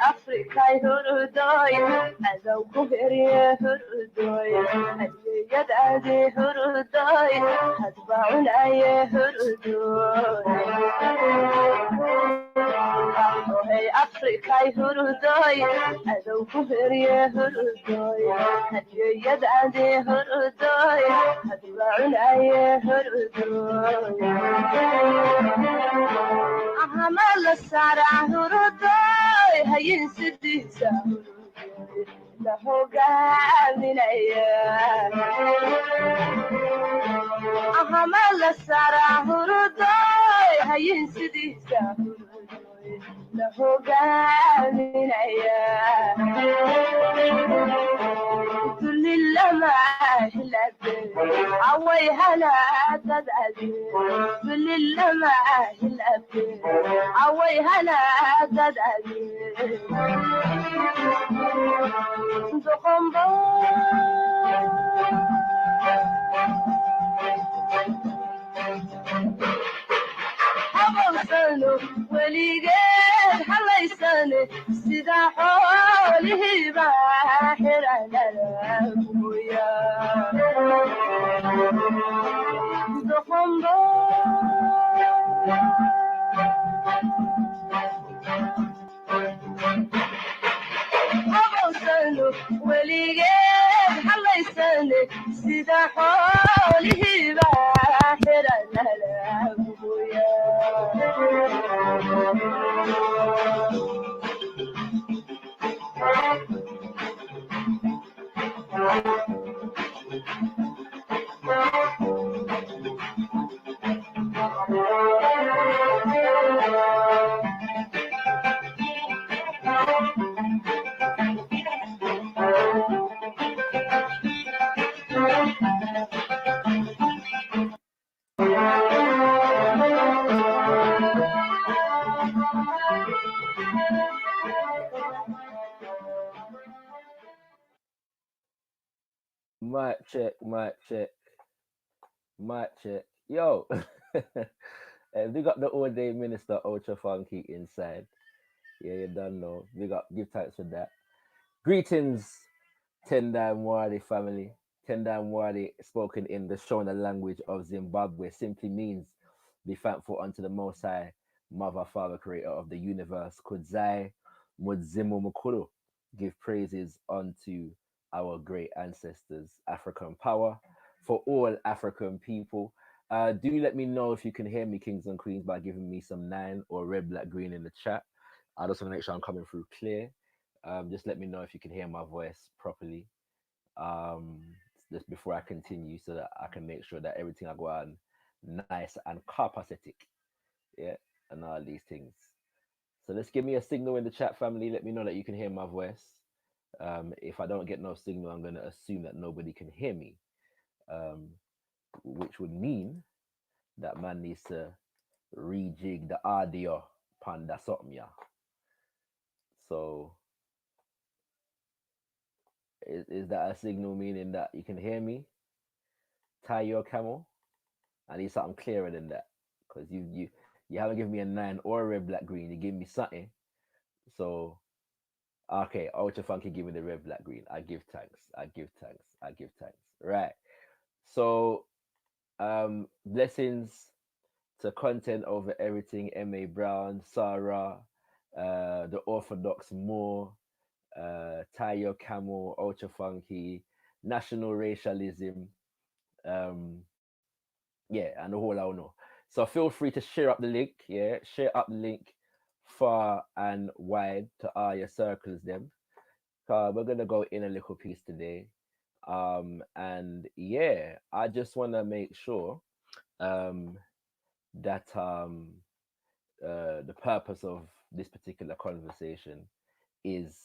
Afrika hurdoy adow ku heriye hurdoy adiyadaade hurdoy hadba cunaye hurdoy Afrika hurdoy adow ku heriye hurdoy adiyadaade hurdoy hadba cunaye hurdoy ahamala sara hurdoy hayin sidiisa la hogaaminaya ahamala sara hurdoy hayin sidiisa la hogaaminaya tulilama hilade away hana dadade tulilama hilade away hana dadade doqombo habawsano weligeed halaysane sida xoolihiiba xiranala kuya doqombo habawsano weligeed halaysane sida xoolihiiba xiranala kuya Mic check. Yo, big up the all day minister Ultra Funky inside. Yeah, you don't know. Big up, give thanks for that. Greetings, Tendai Mwari family. Tendai Mwari, spoken in the Shona language of Zimbabwe, simply means be thankful unto the Most High, Mother, Father, Creator of the universe. Kudzai Mudzimu Mukuru. Give praises unto our great ancestors. African power for all African people. Do let me know if you can hear me, kings and queens, by giving me some 9 or red, black, green in the chat. I just want to make sure I'm coming through clear. Just let me know if you can hear my voice properly. Just before I continue, so that I can make sure that everything I go on nice and copacetic. Yeah, and all these things. So let's give me a signal in the chat, family. Let me know that you can hear my voice. If I don't get no signal, I'm going to assume that nobody can hear me, which would mean that man needs to rejig the audio panda something, yeah. So is that a signal meaning that you can hear me? Tie your camel. I need something clearer than that, because you haven't given me a 9 or a red, black, green. You give me something. So okay, Ultra Funky, give me the red, black, green. I give thanks. Right. So blessings to content over everything. M.A. Brown, Sarah, the Orthodox Moore, Tayo Camel, Ultra Funky, National Racialism, yeah, and the whole I don't know. So feel free to share up the link, yeah, share up the link far and wide to all your circles them. We're gonna go in a little piece today. And yeah, I just wanna make sure that the purpose of this particular conversation is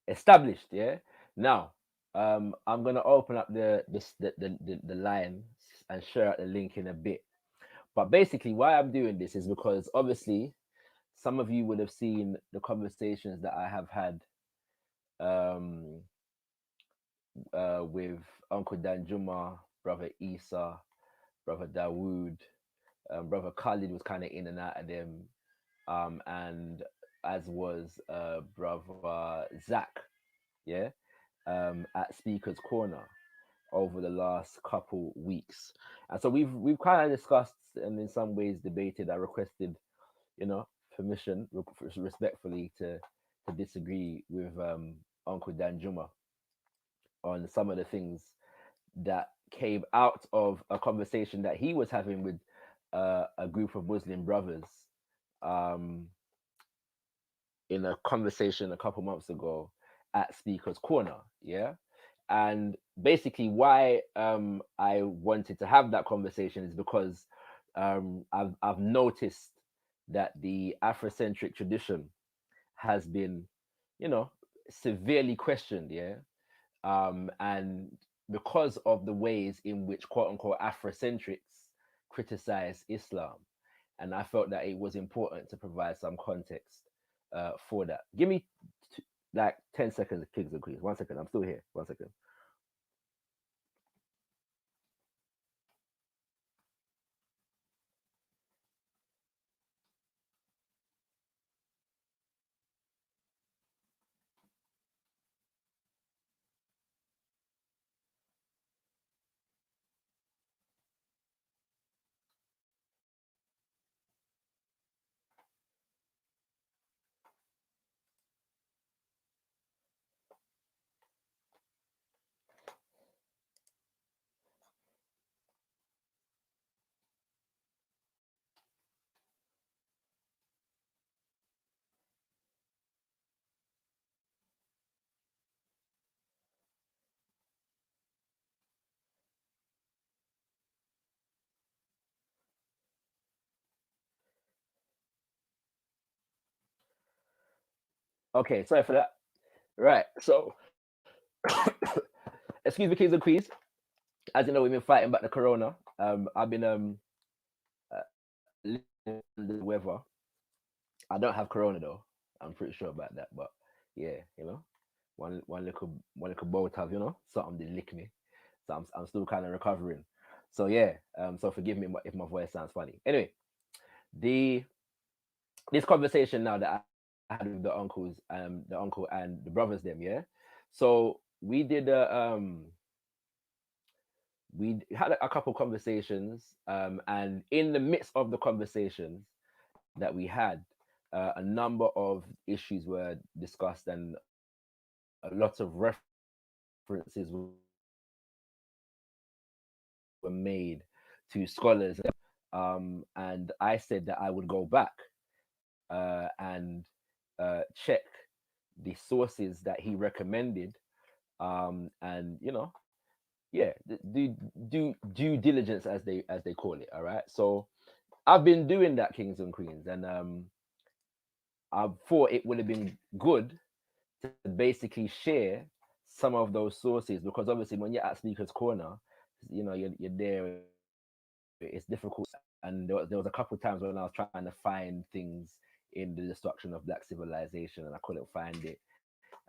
established. Yeah. Now, I'm gonna open up the line and share out the link in a bit. But basically, why I'm doing this is because obviously some of you would have seen the conversations that I have had um, with Uncle Danjuma, brother Isa, brother Dawood, brother Khalid was kind of in and out of them, and as was brother Zach, yeah, at Speaker's Corner over the last couple weeks. And so we've kind of discussed and in some ways debated. I requested, you know, permission respectfully to disagree with Uncle Danjuma on some of the things that came out of a conversation that he was having with a group of Muslim brothers um, in a conversation a couple months ago at Speaker's Corner. Yeah. And basically, why I wanted to have that conversation is because I've noticed that the Afrocentric tradition has been, you know, severely questioned. Yeah. And because of the ways in which quote unquote Afrocentrics criticize Islam. And I felt that it was important to provide some context for that. Give me like 10 seconds, kings and queens. 1 second, I'm still here. 1 second. Okay, sorry for that. Right. So, excuse me, kings and queens. As you know, we've been fighting back the corona. I've been the weather. I don't have corona though. I'm pretty sure about that. But yeah, you know, one little bolt have, you know, something did lick me. So I'm still kind of recovering. So yeah, so forgive me if my voice sounds funny. Anyway, the this conversation now that I had with the uncle and the brothers them, yeah. So we had a couple conversations, and in the midst of the conversations that we had, a number of issues were discussed, and a lot of references were made to scholars, and I said that I would go back and check the sources that he recommended, and you know, yeah, do due diligence as they call it. All right, so I've been doing that, kings and queens, and I thought it would have been good to basically share some of those sources, because obviously when you're at Speaker's Corner, you know, you're there, it's difficult. And there was a couple of times when I was trying to find things in the destruction of black civilization and I couldn't find it,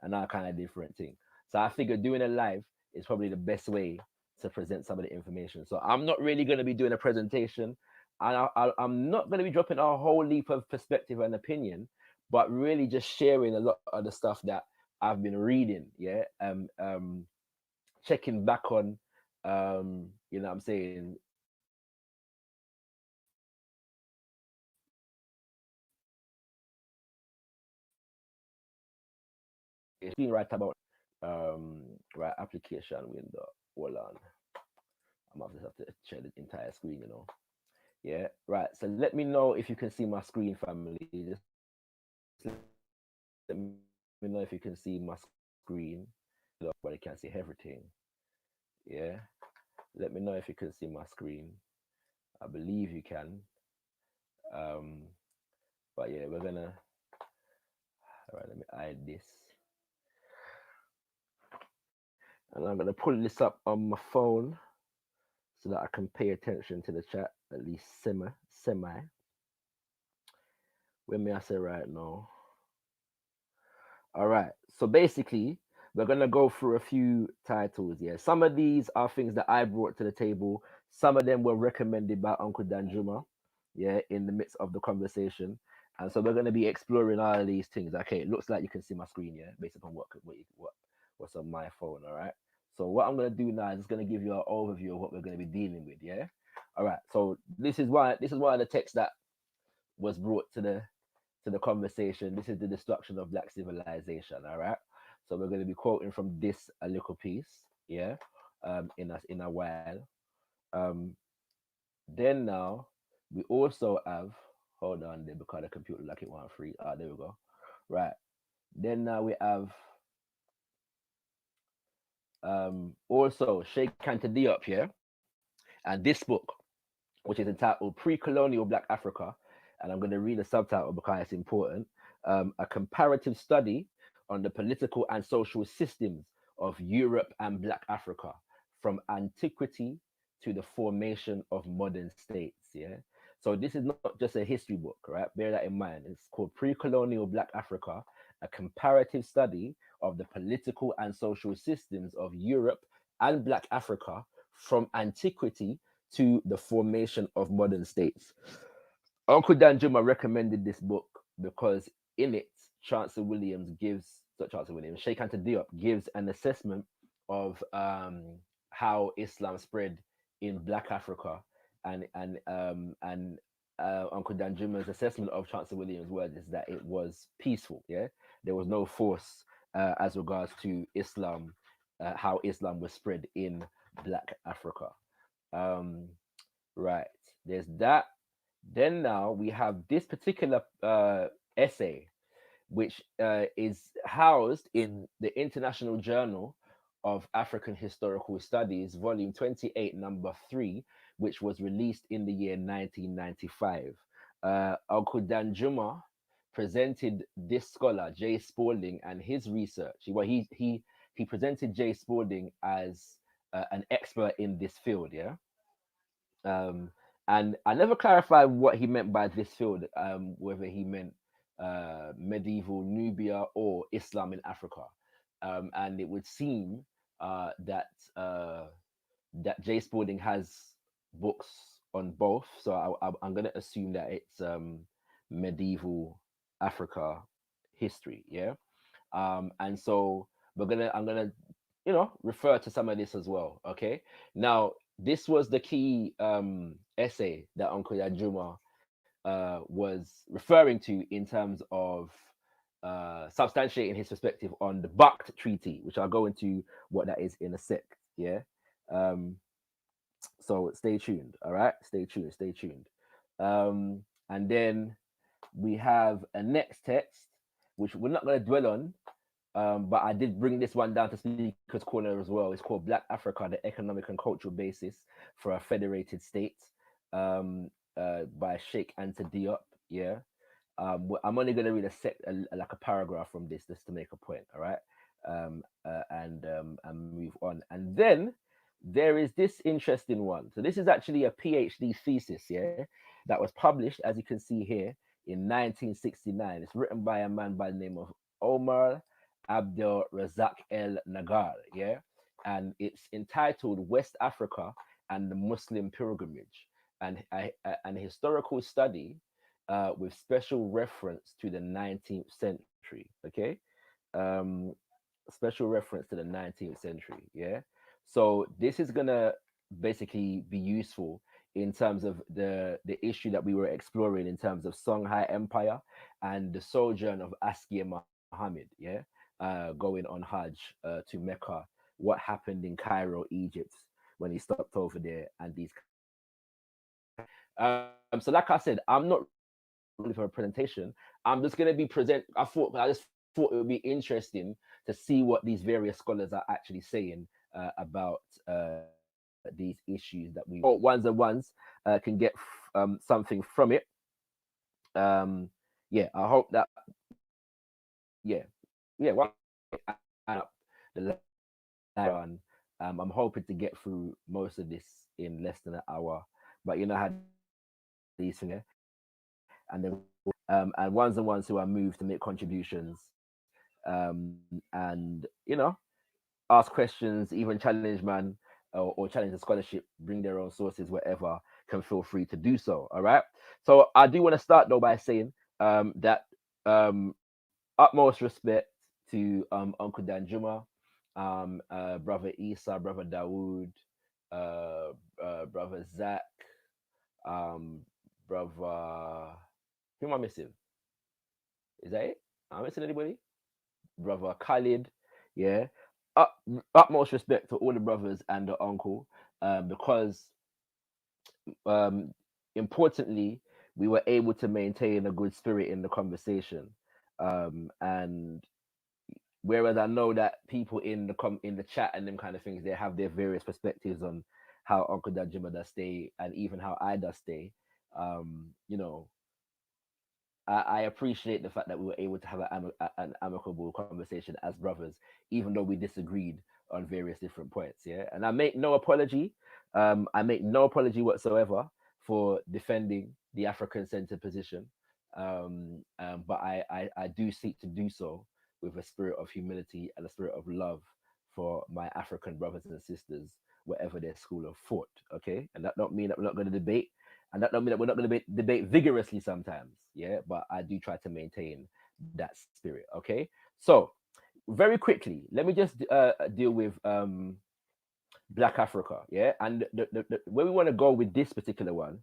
and that kind of different thing. So I figured doing a live is probably the best way to present some of the information. So I'm not really going to be doing a presentation, and I'm not going to be dropping a whole leap of perspective and opinion, but really just sharing a lot of the stuff that I've been reading. Yeah, checking back on, you know what I'm saying, it's been right about right application window. Hold on, I'm gonna just have to share the entire screen, you know. Yeah, right. So let me know if you can see my screen, family. Just let me know if you can see my screen. Everybody can see everything. Yeah. Let me know if you can see my screen. I believe you can. Um, but yeah, we're gonna. All right, let me hide this. And I'm gonna pull this up on my phone so that I can pay attention to the chat at least semi. When may I say right now? All right. So basically, we're gonna go through a few titles. Yeah, some of these are things that I brought to the table. Some of them were recommended by Uncle Danjuma. Yeah, in the midst of the conversation, and so we're gonna be exploring all of these things. Okay, it looks like you can see my screen. Yeah, based upon what's on my phone. All right. So what I'm gonna do now is just gonna give you an overview of what we're gonna be dealing with. Yeah. All right. So this is one of the texts that was brought to the conversation. This is the destruction of black civilization. All right. So we're going to be quoting from this a little piece. Yeah. In a while. Um, then now we also have. Hold on there because the computer like it one free. Ah, there we go. Right. Then now we have also Sheikh Kanta Diop, yeah, and this book, which is entitled Pre-Colonial Black Africa, and I'm going to read the subtitle because it's important. A comparative study on the political and social systems of Europe and Black Africa from antiquity to the formation of modern states. Yeah. So this is not just a history book, right? Bear that in mind. It's called Pre-Colonial Black Africa, a comparative study of the political and social systems of Europe and Black Africa from antiquity to the formation of modern states. Uncle Danjuma recommended this book because in it, Chancellor Williams, Sheikh Anta Diop gives an assessment of how Islam spread in Black Africa, and Uncle Danjuma's assessment of Chancellor Williams' words is that it was peaceful. Yeah, there was no force as regards to Islam, how Islam was spread in Black Africa. Um, right. There's that. Then now we have this particular essay, which is housed in the International Journal of African Historical Studies, volume 28, number 3, which was released in the year 1995. Uncle Danjuma presented this scholar, Jay Spalding, and his research. He presented Jay Spalding as an expert in this field, yeah. Um, and I never clarified what he meant by this field, whether he meant medieval Nubia or Islam in Africa. And it would seem that that Jay Spalding has books on both. So I'm going to assume that it's medieval Africa history. Yeah. And so I'm gonna refer to some of this as well. Okay. Now this was the key essay that Uncle Yajuma was referring to in terms of substantiating his perspective on the Bakht Treaty, which I'll go into what that is in a sec. Yeah. Um, so stay tuned. All right. Stay tuned. Stay tuned. And then we have a next text, which we're not going to dwell on, but I did bring this one down to Speaker's Corner as well. It's called Black Africa, the Economic and Cultural Basis for a Federated State, by Sheikh Anta Diop. Yeah. I'm only going to read like a paragraph from this just to make a point. All right. And move on. And then there is this interesting one. So this is actually a PhD thesis, yeah, that was published, as you can see here, in 1969. It's written by a man by the name of Omar Abdel Razak El Nagar, yeah, and it's entitled West Africa and the Muslim Pilgrimage, and an historical study with special reference to the 19th century. Okay, um, special reference to the 19th century. Yeah, so this is gonna basically be useful in terms of the issue that we were exploring in terms of Songhai Empire and the sojourn of Askia Muhammad. Yeah, going on Hajj to Mecca. What happened in Cairo, Egypt, when he stopped over there, and these kind of things. Okay. So like I said, I'm not really for a presentation. I'm just gonna be present. I just thought it would be interesting to see what these various scholars are actually saying about these issues that we were talking about. I hope ones can get something from it. Yeah, I hope that. Yeah, yeah. One second, add up the last on. I'm hoping to get through most of this in less than an hour, but you know how these things, and then and ones and ones who are moved to make contributions, and ask questions, even challenge man, or challenge the scholarship, bring their own sources, whatever, can feel free to do so. All right. So I do want to start though by saying that utmost respect to Uncle Danjuma, brother Isa, brother Dawood, brother Zach, um, brother. Who am I missing? Is that it? Am I missing anybody? Brother Khalid, yeah. Up, utmost respect to all the brothers and the uncle, because um, importantly, we were able to maintain a good spirit in the conversation. And whereas I know that people in in the chat and them kind of things, they have their various perspectives on how Uncle Dajima does stay and even how I does stay. You know, I appreciate the fact that we were able to have an amicable conversation as brothers, even though we disagreed on various different points. Yeah, and I make no apology. I make no apology whatsoever for defending the African-centered position. But I do seek to do so with a spirit of humility and a spirit of love for my African brothers and sisters, whatever their school of thought. Okay, and that don't mean that we're not going to debate, and that don't mean that we're not going to debate vigorously sometimes. Yeah, but I do try to maintain that spirit. Okay, so very quickly, let me just deal with Black Africa. Yeah, and where we want to go with this particular one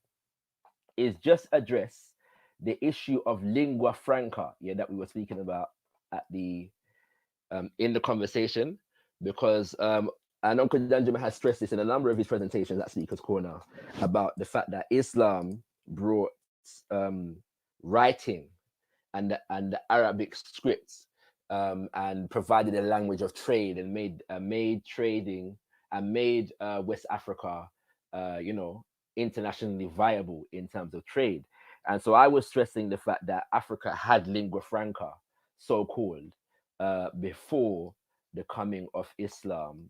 is just address the issue of lingua franca. Yeah, that we were speaking about at the in the conversation, because and Uncle Danjuma has stressed this in a number of his presentations at Speaker's Corner about the fact that Islam brought um, writing and the Arabic scripts, and provided a language of trade, and made trading, and made West Africa, internationally viable in terms of trade. And so I was stressing the fact that Africa had lingua franca, so called, before the coming of Islam,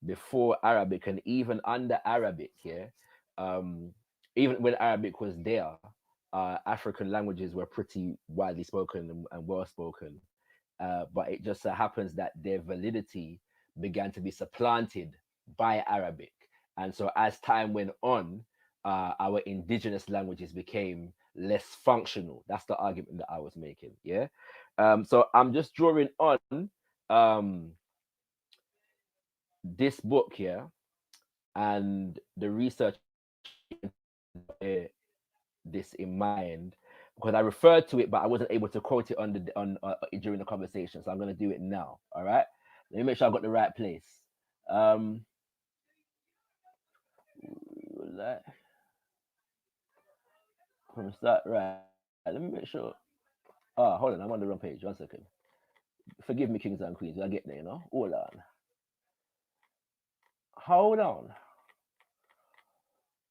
before Arabic, and even under Arabic. Yeah, um, even when Arabic was there, African languages were pretty widely spoken and well spoken. But it just so happens that their validity began to be supplanted by Arabic. And so as time went on, our indigenous languages became less functional. That's the argument that I was making. Yeah. So I'm just drawing on um, this book here and the research this in mind, because I referred to it, but I wasn't able to quote it on during the conversation. So I'm going to do it now. All right. Let me make sure I got the right place. Um, let me start right. Let me make sure. Hold on. I'm on the wrong page. 1 second. Forgive me, kings and queens. I get there. Hold on. Hold on.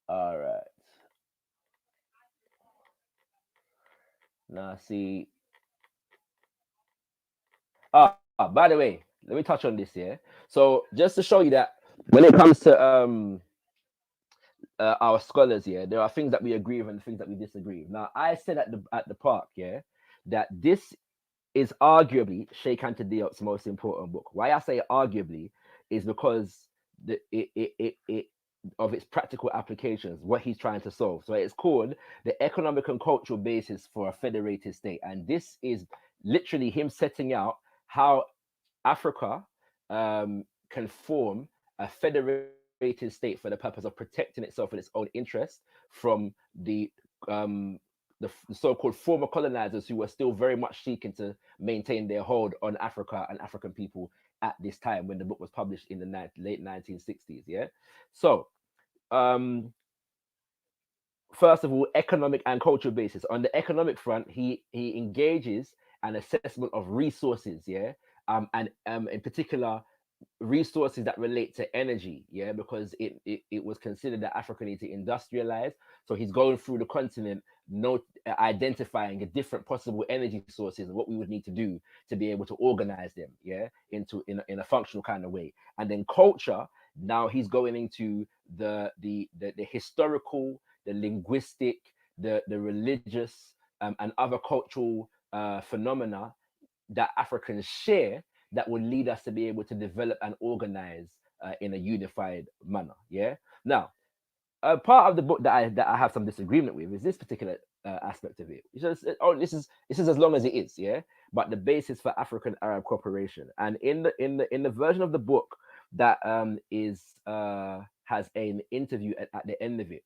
All right. Now see. By the way, let me touch on this here. So just to show you that when it comes to our scholars, yeah, there are things that we agree with and things that we disagree with. Now, I said at the park, yeah, that this is arguably Sheikh Anta Diop's most important book. Why I say arguably is because it of its practical applications, what he's trying to solve. So it's called The Economic and Cultural Basis for a Federated State, and this is literally him setting out how Africa can form a federated state for the purpose of protecting itself and its own interest from um, the so-called former colonizers who were still very much seeking to maintain their hold on Africa and African people at this time when the book was published in the late 1960s. Yeah, so first of all, economic and cultural basis. On the economic front, he engages an assessment of resources, yeah, and in particular resources that relate to energy, yeah, because it was considered that Africa needs to industrialize. So he's going through the continent, identifying the different possible energy sources and what we would need to do to be able to organize them, yeah, in a functional kind of way. And then culture, now he's going into the historical, the linguistic, the religious, and other cultural phenomena that Africans share that would lead us to be able to develop and organize in a unified manner. Yeah. Now, a part of the book that I have some disagreement with is this particular aspect of it. It's just, oh, this is as long as it is, yeah. But the basis for African Arab cooperation, and in the version of the book that is has an interview at the end of it,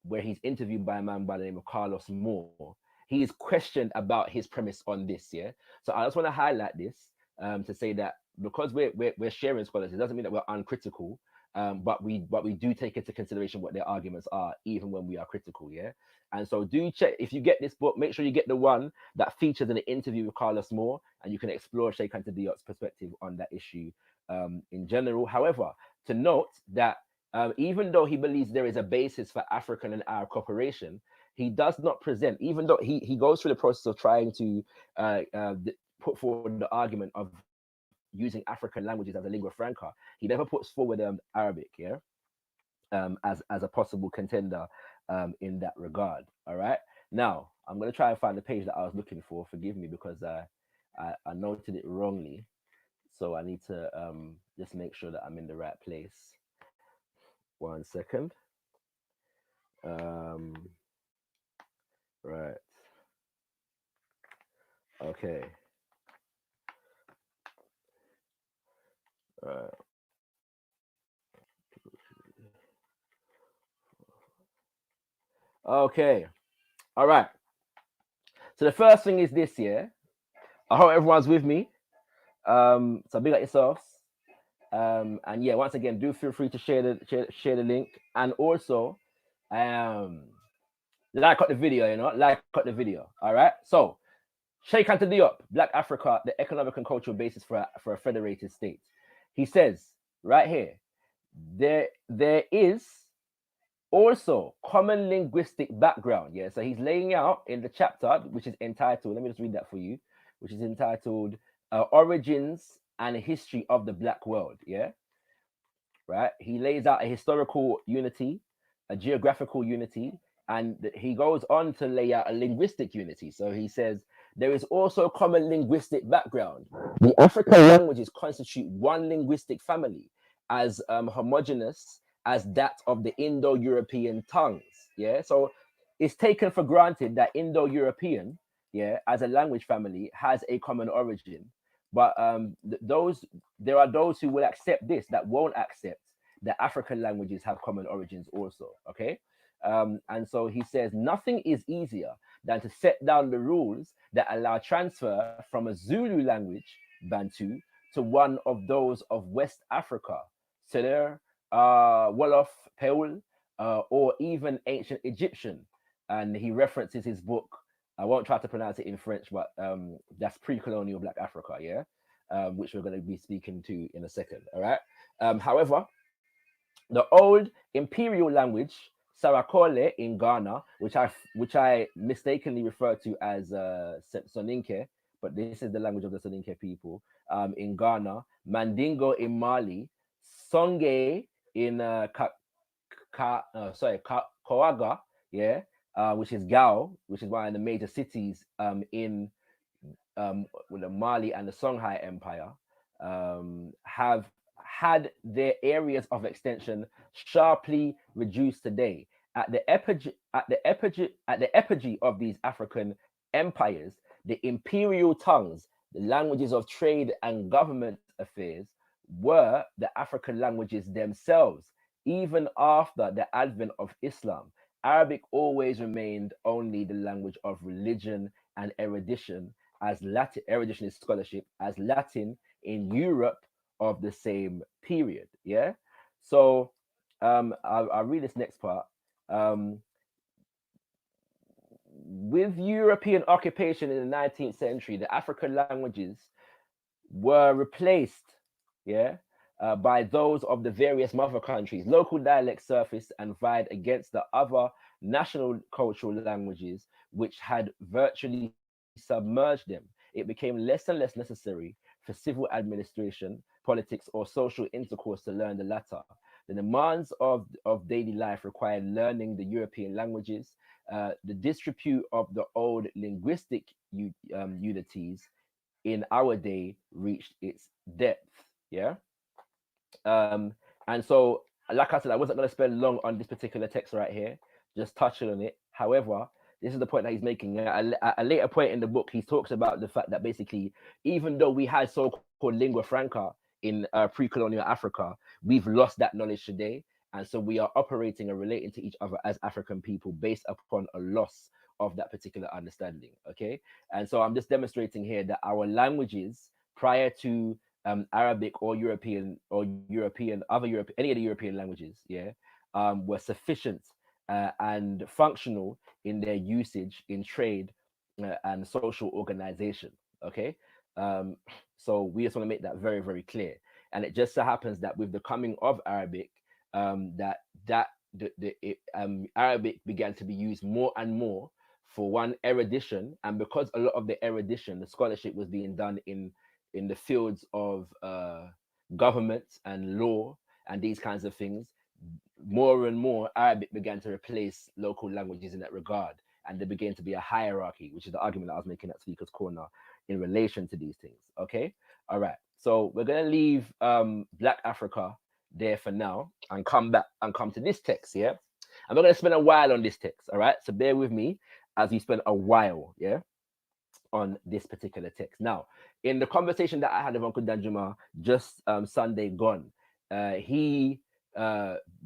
where he's interviewed by a man by the name of Carlos Moore. He is questioned about his premise on this. Yeah, so I just want to highlight this to say that because we're sharing scholars, it doesn't mean that we're uncritical, but we do take into consideration what their arguments are, even when we are critical. Yeah, and so do check if you get this book. Make sure you get the one that features an interview with Carlos Moore, and you can explore Sheikh Anta Diop's perspective on that issue in general. However, to note that even though he believes there is a basis for African and Arab cooperation, he does not present, even though he goes through the process of trying to put forward the argument of using African languages as a lingua franca. He never puts forward Arabic, yeah, as a possible contender in that regard. All right. Now I'm gonna try and find the page that I was looking for. Forgive me because I noted it wrongly, so I need to just make sure that I'm in the right place. 1 second. Um, right. Okay. Right. Okay. All right. So the first thing is this year. I hope everyone's with me. So big up yourselves. And yeah, once again, do feel free to share the link, and also um like up the video. Like up the video. All right. So Sheikh Anta Diop, Black Africa, the economic and cultural basis for a federated state. He says right here, there is also common linguistic background. Yeah, so he's laying out in the chapter, which is entitled, let me just read that for you, which is entitled Origins and History of the Black World. Yeah, right. He lays out a historical unity, a geographical unity, and he goes on to lay out a linguistic unity. So he says there is also a common linguistic background. The African languages constitute one linguistic family as homogeneous as that of the Indo-European tongues. Yeah, so it's taken for granted that Indo-European, yeah, as a language family has a common origin, but there are those who will accept this that won't accept that African languages have common origins also. Okay, and so he says nothing is easier than to set down the rules that allow transfer from a Zulu language, Bantu, to one of those of West Africa, Serer, Wolof, Peul, or even ancient Egyptian. And he references his book. I won't try to pronounce it in French, but that's pre-colonial Black Africa, yeah, which we're going to be speaking to in a second. All right. However, the old imperial language Sarakole in Ghana, which I mistakenly refer to as Soninke, but this is the language of the Soninke people in Ghana, Mandingo in Mali, Songe in Koaga, yeah, which is Gao, which is one of the major cities in with the Mali and the Songhai Empire, have had their areas of extension sharply reduced today. At the epigee of these African empires, the imperial tongues, the languages of trade and government affairs, were the African languages themselves. Even after the advent of Islam, Arabic always remained only the language of religion and erudition, as Latin erudition is scholarship, as Latin in Europe of the same period. Yeah. So I'll read this next part. Um, with European occupation in the 19th century, the African languages were replaced, yeah, by those of the various mother countries. Local dialects surfaced and vied against the other national cultural languages, which had virtually submerged them. It became less and less necessary for civil administration, politics, or social intercourse to learn the latter. The demands of daily life required learning the European languages. The disrepute of the old linguistic unities in our day reached its depth. Yeah. Um, and so, like I said, I wasn't going to spend long on this particular text right here, just touching on it. However, this is the point that he's making. At a later point in the book, he talks about the fact that basically, even though we had so-called lingua franca in pre-colonial Africa, we've lost that knowledge today. And so we are operating and relating to each other as African people based upon a loss of that particular understanding. Okay. And so I'm just demonstrating here that our languages prior to Arabic or European, any of the European languages, yeah, were sufficient and functional in their usage in trade and social organization. Okay, um, so we just want to make that very, very clear. And it just so happens that with the coming of Arabic, that Arabic began to be used more and more for one erudition, and because a lot of the erudition, the scholarship was being done in the fields of government and law and these kinds of things, more and more Arabic began to replace local languages in that regard. And there began to be a hierarchy, which is the argument that I was making at Speaker's Corner in relation to these things. Okay. All right. So we're going to leave Black Africa there for now and come back and come to this text. Yeah. I'm not going to spend a while on this text. All right. So bear with me as we spend a while. Yeah. On this particular text. Now, in the conversation that I had with Uncle Danjuma just Sunday gone, he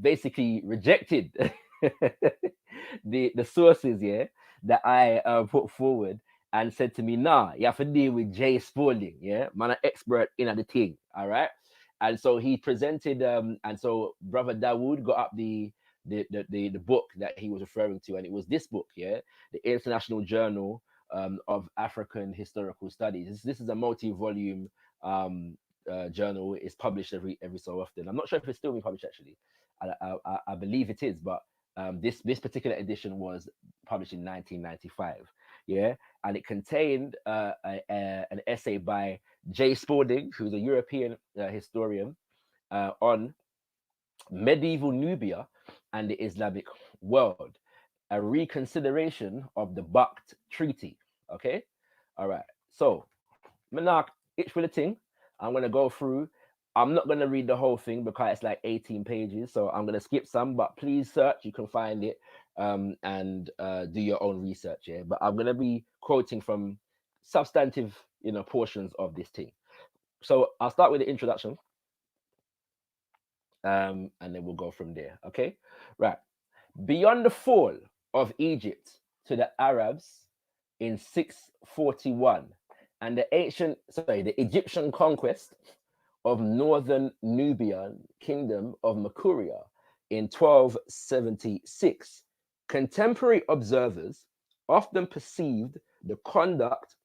basically rejected the sources, yeah, that I put forward and said to me, nah, you have to deal with Jay Spalding, yeah, man, an expert in the thing, all right. And so he presented, and so Brother Dawood got up the book that he was referring to, and it was this book, yeah, the International Journal of African Historical Studies. This is a multi-volume journal. It's published every so often. I'm not sure if it's still being published actually. I believe it is, but this particular edition was published in 1995. Yeah, and it contained an essay by Jay Spalding, who's a European historian, on medieval Nubia and the Islamic world, a reconsideration of the Bakht Treaty. Okay, all right. So, Manak, itch for the thing. I'm gonna go through. I'm not gonna read the whole thing because it's like 18 pages, so I'm gonna skip some. But please search; you can find it and do your own research. Yeah, but I'm gonna be quoting from substantive, portions of this thing. So I'll start with the introduction, and then we'll go from there. Okay, right. Beyond the fall of Egypt to the Arabs in 641 and the Egyptian conquest of northern Nubian kingdom of Makuria in 1276, contemporary observers often perceived the conduct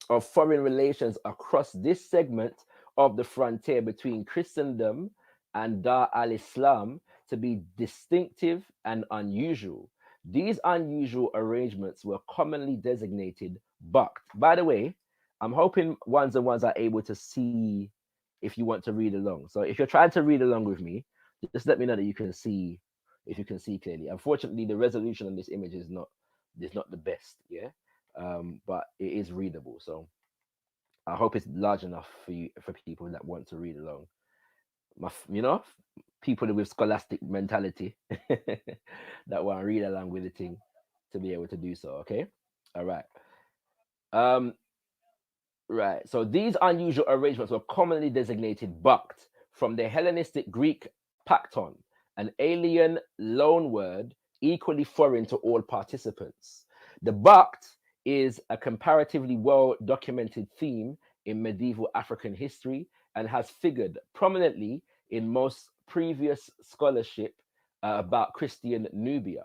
of foreign relations across this segment of the frontier between Christendom and Dar al-Islam to be distinctive and unusual. These unusual arrangements were commonly designated Bakht. By the way, I'm hoping ones and ones are able to see if you want to read along. So if you're trying to read along with me, just let me know that you can see, if you can see clearly. Unfortunately, the resolution on this image is not the best, yeah, but it is readable. So I hope it's large enough for people that want to read along. People with scholastic mentality that want to read along with the thing to be able to do so. Okay, all right. Um, right. So these unusual arrangements were commonly designated Bakht from the Hellenistic Greek pakton, an alien loan word equally foreign to all participants. The Bakht is a comparatively well documented theme in medieval African history and has figured prominently in most previous scholarship about Christian Nubia.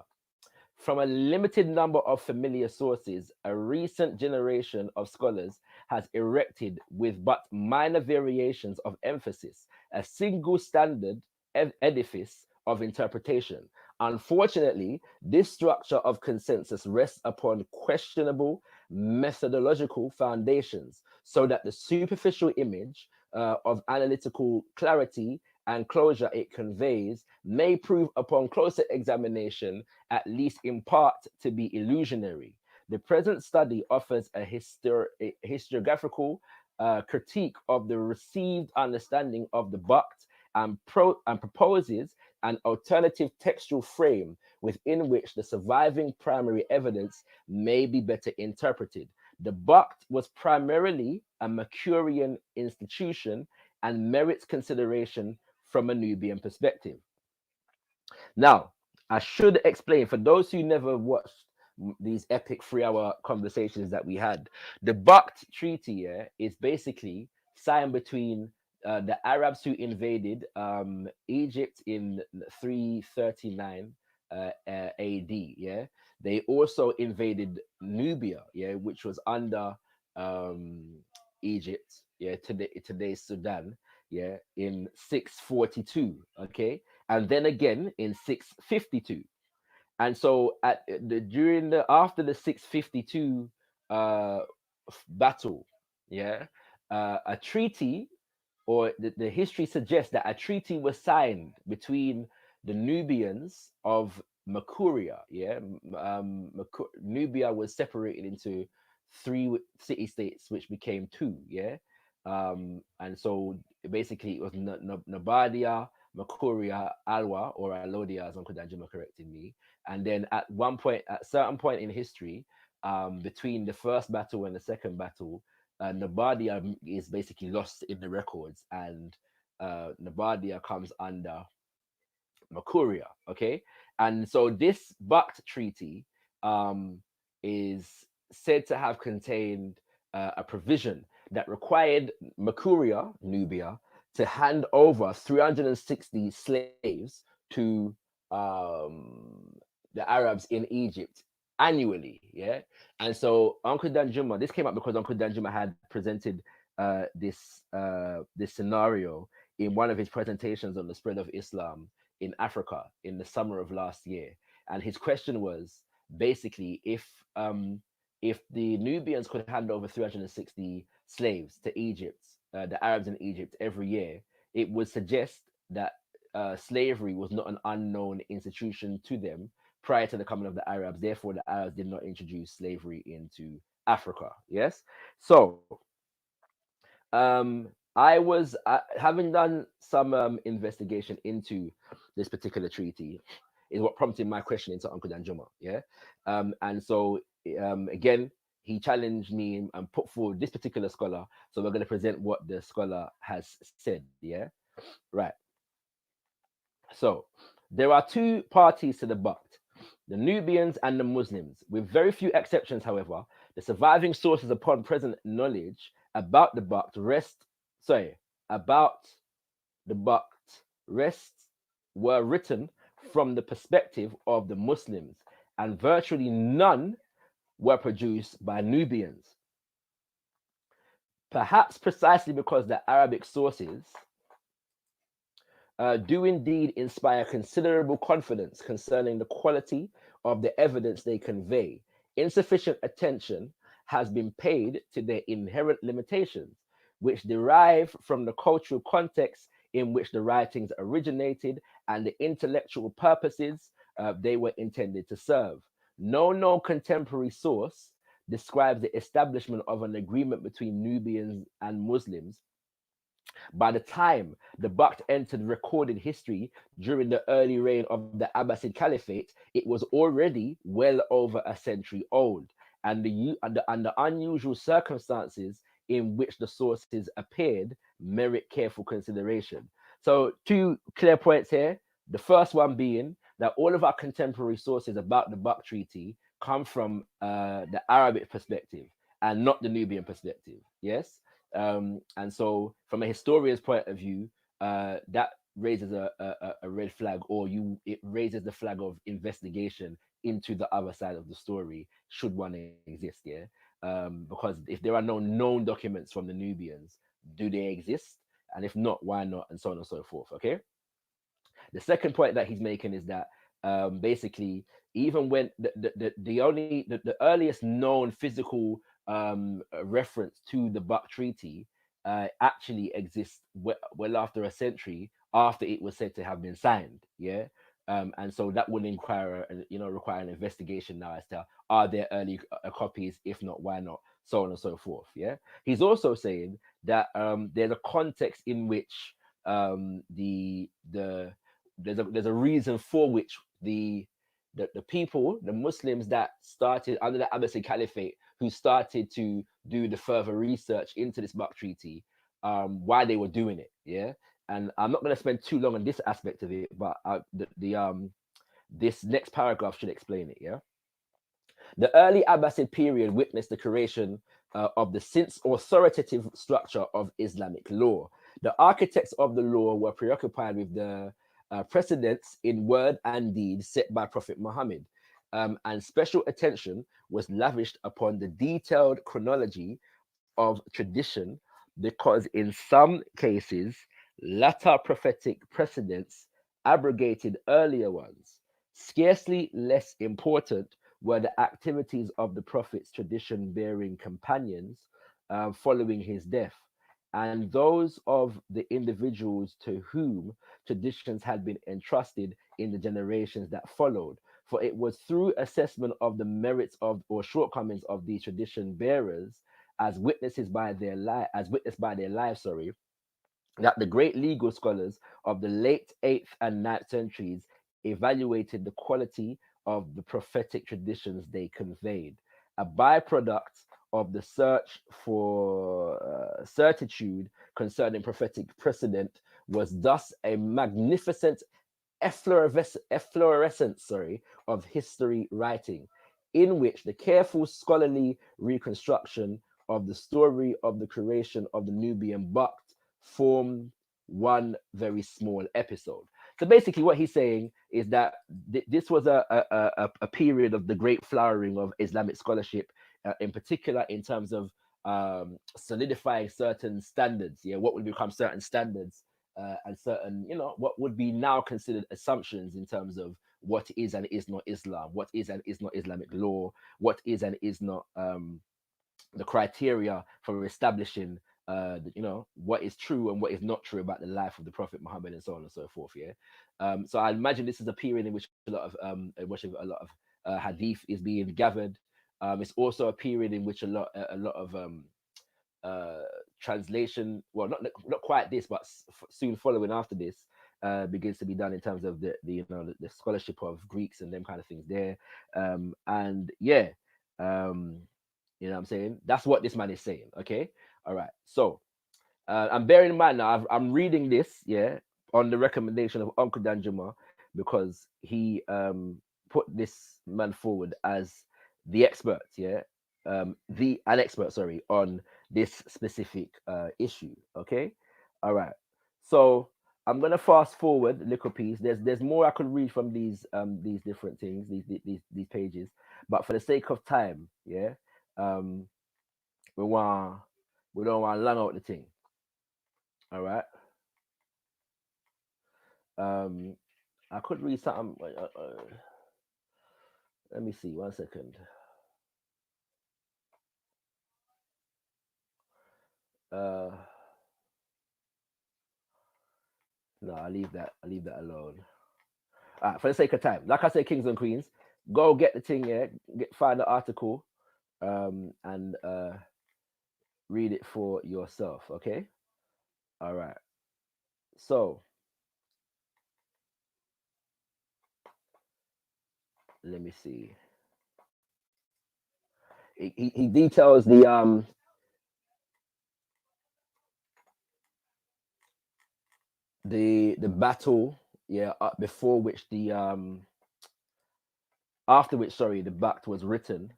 From a limited number of familiar sources, a recent generation of scholars has erected, with but minor variations of emphasis, a single standard edifice of interpretation. Unfortunately, this structure of consensus rests upon questionable methodological foundations, so that the superficial image of analytical clarity and closure it conveys may prove upon closer examination, at least in part, to be illusionary. The present study offers a historiographical critique of the received understanding of the Bakht, and proposes an alternative textual frame within which the surviving primary evidence may be better interpreted. The Bakht was primarily a Makurian institution and merits consideration from a Nubian perspective. Now, I should explain for those who never watched these epic 3 hour conversations that we had. The Bakht Treaty, yeah, is basically signed between the Arabs who invaded Egypt in 339 AD. Yeah, they also invaded Nubia, yeah, which was under um, Egypt, yeah, today's Sudan, yeah, in 642. Okay, and then again in 652. And so at during the after the 652 uh battle, yeah, a treaty, or the history suggests that a treaty was signed between the Nubians of Makuria. Yeah, Nubia was separated into three city states, which became two. Yeah, and so basically it was Nabadia, Makuria, Alwa, or Alodia, as Uncle Danjuma corrected me. And then at certain point in history, between the first battle and the second battle, Nabadia is basically lost in the records, and Nabadia comes under Makuria. Okay, and so this Bakht Treaty um, is said to have contained a provision that required Makuria, Nubia, to hand over 360 slaves to the Arabs in Egypt annually. Yeah, and so Uncle Danjuma, this came up because Uncle Danjuma had presented this scenario in one of his presentations on the spread of Islam in Africa in the summer of last year. And his question was basically if the Nubians could hand over 360 slaves to Egypt, the Arabs in Egypt every year, it would suggest that slavery was not an unknown institution to them prior to the coming of the Arabs. Therefore, the Arabs did not introduce slavery into Africa. Yes. So having done some investigation into this particular treaty, is what prompted my question into Uncle Danjuma. Yeah, and so again, he challenged me and put forward this particular scholar. So we're going to present what the scholar has said. Yeah, right. So there are two parties to the Bakht: the Nubians and the Muslims. With very few exceptions, however, the surviving sources upon present knowledge about the Bakht about the Bakht rests were written from the perspective of the Muslims, and virtually none were produced by Nubians. Perhaps precisely because the Arabic sources do indeed inspire considerable confidence concerning the quality of the evidence they convey, insufficient attention has been paid to their inherent limitations, which derive from the cultural context in which the writings originated and the intellectual purposes they were intended to serve. No known contemporary source describes the establishment of an agreement between Nubians and Muslims by the time the Bakht entered recorded history during the early reign of the Abbasid Caliphate, it was already well over a century old, and the unusual circumstances in which the sources appeared merit careful consideration. So, two clear points here. The first one being that all of our contemporary sources about the Bakht Treaty come from the Arabic perspective and not the Nubian perspective. Yes. And so, from a historian's point of view, that raises a red flag, or it raises the flag of investigation into the other side of the story, should one exist. Yeah, because if there are no known documents from the Nubians, do they exist? and if not, why not, and so on and so forth. Okay. The second point that he's making is that basically, even when the only the earliest known physical reference to the Buck Treaty actually exists well after a century after it was said to have been signed. Yeah. And so that would require an investigation now as to are there early copies, if not, why not, so on and so forth. Yeah. He's also saying that there's a context in which the there's a reason for which the people, the Muslims that started under the Abbasid Caliphate, who started to do the further research into this Buck Treaty, why they were doing it. Yeah. And I'm not going to spend too long on this aspect of it, but this next paragraph should explain it. Yeah. The early Abbasid period witnessed the creation of the since authoritative structure of Islamic law. The architects of the law were preoccupied with the precedents in word and deed set by Prophet Muhammad, and special attention was lavished upon the detailed chronology of tradition because, in some cases, latter prophetic precedents abrogated earlier ones. Scarcely less important were the activities of the Prophet's tradition bearing companions following his death, and those of the individuals to whom traditions had been entrusted in the generations that followed. For it was through assessment of the merits of or shortcomings of these tradition bearers, as witnessed by their lives, that the great legal scholars of the late 8th and 9th centuries evaluated the quality of the prophetic traditions they conveyed. A byproduct of the search for certitude concerning prophetic precedent was thus a magnificent efflorescence of history writing, in which the careful scholarly reconstruction of the story of the creation of the Nubian Buct formed one very small episode. So basically, what he's saying is that this was a period of the great flowering of Islamic scholarship, in particular in terms of solidifying certain standards. Yeah, what would become certain standards and certain, what would be now considered assumptions in terms of what is and is not Islam, what is and is not Islamic law, what is and is not the criteria for establishing what is true and what is not true about the life of the Prophet Muhammad, and so on and so forth. Yeah. So I imagine this is a period in which a lot of hadith is being gathered. It's also a period in which a lot of translation, well, not quite this, but soon following after this, begins to be done in terms of the scholarship of Greeks and them kind of things there. And yeah, you know what I'm saying? That's what this man is saying. Okay. All right. So I'm bearing in mind now, I'm reading this, yeah, on the recommendation of Uncle Danjuma, because he put this man forward as the expert, yeah, an expert, sorry, on this specific issue. Okay. All right. So I'm gonna fast forward a little piece. There's more I could read from these different things, these pages, but for the sake of time, yeah, um, we want we don't want to long out the thing. All right. Um, I could read something. Let me see. 1 second. Uh, no, I leave that. I leave that alone. All right, for the sake of time, like I said, kings and queens, go get the thing here. Find the article. And read it for yourself. Okay. All right. So let me see. He details the battle, yeah, before which the after which, sorry, the Bact was written.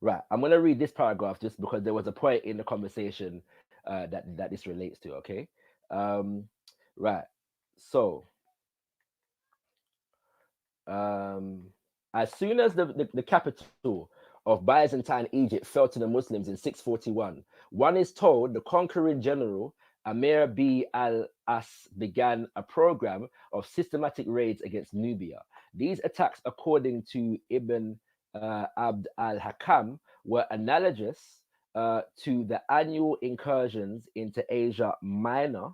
Right. I'm gonna read this paragraph just because there was a point in the conversation that this relates to. Okay. Um, right. So um, as soon as the capital of Byzantine Egypt fell to the Muslims in 641. One is told the conquering general Amir B al-As began a program of systematic raids against Nubia. These attacks, according to Ibn Abd al-Hakam, were analogous to the annual incursions into Asia Minor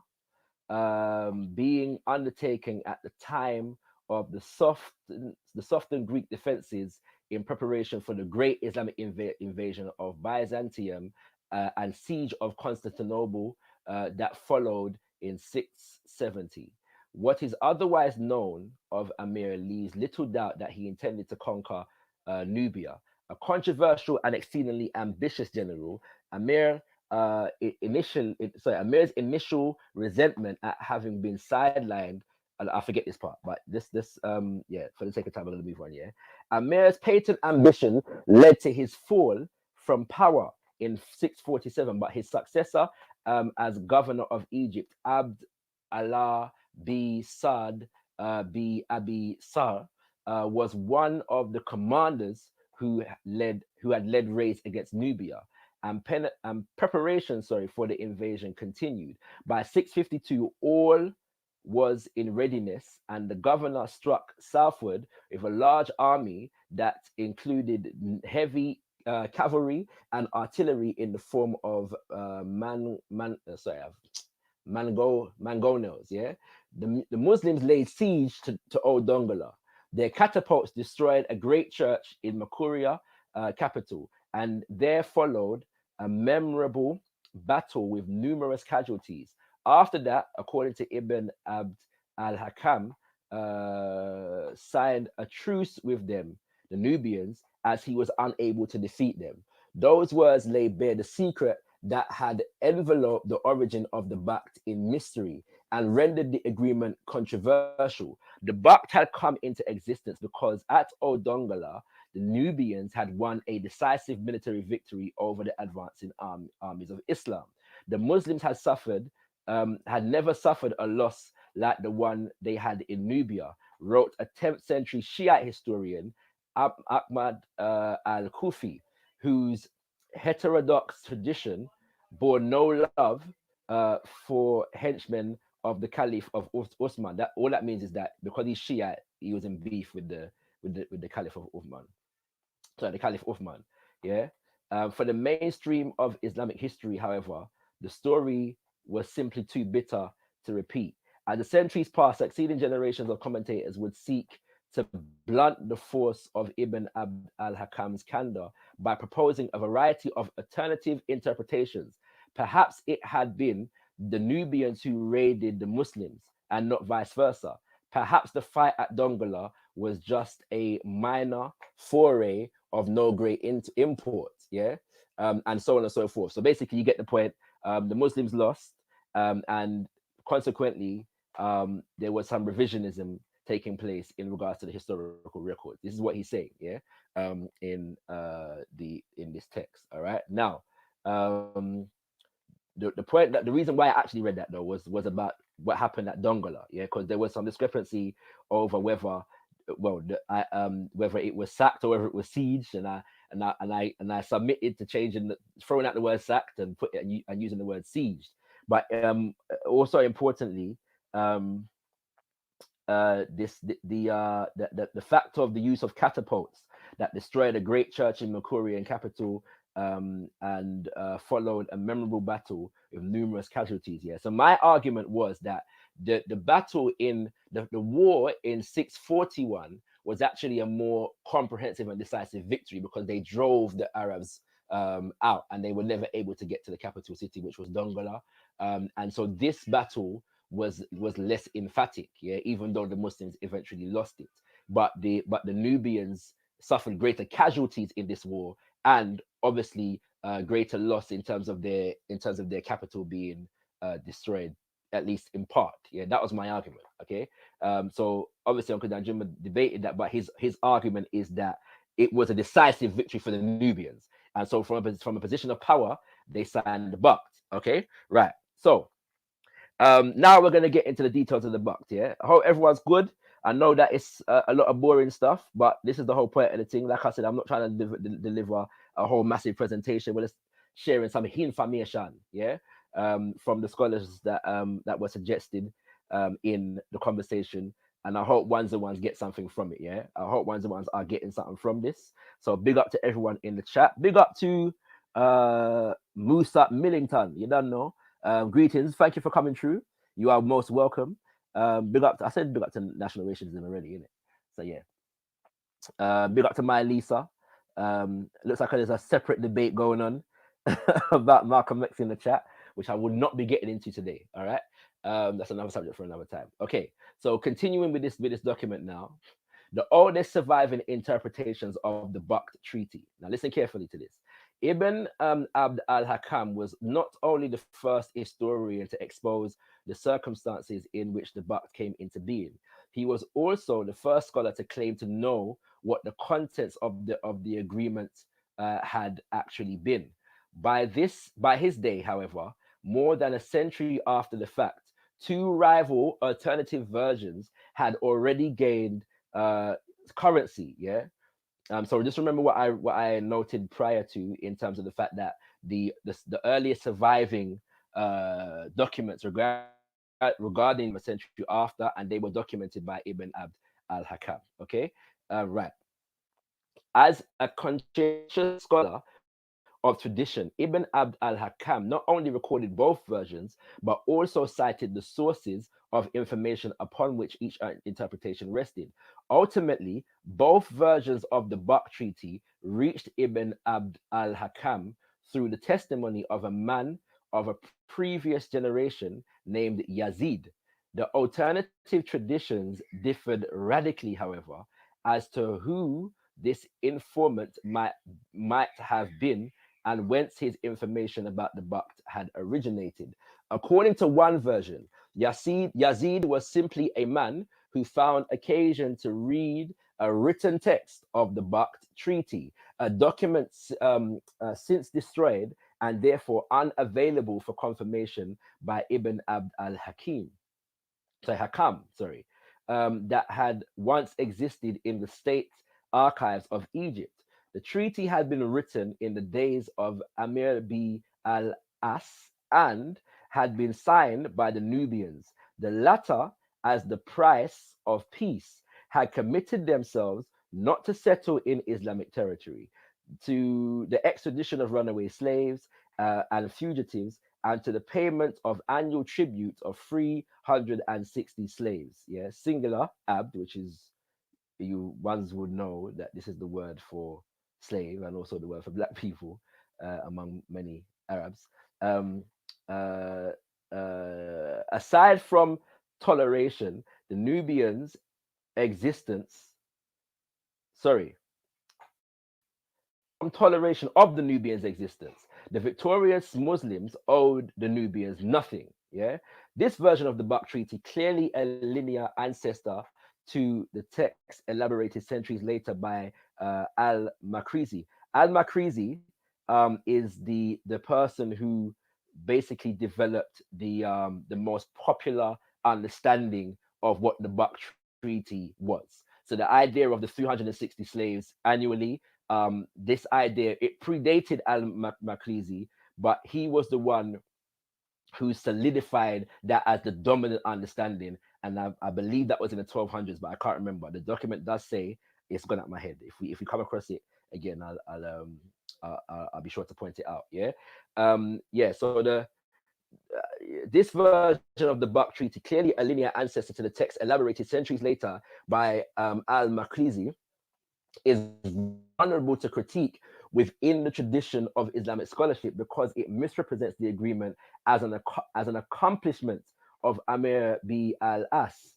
being undertaken at the time of the softened Greek defenses in preparation for the great Islamic invasion of Byzantium and siege of Constantinople that followed in 670. What is otherwise known of Amir leaves little doubt that he intended to conquer Nubia. A controversial and exceedingly ambitious general, Amir's initial resentment at having been sidelined, and I forget this part, but yeah, for the sake of time, I'm gonna move on. Yeah, Amir's patent ambition led to his fall from power in 647, but his successor as governor of Egypt, Abd Allah B. Saad B. Abi Sar, was one of the commanders who had led raids against Nubia, and preparation, for the invasion continued. By 652, all was in readiness, and the governor struck southward with a large army that included heavy cavalry and artillery in the form of mangonos. Yeah, the Muslims laid siege to Old Dongola. Their catapults destroyed a great church in Makuria, capital, and there followed a memorable battle with numerous casualties. After that, according to Ibn Abd al-Hakam, signed a truce with them, the Nubians, as he was unable to defeat them. Those words lay bare the secret that had enveloped the origin of the Bact in mystery and rendered the agreement controversial. The Bact had come into existence because at Odongala, the Nubians had won a decisive military victory over the advancing armies of Islam. The Muslims had never suffered a loss like the one they had in Nubia, wrote a 10th century Shiite historian, Ahmad al-Kufi, whose heterodox tradition bore no love for henchmen of the Caliph of Osman. That all that means is that because he's Shiite, he was in beef with the Caliph of Uthman. Sorry, the Caliph Uthman. Yeah. For the mainstream of Islamic history, however, the story was simply too bitter to repeat. As the centuries passed, succeeding generations of commentators would seek to blunt the force of Ibn Abd al-Hakam's candor by proposing a variety of alternative interpretations. Perhaps it had been the Nubians who raided the Muslims and not vice versa. Perhaps the fight at Dongola was just a minor foray of no great import, yeah, and so on and so forth. So basically, you get the point. The Muslims lost, and consequently, there was some revisionism taking place in regards to the historical record. This is what he's saying, yeah, in this text. All right. Now, the point that the reason why I actually read that though was about what happened at Dongola, yeah, because there was some discrepancy over whether it was sacked or whether it was sieged, and I submitted to throwing out the word sacked and using the word sieged. But also importantly, the fact of the use of catapults that destroyed a great church in Makurian capital and followed a memorable battle with numerous casualties. Yeah. So my argument was that the battle in the war in 641 was actually a more comprehensive and decisive victory because they drove the Arabs out and they were never able to get to the capital city, which was Dongola. And so this battle was less emphatic, yeah, even though the Muslims eventually lost it. But the Nubians suffered greater casualties in this war, and obviously greater loss in terms of their capital being destroyed, at least in part. Yeah, that was my argument. Okay, so obviously Uncle Danjuma debated that, but his argument is that it was a decisive victory for the Nubians, and so from a position of power, they signed the Bact. Okay, right. So Now we're gonna get into the details of the Bucks. Yeah, I hope everyone's good. I know that it's a lot of boring stuff, but this is the whole point of the thing. Like I said, I'm not trying to deliver a whole massive presentation. We're just sharing some information, yeah, from the scholars that were suggested in the conversation, and I hope ones and ones get something from it. Yeah, I hope ones and ones are getting something from this. So big up to everyone in the chat. Big up to Musa Millington. You don't know. Greetings. Thank you for coming through. You are most welcome. Big up. I said big up to National Racism already, innit? So yeah. Big up to my Lisa. Looks like there's a separate debate going on about Malcolm X in the chat, which I will not be getting into today. All right. That's another subject for another time. Okay. So continuing with this document now, the oldest surviving interpretations of the Bakht Treaty. Now listen carefully to this. Ibn Abd al-Hakam was not only the first historian to expose the circumstances in which the Bakht came into being, he was also the first scholar to claim to know what the contents of the agreement had actually been. By his day, however, more than a century after the fact, two rival alternative versions had already gained currency. Yeah. So just remember what I noted prior to in terms of the fact that the earliest surviving documents regarding a century after, and they were documented by Ibn Abd al-Hakam. Okay, right. As a conscientious scholar of tradition, Ibn Abd al-Hakam not only recorded both versions, but also cited the sources of information upon which each interpretation rested. Ultimately, both versions of the Bakht Treaty reached Ibn Abd al-Hakam through the testimony of a man of a previous generation named Yazid. The alternative traditions differed radically, however, as to who this informant might have been and whence his information about the Bakht had originated. According to one version, Yazid was simply a man who found occasion to read a written text of the Bakht Treaty, a document since destroyed and therefore unavailable for confirmation by Ibn Abd al-Hakam, that had once existed in the state archives of Egypt. The treaty had been written in the days of Amir B al-As and had been signed by the Nubians. The latter, as the price of peace, had committed themselves not to settle in Islamic territory, to the extradition of runaway slaves and fugitives, and to the payment of annual tribute of 360 slaves. Yeah, singular abd, which is, you ones would know that this is the word for slave and also the word for black people among many Arabs. Aside from toleration, the Nubians' existence, from toleration of the Nubians' existence, the victorious Muslims owed the Nubians nothing. Yeah, this version of the Bakht Treaty clearly a linear ancestor to the text elaborated centuries later by al-Makrizi. Al-Makrizi is the person who basically developed the most popular understanding of what the Bakht Treaty was. So the idea of the 360 slaves annually, this idea, it predated al-Makrizi, but he was the one who solidified that as the dominant understanding. And I believe that was in the 1200s, but I can't remember. The document does say, it's gone out my head. If we come across it again, I'll be sure to point it out. Yeah, yeah. So this version of the Bakht Treaty, clearly a linear ancestor to the text elaborated centuries later by al-Makrizi, is vulnerable to critique within the tradition of Islamic scholarship because it misrepresents the agreement as an accomplishment of Amir B al-As.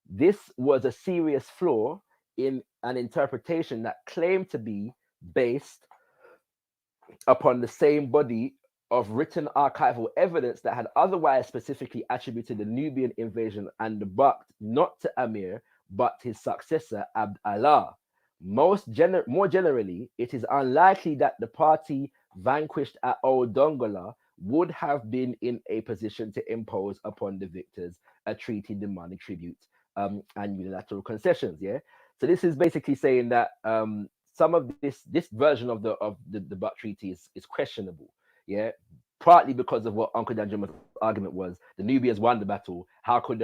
This was a serious flaw in an interpretation that claimed to be based upon the same body of written archival evidence that had otherwise specifically attributed the Nubian invasion and the Bakht not to Amir, but his successor Abd Allah. More generally, it is unlikely that the party vanquished at Old Dongola would have been in a position to impose upon the victors a treaty demanding tribute and unilateral concessions. Yeah. So this is basically saying that some of this version of the Buck Treaty is questionable. Yeah. Partly because of what Uncle Danjuma's argument was, the Nubians won the battle. How could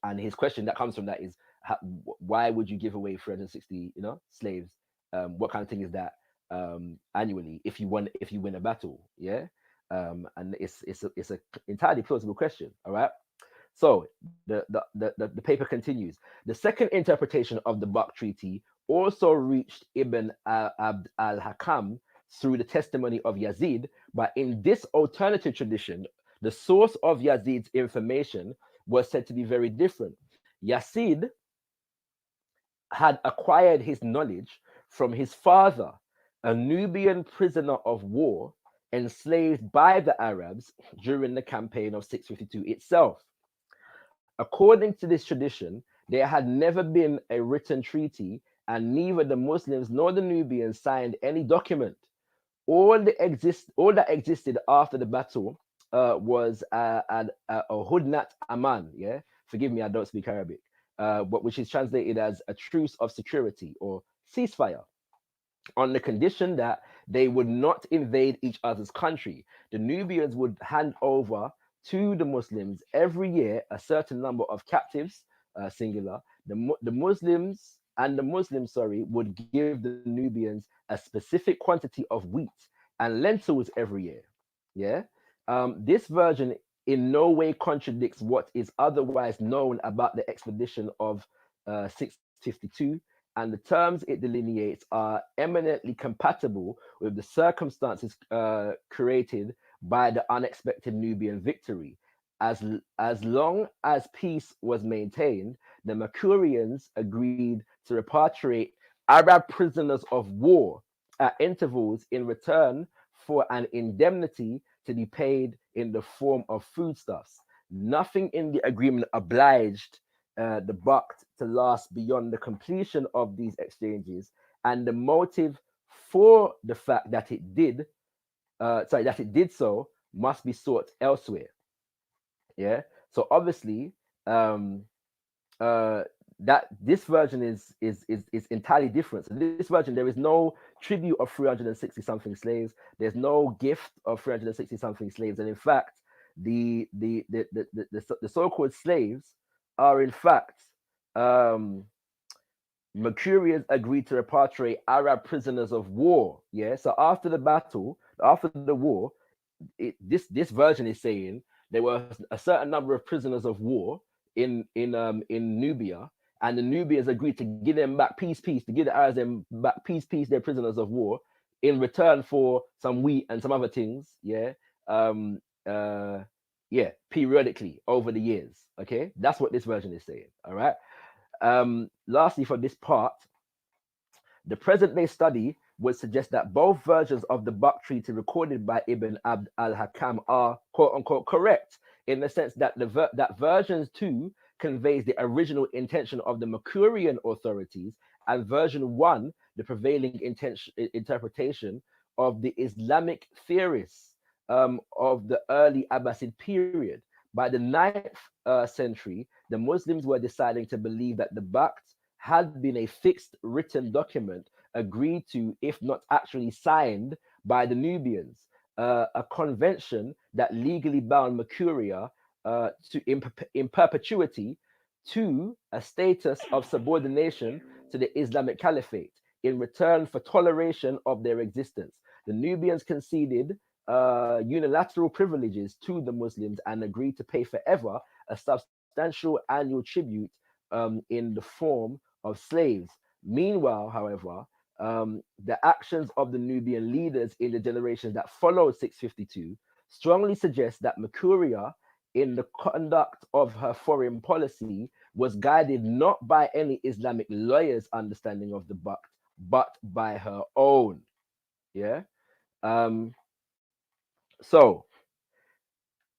and his question that comes from that is, why would you give away 360 slaves? What kind of thing is that annually if you win a battle? Yeah. And it's a entirely plausible question. All right. So the paper continues. The second interpretation of the Buck Treaty also reached Ibn Abd al-Hakam through the testimony of Yazid, but in this alternative tradition, the source of Yazid's information was said to be very different. Yazid had acquired his knowledge from his father, a Nubian prisoner of war enslaved by the Arabs during the campaign of 652 itself. According to this tradition, there had never been a written treaty, and neither the Muslims nor the Nubians signed any document. All that existed after the battle was a hudnat aman. Yeah, forgive me, I don't speak Arabic, but which is translated as a truce of security or ceasefire, on the condition that they would not invade each other's country. The Nubians would hand over to the Muslims every year a certain number of captives, singular. The Muslims and the Muslims, sorry, would give the Nubians a specific quantity of wheat and lentils every year. Yeah. This version in no way contradicts what is otherwise known about the expedition of 652, and the terms it delineates are eminently compatible with the circumstances created by the unexpected Nubian victory. As long as peace was maintained, the Makurians agreed to repatriate Arab prisoners of war at intervals in return for an indemnity to be paid in the form of foodstuffs. Nothing in the agreement obliged the buck to last beyond the completion of these exchanges, and the motive for the fact that that it did so must be sought elsewhere. Yeah. So obviously, um, that this version is entirely different. So this version, there is no tribute of 360 something slaves. There's no gift of 360 something slaves, and in fact, the so-called slaves are in fact Mercurians agreed to repatriate Arab prisoners of war. Yeah. So after the battle, after the war, this version is saying there were a certain number of prisoners of war in Nubia, and the Nubians agreed to give them back peace, to give the Arabs them back peace, their prisoners of war, in return for some wheat and some other things. Yeah. Um, uh, yeah, periodically over the years. Okay, that's what this version is saying. All right. Lastly, for this part, the present day study would suggest that both versions of the Buck Treaty recorded by Ibn Abd al-Hakam are quote unquote correct, in the sense that that version 2 conveys the original intention of the Makurian authorities, and version 1 the prevailing interpretation of the Islamic theorists of the early Abbasid period. By the 9th century, the Muslims were deciding to believe that the Baqt had been a fixed written document agreed to, if not actually signed, by the Nubians, a convention that legally bound Mercuria in perpetuity to a status of subordination to the Islamic Caliphate in return for toleration of their existence. The Nubians conceded unilateral privileges to the Muslims and agreed to pay forever a substantial annual tribute in the form of slaves. Meanwhile, however, the actions of the Nubian leaders in the generations that followed 652 strongly suggest that Mercuria, in the conduct of her foreign policy, was guided not by any Islamic lawyer's understanding of the Baqt, but by her own. Yeah. Um, so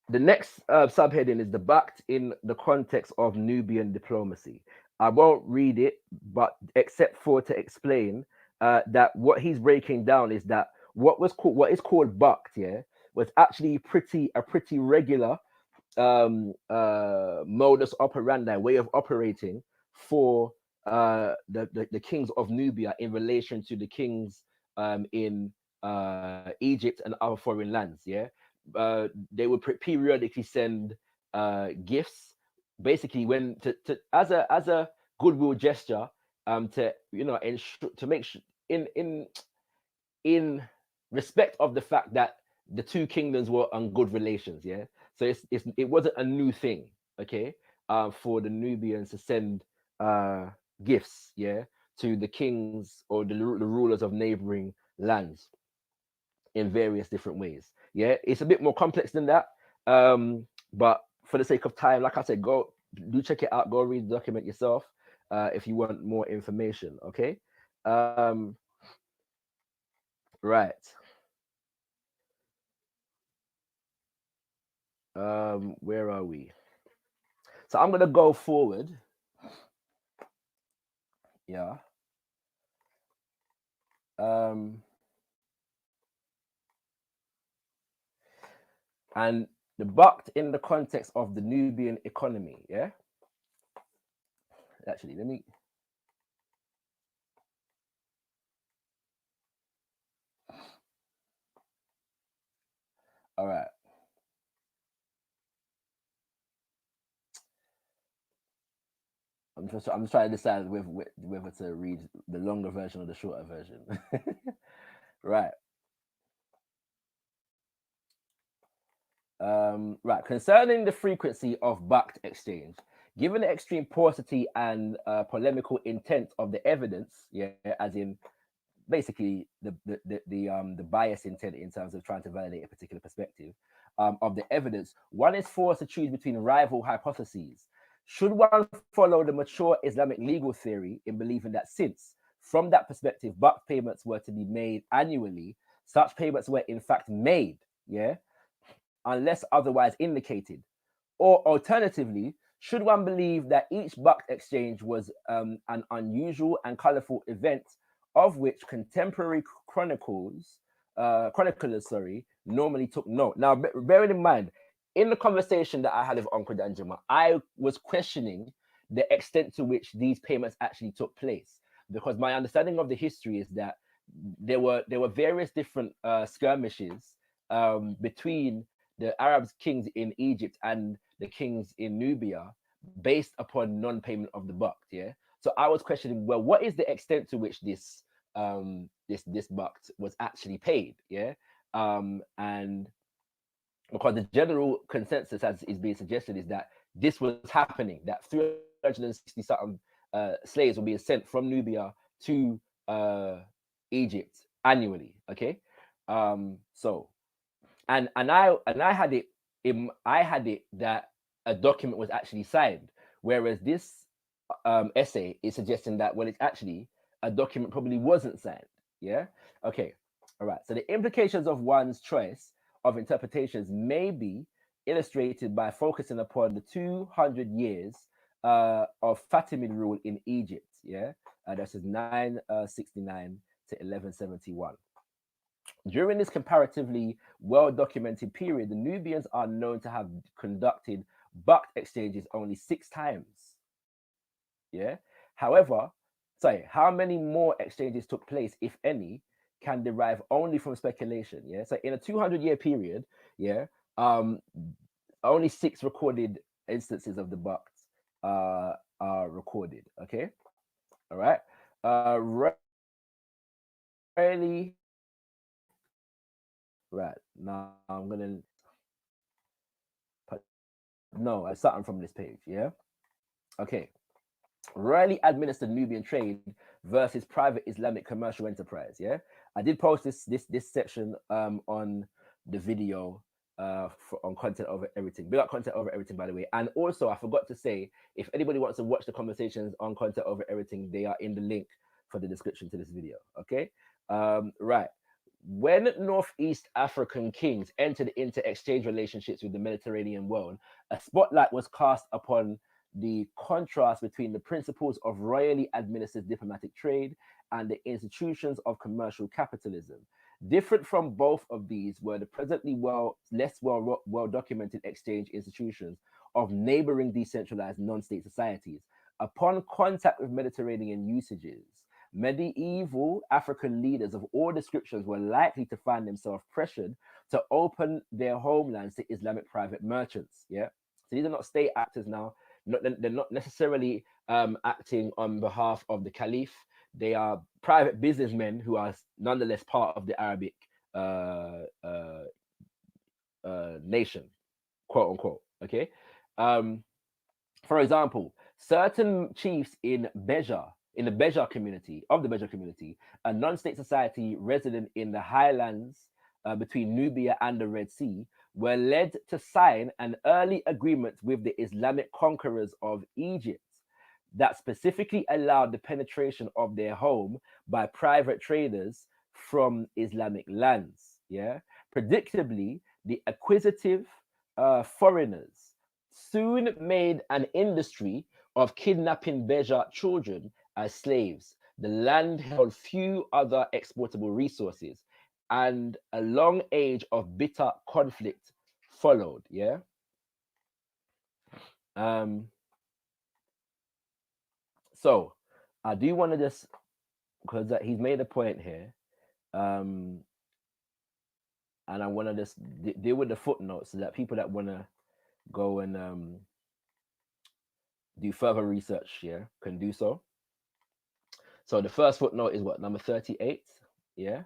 the next subheading is the Baqt in the context of Nubian diplomacy. I won't read it, but except for to explain that what he's breaking down is that what is called Baqt, yeah, was actually a pretty regular modus operandi, way of operating for the kings of Nubia in relation to the kings in Egypt and other foreign lands. Yeah, they would periodically send gifts, basically when as a goodwill gesture, to ensure, to make sure in respect of the fact that the two kingdoms were on good relations. Yeah, so it wasn't a new thing, okay, for the Nubians to send gifts, yeah, to the kings or the rulers of neighboring lands in various different ways. Yeah, it's a bit more complex than that, but for the sake of time, like I said, go do check it out, go read the document yourself if you want more information. Okay, right. Where are we? So I'm gonna go forward. Yeah. Um, and the bucked in the context of the Nubian economy. Yeah. Actually, let me. All right. I'm just trying to decide whether to read the longer version or the shorter version. Right. Right. Concerning the frequency of bucked exchange, given the extreme paucity and polemical intent of the evidence, yeah, as in basically the bias intent in terms of trying to validate a particular perspective of the evidence, one is forced to choose between rival hypotheses. Should one follow the mature Islamic legal theory in believing that since, from that perspective, buck payments were to be made annually, such payments were in fact made, yeah, unless otherwise indicated? Or alternatively, should one believe that each buck exchange was an unusual and colorful event of which contemporary chroniclers, normally took note? Now, bearing in mind, in the conversation that I had with Uncle Danjuma, I was questioning the extent to which these payments actually took place, because my understanding of the history is that there were various different skirmishes between the Arab kings in Egypt and the kings in Nubia based upon non-payment of the buck. Yeah. So I was questioning, well, what is the extent to which this buck was actually paid? Yeah. And because the general consensus, as is being suggested, is that this was happening, that 360 something slaves were being sent from Nubia to Egypt annually. Okay. So and I had it that a document was actually signed, whereas this essay is suggesting that, well, it's actually a document probably wasn't signed. Yeah. Okay. All right. So the implications of one's choice of interpretations may be illustrated by focusing upon the 200 years of Fatimid rule in Egypt. Yeah. That is 969 to 1171. During this comparatively well documented period, the Nubians are known to have conducted buck exchanges only 6 times. Yeah. However, how many more exchanges took place, if any, can derive only from speculation. Yeah. So in a 200-year period, yeah, only 6 recorded instances of the bucks are recorded. Okay. All right. Rarely. Right. Now I'm gonna. No, I starting from this page. Yeah. Okay. Rarely administered Nubian trade versus private Islamic commercial enterprise. Yeah, I did post this section on the video on content over everything. Big up content over everything, by the way. And also, I forgot to say, if anybody wants to watch the conversations on content over everything, they are in the link for the description to this video. Okay, right. When Northeast African kings entered into exchange relationships with the Mediterranean world, a spotlight was cast upon the contrast between the principles of royally administered diplomatic trade and the institutions of commercial capitalism. Different from both of these were the presently less well documented exchange institutions of neighboring decentralized non-state societies. Upon contact with Mediterranean usages, medieval African leaders of all descriptions were likely to find themselves pressured to open their homelands to Islamic private merchants. Yeah, so these are not state actors now. They're not necessarily acting on behalf of the Caliph. They are private businessmen who are nonetheless part of the Arabic uh, uh, nation, quote unquote. Okay. Um, for example, certain chiefs in the Beja community, a non-state society resident in the highlands between Nubia and the Red Sea, were led to sign an early agreement with the Islamic conquerors of Egypt that specifically allowed the penetration of their home by private traders from Islamic lands. Yeah, predictably, the acquisitive foreigners soon made an industry of kidnapping Beja children as slaves. The land held few other exportable resources, and a long age of bitter conflict followed. Yeah. Um, so I do want to just, because he's made a point here, um, and I want to just deal with the footnotes so that people that want to go and do further research, yeah, can do so. So the first footnote is what, number 38, yeah.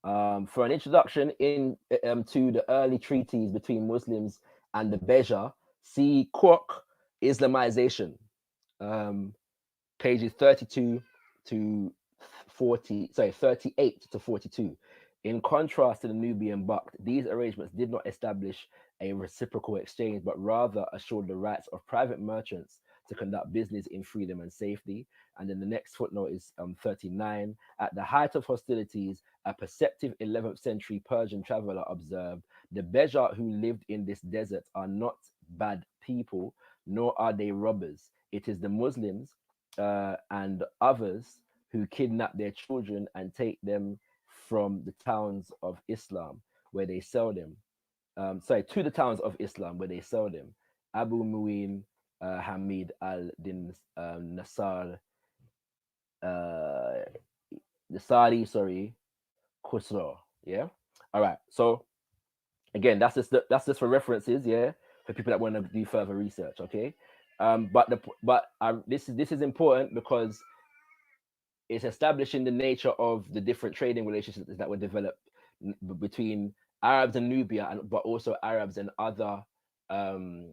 For an introduction to the early treaties between Muslims and the Beja, see Kwok Islamization, um, pages 32 to 40, sorry, 38 to 42. In contrast to the Nubian Buct, these arrangements did not establish a reciprocal exchange, but rather assured the rights of private merchants to conduct business in freedom and safety. And then the next footnote is 39. At the height of hostilities, a perceptive 11th century Persian traveler observed, the Beja who lived in this desert are not bad people, nor are they robbers. It is the Muslims and others who kidnap their children and take them from the towns of Islam where they sell them. To the towns of Islam where they sell them. Abu Muin Hamid al Din Nasar, uh, Nasari, sorry, Khusro. Yeah. All right. So again, that's just for references. Yeah, for people that want to do further research. Okay. This is important because it's establishing the nature of the different trading relationships that were developed between Arabs and Nubia, but also Arabs and other um,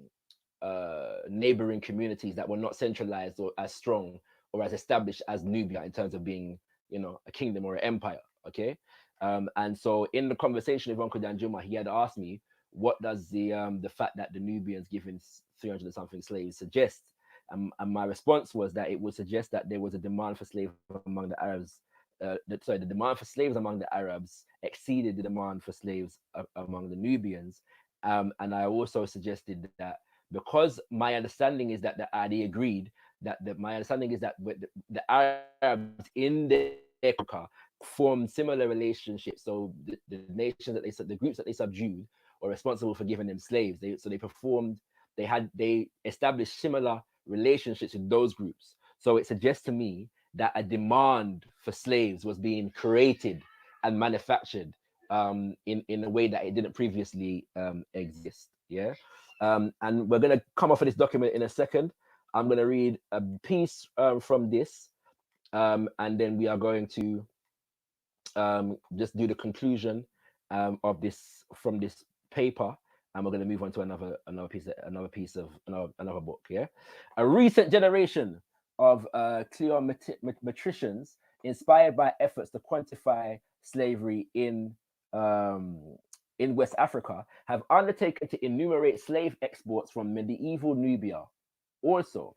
neighboring communities that were not centralized or as strong or as established as Nubia in terms of being, a kingdom or an empire. Okay, and so in the conversation with Uncle Danjuma, he had asked me, what does the fact that the Nubians given 300 and something slaves suggest? And my response was that it would suggest that there was a demand for slaves among the Arabs. The demand for slaves among the Arabs exceeded the demand for slaves among the Nubians. And I also suggested that because my understanding is that they agreed that my understanding is that the Arabs in their conquer formed similar relationships. So the nations the groups that they subdued were responsible for giving them slaves. They established similar relationships with those groups. So it suggests to me that a demand for slaves was being created and manufactured in a way that it didn't previously exist. Yeah. And we're going to come off of this document in a second. I'm going to read a piece from this, and then we are going to just do the conclusion of this from this paper, and we're going to move on to another piece of another book. Yeah, a recent generation of cleometricians inspired by efforts to quantify slavery in West Africa have undertaken to enumerate slave exports from medieval Nubia. Also,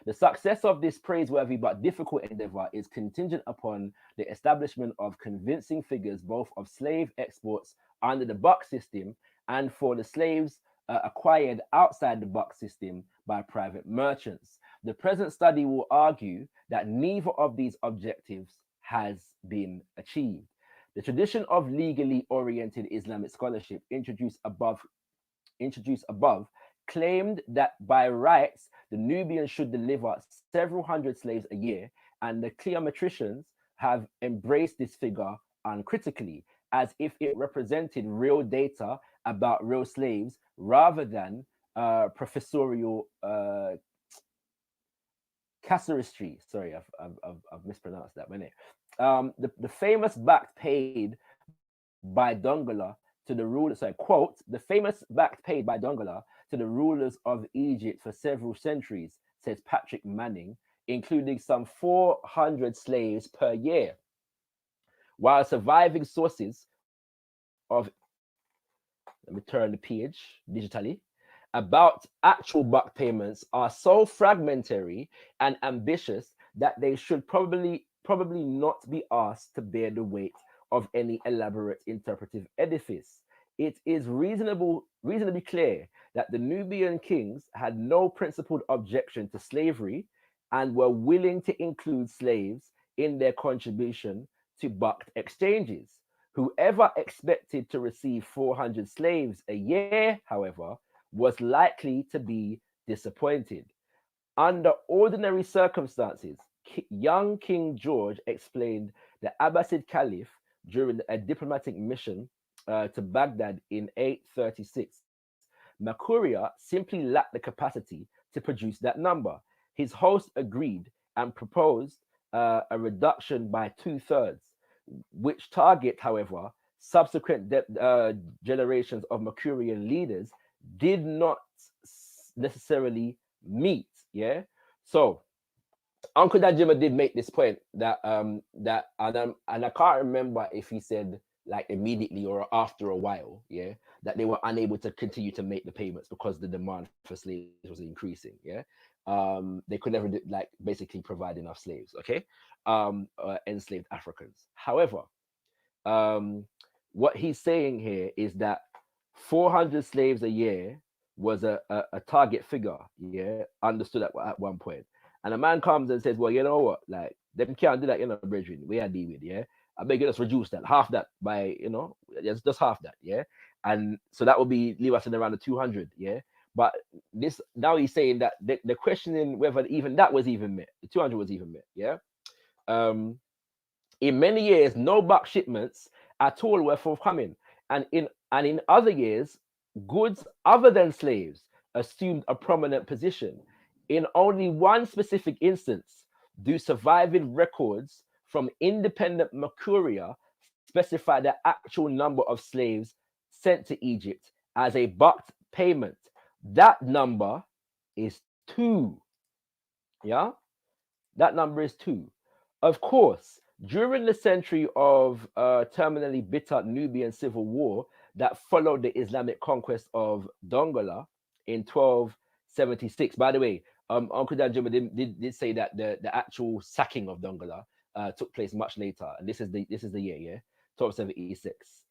the success of this praiseworthy but difficult endeavor is contingent upon the establishment of convincing figures both of slave exports under the buck system and for the slaves acquired outside the buck system by private merchants. The present study will argue that neither of these objectives has been achieved. The tradition of legally oriented Islamic scholarship introduced above claimed that by rights the Nubians should deliver several hundred slaves a year, and the Cleometricians have embraced this figure uncritically as if it represented real data about real slaves rather than professorial casuistry. Sorry, I've mispronounced that, but the famous backed paid by Dongola to the rulers, sorry, quote, the famous backed paid by Dongola to the rulers of Egypt for several centuries, says Patrick Manning, including some 400 slaves per year, while surviving sources of, let me turn the page digitally, about actual buck payments are so fragmentary and ambitious that they should probably not be asked to bear the weight of any elaborate interpretive edifice. It is reasonably clear that the Nubian kings had no principled objection to slavery and were willing to include slaves in their contribution to bucked exchanges. Whoever expected to receive 400 slaves a year, however, was likely to be disappointed. Under ordinary circumstances, young King George explained the Abbasid Caliph during a diplomatic mission to Baghdad in 836. Makuria simply lacked the capacity to produce that number. His host agreed and proposed a reduction by two-thirds, which target, however, subsequent generations of Makurian leaders did not necessarily meet. Yeah. So Uncle Danjuma did make this point that and I can't remember if he said like immediately or after a while, yeah, that they were unable to continue to make the payments because the demand for slaves was increasing. Yeah. They could never like basically provide enough slaves, okay? Enslaved Africans. However, um, what he's saying here is that 400 slaves a year was a target figure, yeah, understood at one point. And a man comes and says, well, you know what, like, them can't do that, brethren, we are deal with, yeah. I beg you, just reduce that, half that by, just half that, yeah. And so that would be leave us in around the 200, yeah. But this now he's saying that the questioning whether even that was even met, the 200 was even met, yeah. Um, in many years, no buck shipments at all were forthcoming, and in other years, goods other than slaves assumed a prominent position. In only one specific instance do surviving records from independent Mercuria specify the actual number of slaves sent to Egypt as a bucked payment. That number is two. Yeah, that number is two. Of course, during the century of terminally bitter Nubian civil war that followed the Islamic conquest of Dongola in 1276. By the way, Uncle Danjuma did say that the actual sacking of Dongola took place much later, and this is the year, yeah, 1276.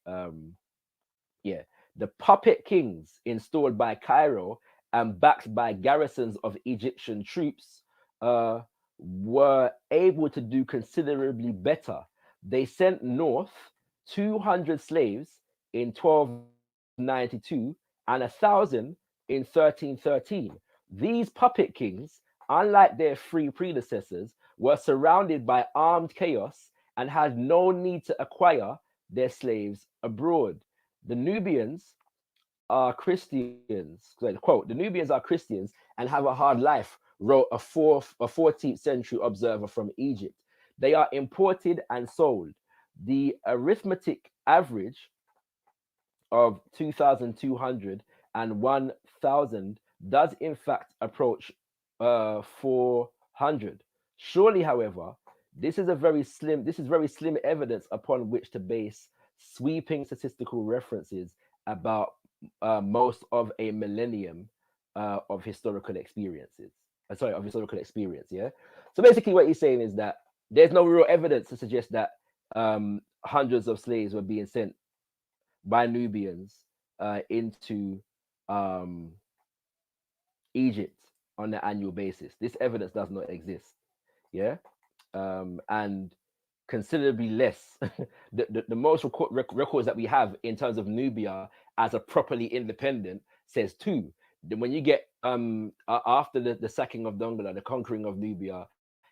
Yeah, the puppet kings installed by Cairo and backed by garrisons of Egyptian troops uh, were able to do considerably better. They sent north 200 slaves in 1292 and 1,000 in 1313. These puppet kings, unlike their free predecessors, were surrounded by armed chaos and had no need to acquire their slaves abroad. The Nubians are Christians. Quote, the Nubians are Christians and have a hard life, wrote a 14th century observer from Egypt. They are imported and sold. The arithmetic average of 2,200 and 1,000 does in fact approach 400. Surely, however, this is very slim evidence upon which to base sweeping statistical references about most of a millennium of historical experiences. Sorry, of historical experience. Yeah. So basically, what he's saying is that there's no real evidence to suggest that hundreds of slaves were being sent by Nubians into um, Egypt on an annual basis. This evidence does not exist. Yeah. And considerably less. The most records that we have in terms of Nubia as a properly independent says two. Then when you get after the sacking of Dongola, the conquering of Nubia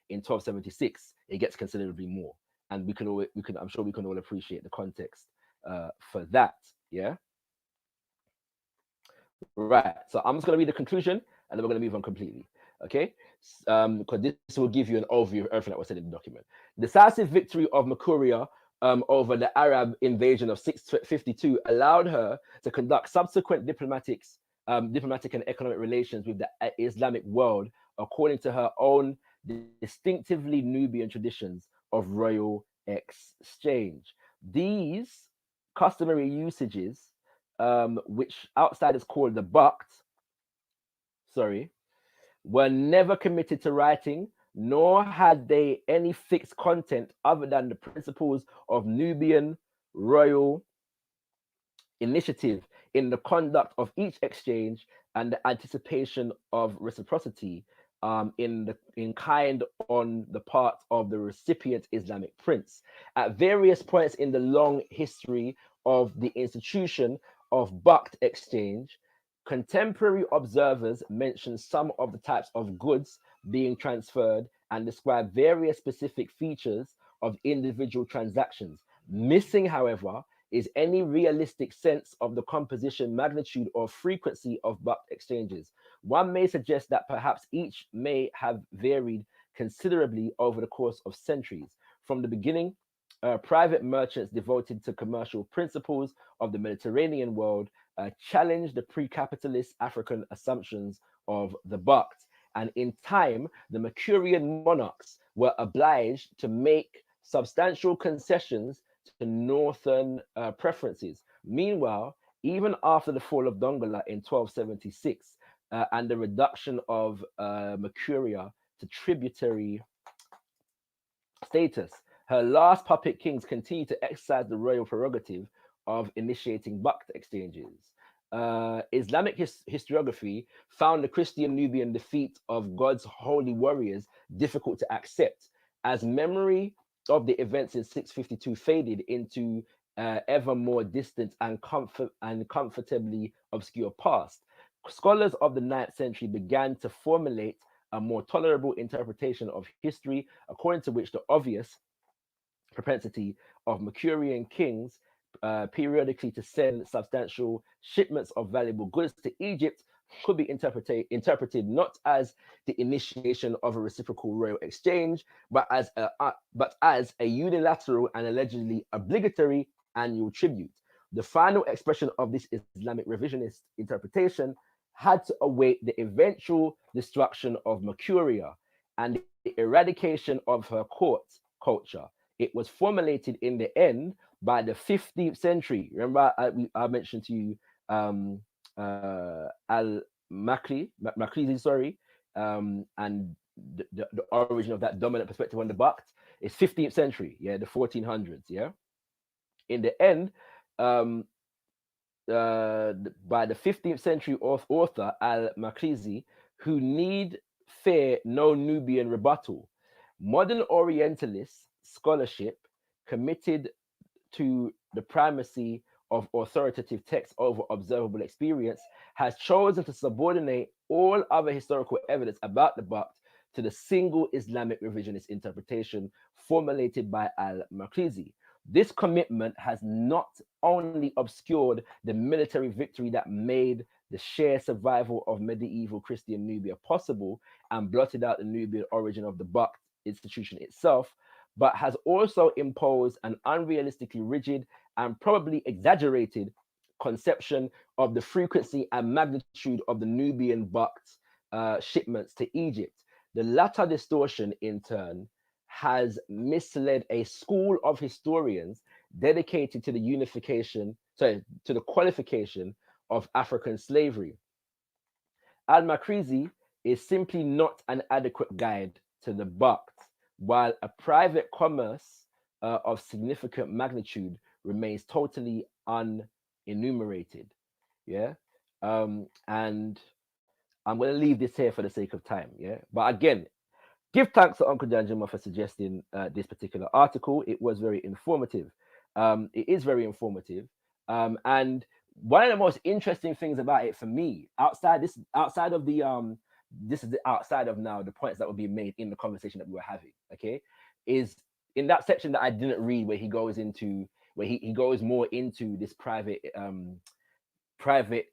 in 1276, it gets considerably more, and I'm sure we can all appreciate the context for that. Yeah. Right. So I'm just going to read the conclusion, and then we're going to move on completely. Okay. Because this will give you an overview of everything that was said in the document. Decisive victory of Makuria over the Arab invasion of 652 allowed her to conduct subsequent diplomatic and economic relations with the Islamic world according to her own distinctively Nubian traditions of royal exchange. These customary usages, which outsiders call the Bakt, sorry, were never committed to writing, nor had they any fixed content other than the principles of Nubian royal initiative in the conduct of each exchange and the anticipation of reciprocity in kind on the part of the recipient Islamic prince. At various points in the long history of the institution of Bakt exchange, contemporary observers mention some of the types of goods being transferred and describe various specific features of individual transactions. Missing, however, is any realistic sense of the composition, magnitude, or frequency of Bakt exchanges. One may suggest that perhaps each may have varied considerably over the course of centuries. From the beginning, private merchants devoted to commercial principles of the Mediterranean world challenged the pre-capitalist African assumptions of the Bakt. And in time, the Mercurian monarchs were obliged to make substantial concessions to northern preferences. Meanwhile, even after the fall of Dongola in 1276 and the reduction of Mercuria to tributary status, her last puppet kings continued to exercise the royal prerogative of initiating Bakt exchanges. Islamic historiography found the Christian Nubian defeat of God's holy warriors difficult to accept, as memory of the events in 652 faded into ever more distant and comfortably obscure past. Scholars of the 9th century began to formulate a more tolerable interpretation of history, according to which the obvious propensity of Mercurian kings periodically to send substantial shipments of valuable goods to Egypt could be interpreted not as the initiation of a reciprocal royal exchange, but as a unilateral and allegedly obligatory annual tribute. The final expression of this Islamic revisionist interpretation had to await the eventual destruction of Mercuria and the eradication of her court culture. It was formulated in the end by the 15th century. Remember, I mentioned to you Al-Makrizi, sorry, and the origin of that dominant perspective on the Bakt is 15th century, yeah, the 1400s, yeah. In the end, by the 15th century author Al-Makrizi, who need fear no Nubian rebuttal. Modern Orientalist scholarship committed to the primacy of authoritative text over observable experience has chosen to subordinate all other historical evidence about the Bakt to the single Islamic revisionist interpretation formulated by al-Makrizi. This commitment has not only obscured the military victory that made the sheer survival of medieval Christian Nubia possible and blotted out the Nubian origin of the Bakt institution itself, but has also imposed an unrealistically rigid and probably exaggerated conception of the frequency and magnitude of the Nubian Bakt shipments to Egypt. The latter distortion, in turn, has misled a school of historians dedicated to the qualification of African slavery. Al-Makrizi is simply not an adequate guide to the Bakt, while a private commerce of significant magnitude remains totally unenumerated. Yeah. And I'm going to leave this here for the sake of time. Yeah. But again, Give thanks to Uncle Danjuma for suggesting this particular article. It was very informative. It is very informative. And one of the most interesting things about it for me, outside of the this is the outside of now the points that were being made in the conversation that we were having, okay, is in that section that I didn't read where he goes into where he goes more into this private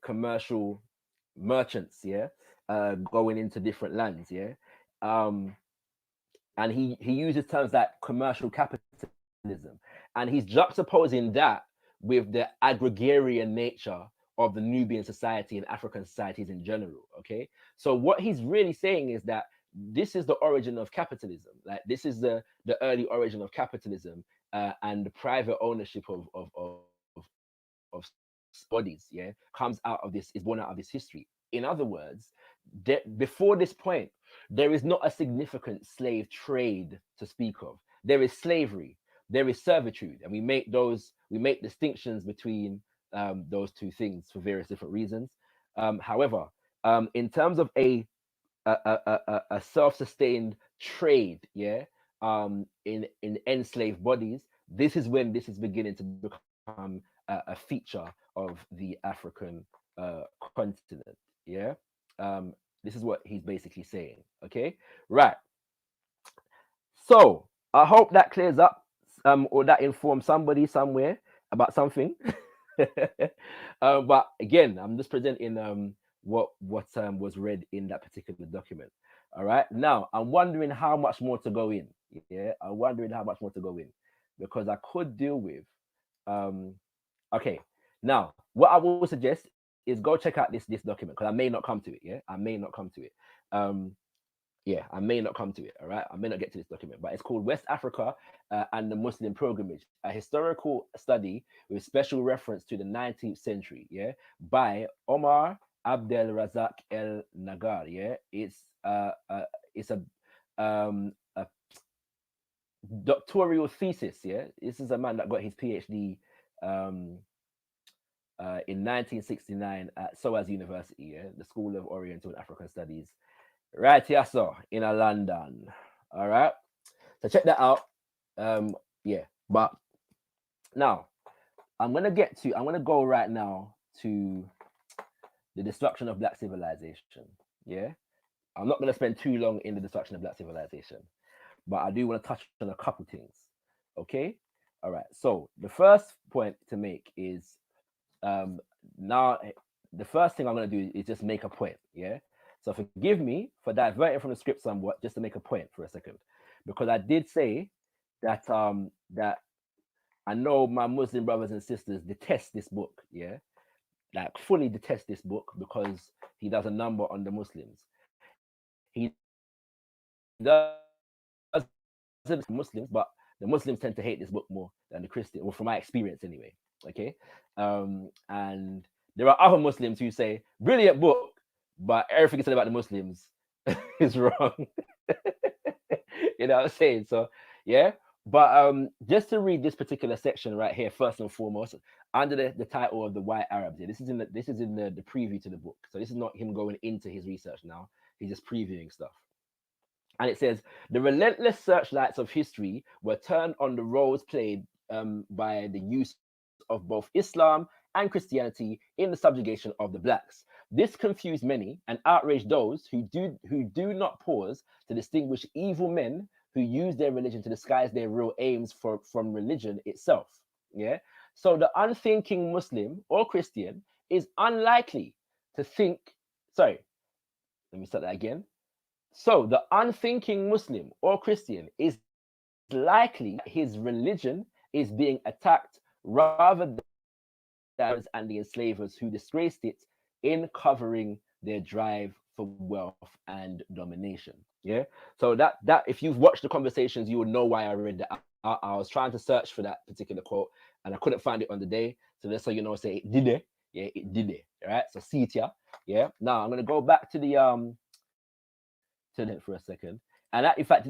commercial merchants, yeah, going into different lands, yeah. Um, and he uses terms like commercial capitalism, and he's juxtaposing that with the agrarian nature of the Nubian society and African societies in general. Okay, so what he's really saying is that this is the origin of capitalism. Like this is the early origin of capitalism and the private ownership of bodies. Yeah, comes out of this, is born out of this history. In other words, before this point, there is not a significant slave trade to speak of. There is slavery, there is servitude, and we make distinctions between those two things for various different reasons. However, in terms of a self-sustained trade, yeah, in enslaved bodies, this is when this is beginning to become a feature of the African continent. Yeah, this is what he's basically saying. Okay, right. So I hope that clears up, or that informs somebody somewhere about something. But again, I'm just presenting what was read in that particular document. All right. Now I'm wondering how much more to go in. Yeah, I'm wondering how much more to go in because I could deal with. Um, okay. Now, what I will suggest is go check out this document because I may not come to it. Yeah, I may not come to it. Um, yeah, I may not come to it. All right, I may not get to this document, but it's called West Africa and the Muslim Pilgrimage, a historical study with special reference to the 19th century. Yeah, by Omar Abdel Razak El Nagar. Yeah, it's a doctoral thesis. Yeah, this is a man that got his PhD um, in 1969 at SOAS University. Yeah, the School of Oriental and African Studies, right here, so in a London. All right, so check that out. Yeah, but now I'm gonna go right now to the destruction of black civilization. Yeah, I'm not gonna spend too long in the destruction of black civilization, but I do want to touch on a couple things. Okay, all right. So the first point to make is now the first thing I'm gonna do is just make a point. Yeah. So forgive me for diverting from the script somewhat, just to make a point for a second, because I did say that I know my Muslim brothers and sisters detest this book. Yeah, like fully detest this book because he does a number on the Muslims. He does Muslims, but the Muslims tend to hate this book more than the Christian. Well, from my experience anyway. Okay, and there are other Muslims who say brilliant book, but everything he said about the Muslims is wrong. You know what I'm saying? So yeah. But just to read this particular section right here, first and foremost, under the title of the White Arabs. Yeah, this is in the preview to the book. So this is not him going into his research now. He's just previewing stuff. And it says the relentless searchlights of history were turned on the roles played by the use of both Islam and Christianity in the subjugation of the blacks. This confused many and outraged those who do not pause to distinguish evil men who use their religion to disguise their real aims from religion itself. Yeah. So the unthinking Muslim or Christian is unlikely to think. Sorry, let me start that again. So the unthinking Muslim or Christian is likely his religion is being attacked rather than and the enslavers who disgraced it in covering their drive for wealth and domination. Yeah. So that if you've watched the conversations, you will know why I read that out. I was trying to search for that particular quote and I couldn't find it on the day. So that's how you know, say it did it. Yeah, it did it. All right. So see it here. Yeah. Now I'm gonna go back to the for a second. And that, in fact,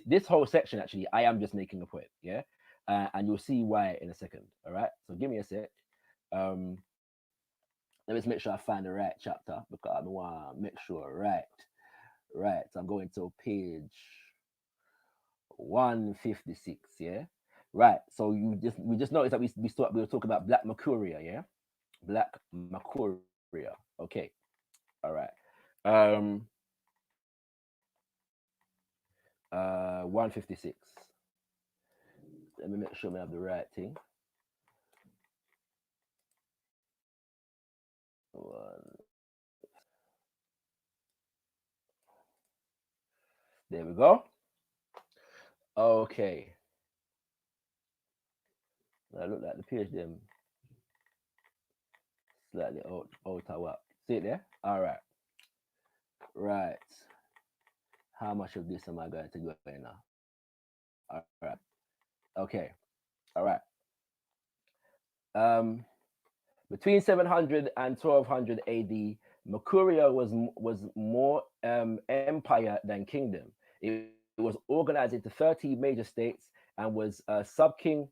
this whole section actually, I am just making a point. Yeah. And you'll see why in a second. All right. So give me a sec. Um, let me just make sure I find the right chapter because I want to make sure right. Right. So I'm going to page. 156. Yeah, right. So we just noticed that we were talking about Black Mercuria. Yeah, Black Mercuria. Okay, all right. Um, 156. Let me make sure we have the right thing. One. There we go. Okay. I look like the page them slightly out of what. See it there? All right. Right. How much of this am I going to go in now? All right. Okay. All right. Um, Between 700 and 1200 AD, Mercuria was more empire than kingdom. It was organized into 30 major states and was a sub-king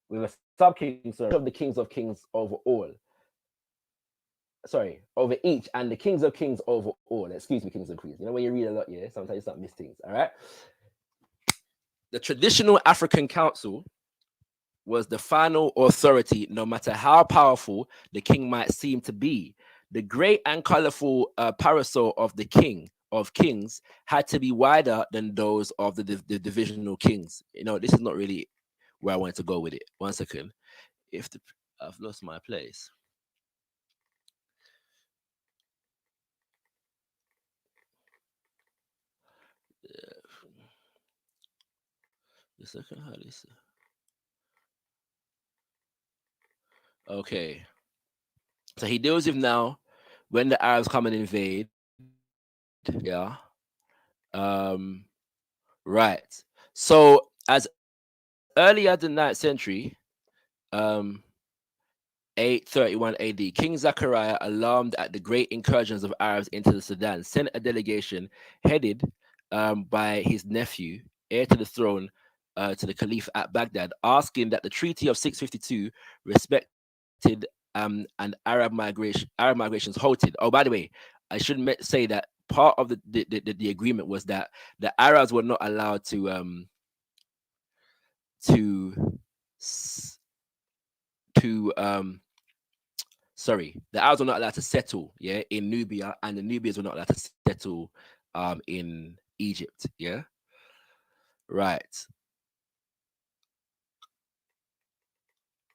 with a sub-king, sorry, of the kings of kings over all. Sorry, over each, and the kings of kings over all. Excuse me, kings of queens. You know when you read a lot, yeah, sometimes you start miss things. All right. The traditional African council was the final authority, no matter how powerful the king might seem to be. The great and colorful parasol of the king of kings had to be wider than those of the divisional kings. You know, this is not really where I wanted to go with it. One second. If the, I've lost my place. The second hardest. Okay. So he deals with now when the Arabs come and invade. Yeah. Um, right. So as early as the 9th century, um, 831 AD, King Zachariah, alarmed at the great incursions of Arabs into the Sudan, sent a delegation headed by his nephew, heir to the throne, to the Caliph at Baghdad, asking that the Treaty of 652 respected and Arab migrations halted. Oh, by the way, I should say that part of the agreement was that the Arabs were not allowed to to sorry, the Arabs were not allowed to settle, yeah, in Nubia, and the Nubians were not allowed to settle in Egypt, yeah, right.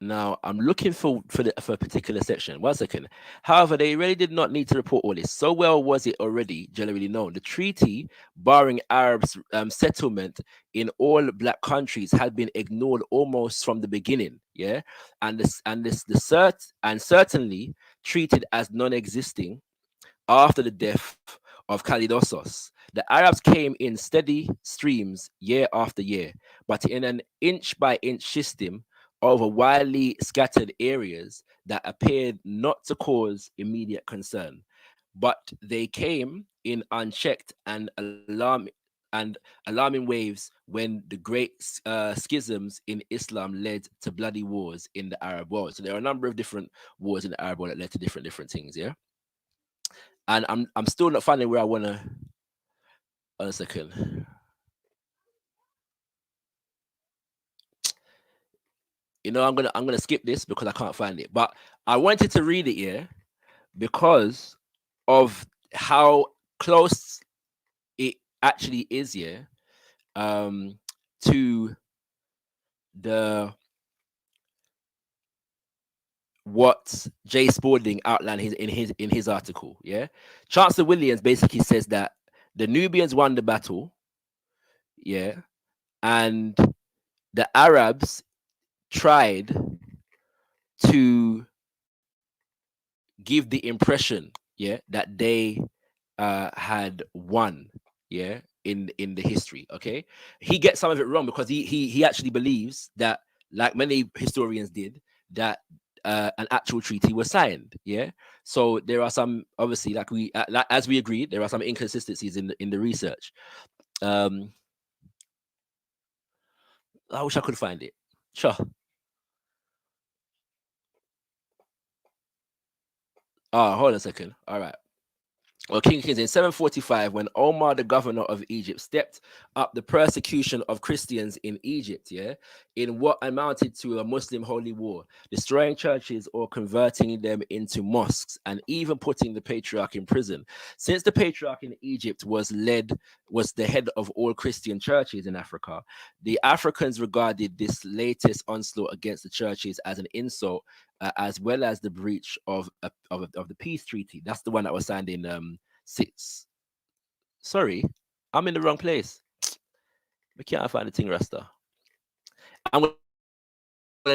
Now I'm looking for a particular section. One second. However, they really did not need to report all this. So well was it already generally known. The treaty barring Arabs settlement in all black countries had been ignored almost from the beginning. Yeah, and certainly treated as non-existing after the death of Kalidossos. The Arabs came in steady streams year after year, but in an inch by inch system over widely scattered areas that appeared not to cause immediate concern. But they came in unchecked and alarming waves when the great schisms in Islam led to bloody wars in the Arab world. So there are a number of different wars in the Arab world that led to different things. Yeah, and I'm still not finding where I wanna. One second. You know, I'm gonna skip this because I can't find it. But I wanted to read it here because of how close it actually is here to the what Jay Spalding outlined in his article. Yeah, Chancellor Williams basically says that the Nubians won the battle. Yeah, and the Arabs tried to give the impression, yeah, that they had won, yeah, in the history. Okay, he gets some of it wrong because he actually believes that, like many historians did, that an actual treaty was signed. Yeah, so there are some, obviously, like as we agreed, there are some inconsistencies in the research. Um, I wish I could find it. Sure. Oh, hold on a second. All right. or King Kings in 745, when Omar, the governor of Egypt, stepped up the persecution of Christians in Egypt, in what amounted to a Muslim holy war, destroying churches or converting them into mosques, and even putting the patriarch in prison. Since the patriarch in Egypt was the head of all Christian churches in Africa, the Africans regarded this latest onslaught against the churches as an insult, as well as the breach of the peace treaty. That's the one that was signed in six. Sorry, I'm in the wrong place. We can't find the thing, Rasta. I'm gonna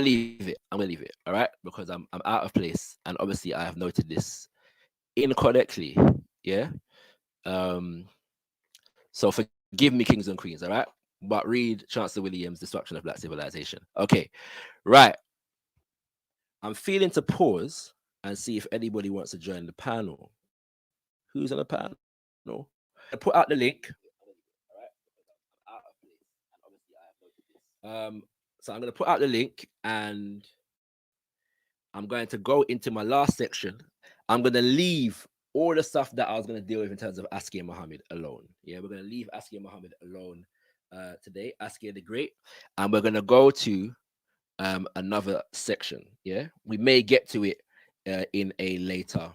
leave it. I'm gonna leave it, all right? Because I'm out of place, and obviously I have noted this incorrectly. Yeah. Um. So forgive me, kings and queens, all right? But read Chancellor Williams' Destruction of Black Civilization. Okay. Right. I'm feeling to pause and see if anybody wants to join the panel. Who's on the panel? I put out the link. All right, because I'm out of place, and obviously I have noted this. So I'm going to put out the link, and I'm going to go into my last section. I'm going to leave all the stuff that I was going to deal with in terms of Askia Muhammad alone. Yeah, we're going to leave Askia Muhammad alone today, Askia the Great, and we're going to go to another section. Yeah, we may get to it in a later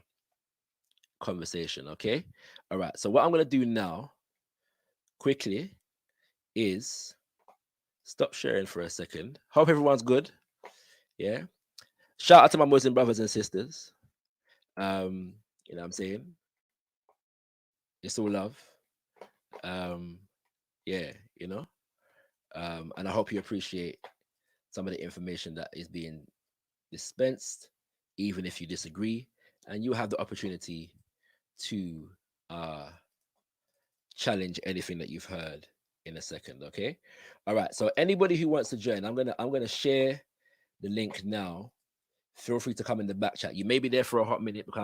conversation. Okay, all right. So what I'm going to do now, quickly, is stop sharing for a second. Hope everyone's good. Yeah. Shout out to my Muslim brothers and sisters. You know what I'm saying? It's all love. Yeah, you know. And I hope you appreciate some of the information that is being dispensed, even if you disagree, and you have the opportunity to challenge anything that you've heard in a second. Okay. All right. So anybody who wants to join, I'm gonna share the link now. Feel free to come in the back chat. You may be there for a hot minute because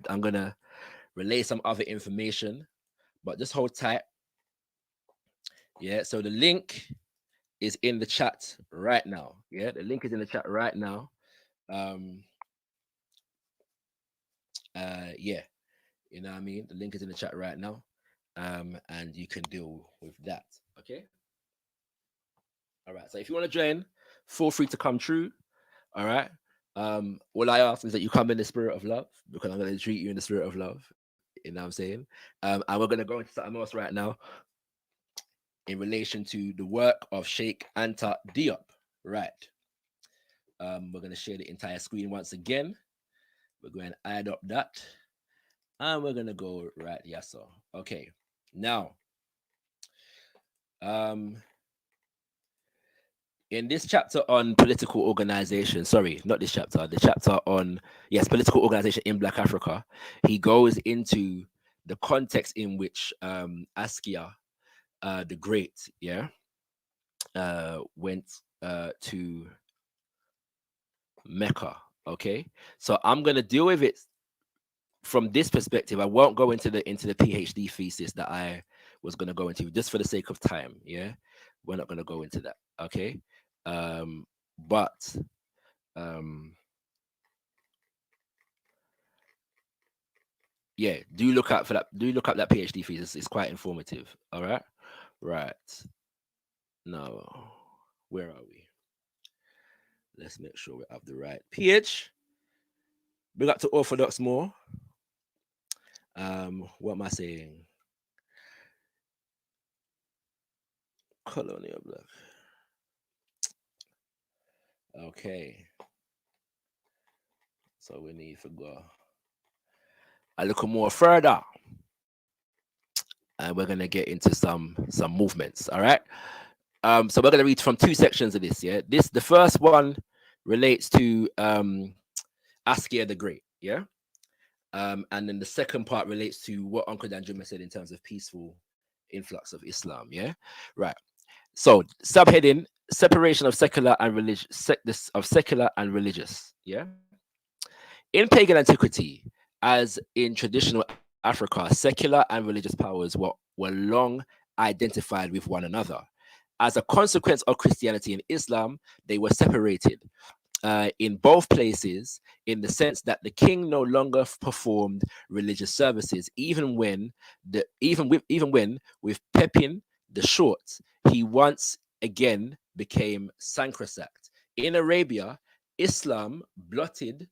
I'm gonna relay some other information, but just hold tight. Yeah. So the link is in the chat right now. Yeah, the link is in the chat right now. Yeah, you know what I mean. The link is in the chat right now. And you can deal with that. Okay. All right. So if you want to join, feel free to come through. All right. All I ask is that you come in the spirit of love, because I'm going to treat you in the spirit of love. You know what I'm saying? And we're going to go into something else right now in relation to the work of Sheikh Anta Diop. Right. We're going to share the entire screen once again. We're going to add up that. And we're going to go right. Yes, sir. Okay. Now, in this chapter on political organization, sorry, not this chapter, the chapter on, yes, political organization in Black Africa, he goes into the context in which Askia the Great, went to Mecca. Okay, so I'm gonna deal with it from this perspective. I won't go into the PhD thesis that I was gonna go into, just for the sake of time. Yeah, we're not gonna go into that. Okay, but yeah, do look up for that. Do look up that PhD thesis. It's quite informative. All right, right. Now, where are we? Let's make sure we have the right page. Bring up to Orthodox more. What am I saying? Colonial Black. Okay. So we need to go a little more further. And we're gonna get into some movements. All right. So we're gonna read from two sections of this. Yeah. The first one relates to Askia the Great. Yeah. And then the second part relates to what Uncle Danjuma said in terms of peaceful influx of Islam. Yeah. Right. So subheading: separation of secular and religious. Secular and religious. Yeah. In pagan antiquity, as in traditional Africa, secular and religious powers were long identified with one another. As a consequence of Christianity and Islam, they were separated. in both places, in the sense that the king no longer performed religious services, even when with Pepin the Short, he once again became sacrosanct. In Arabia, Islam blotted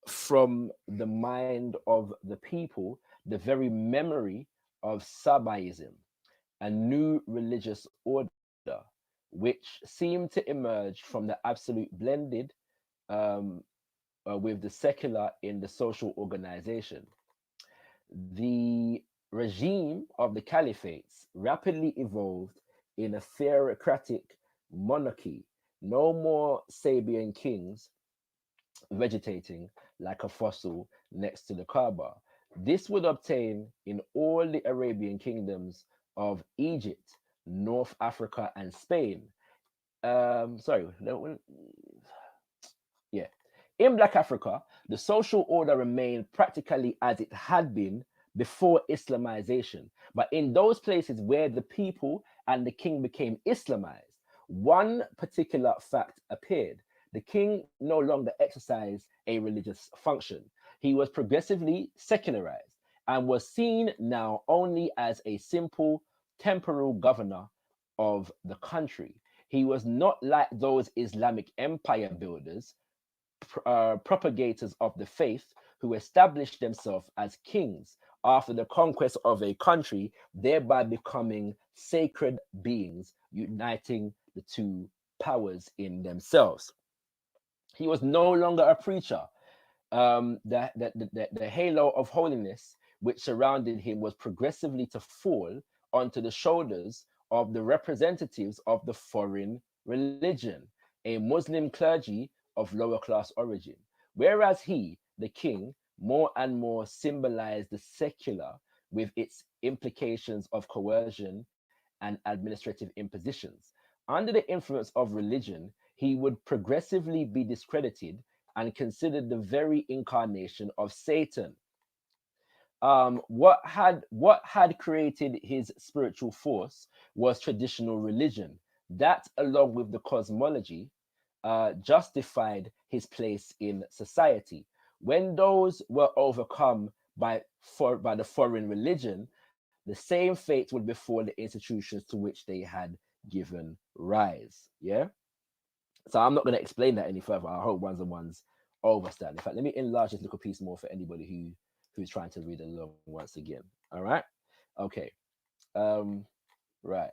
from the mind of the people the very memory of Sabaism, a new religious order which seemed to emerge from the absolute blended um, with the secular in the social organization. The regime of the caliphates rapidly evolved in a theocratic monarchy. No more Sabian kings vegetating like a fossil next to the Kaaba. This would obtain in all the Arabian kingdoms of Egypt, North Africa, and Spain. Sorry, yeah. In Black Africa, the social order remained practically as it had been before Islamization. But in those places where the people and the king became Islamized, one particular fact appeared. The king no longer exercised a religious function. He was progressively secularized and was seen now only as a simple temporal governor of the country. He was not like those Islamic empire builders, propagators of the faith, who established themselves as kings after the conquest of a country, thereby becoming sacred beings, uniting the two powers in themselves. He was no longer a preacher. The halo of holiness which surrounded him was progressively to fall onto the shoulders of the representatives of the foreign religion, a Muslim clergy of lower class origin, whereas he, the king, more and more symbolized the secular with its implications of coercion and administrative impositions. Under the influence of religion, he would progressively be discredited and considered the very incarnation of Satan. What had created his spiritual force was traditional religion. That, along with the cosmology, justified his place in society. When those were overcome by the foreign religion, the same fate would befall the institutions to which they had given rise. Yeah. So I'm not going to explain that any further. I hope ones and ones overstand. In fact, let me enlarge this little piece more for anybody who's trying to read along once again. All right. Okay. Um, right.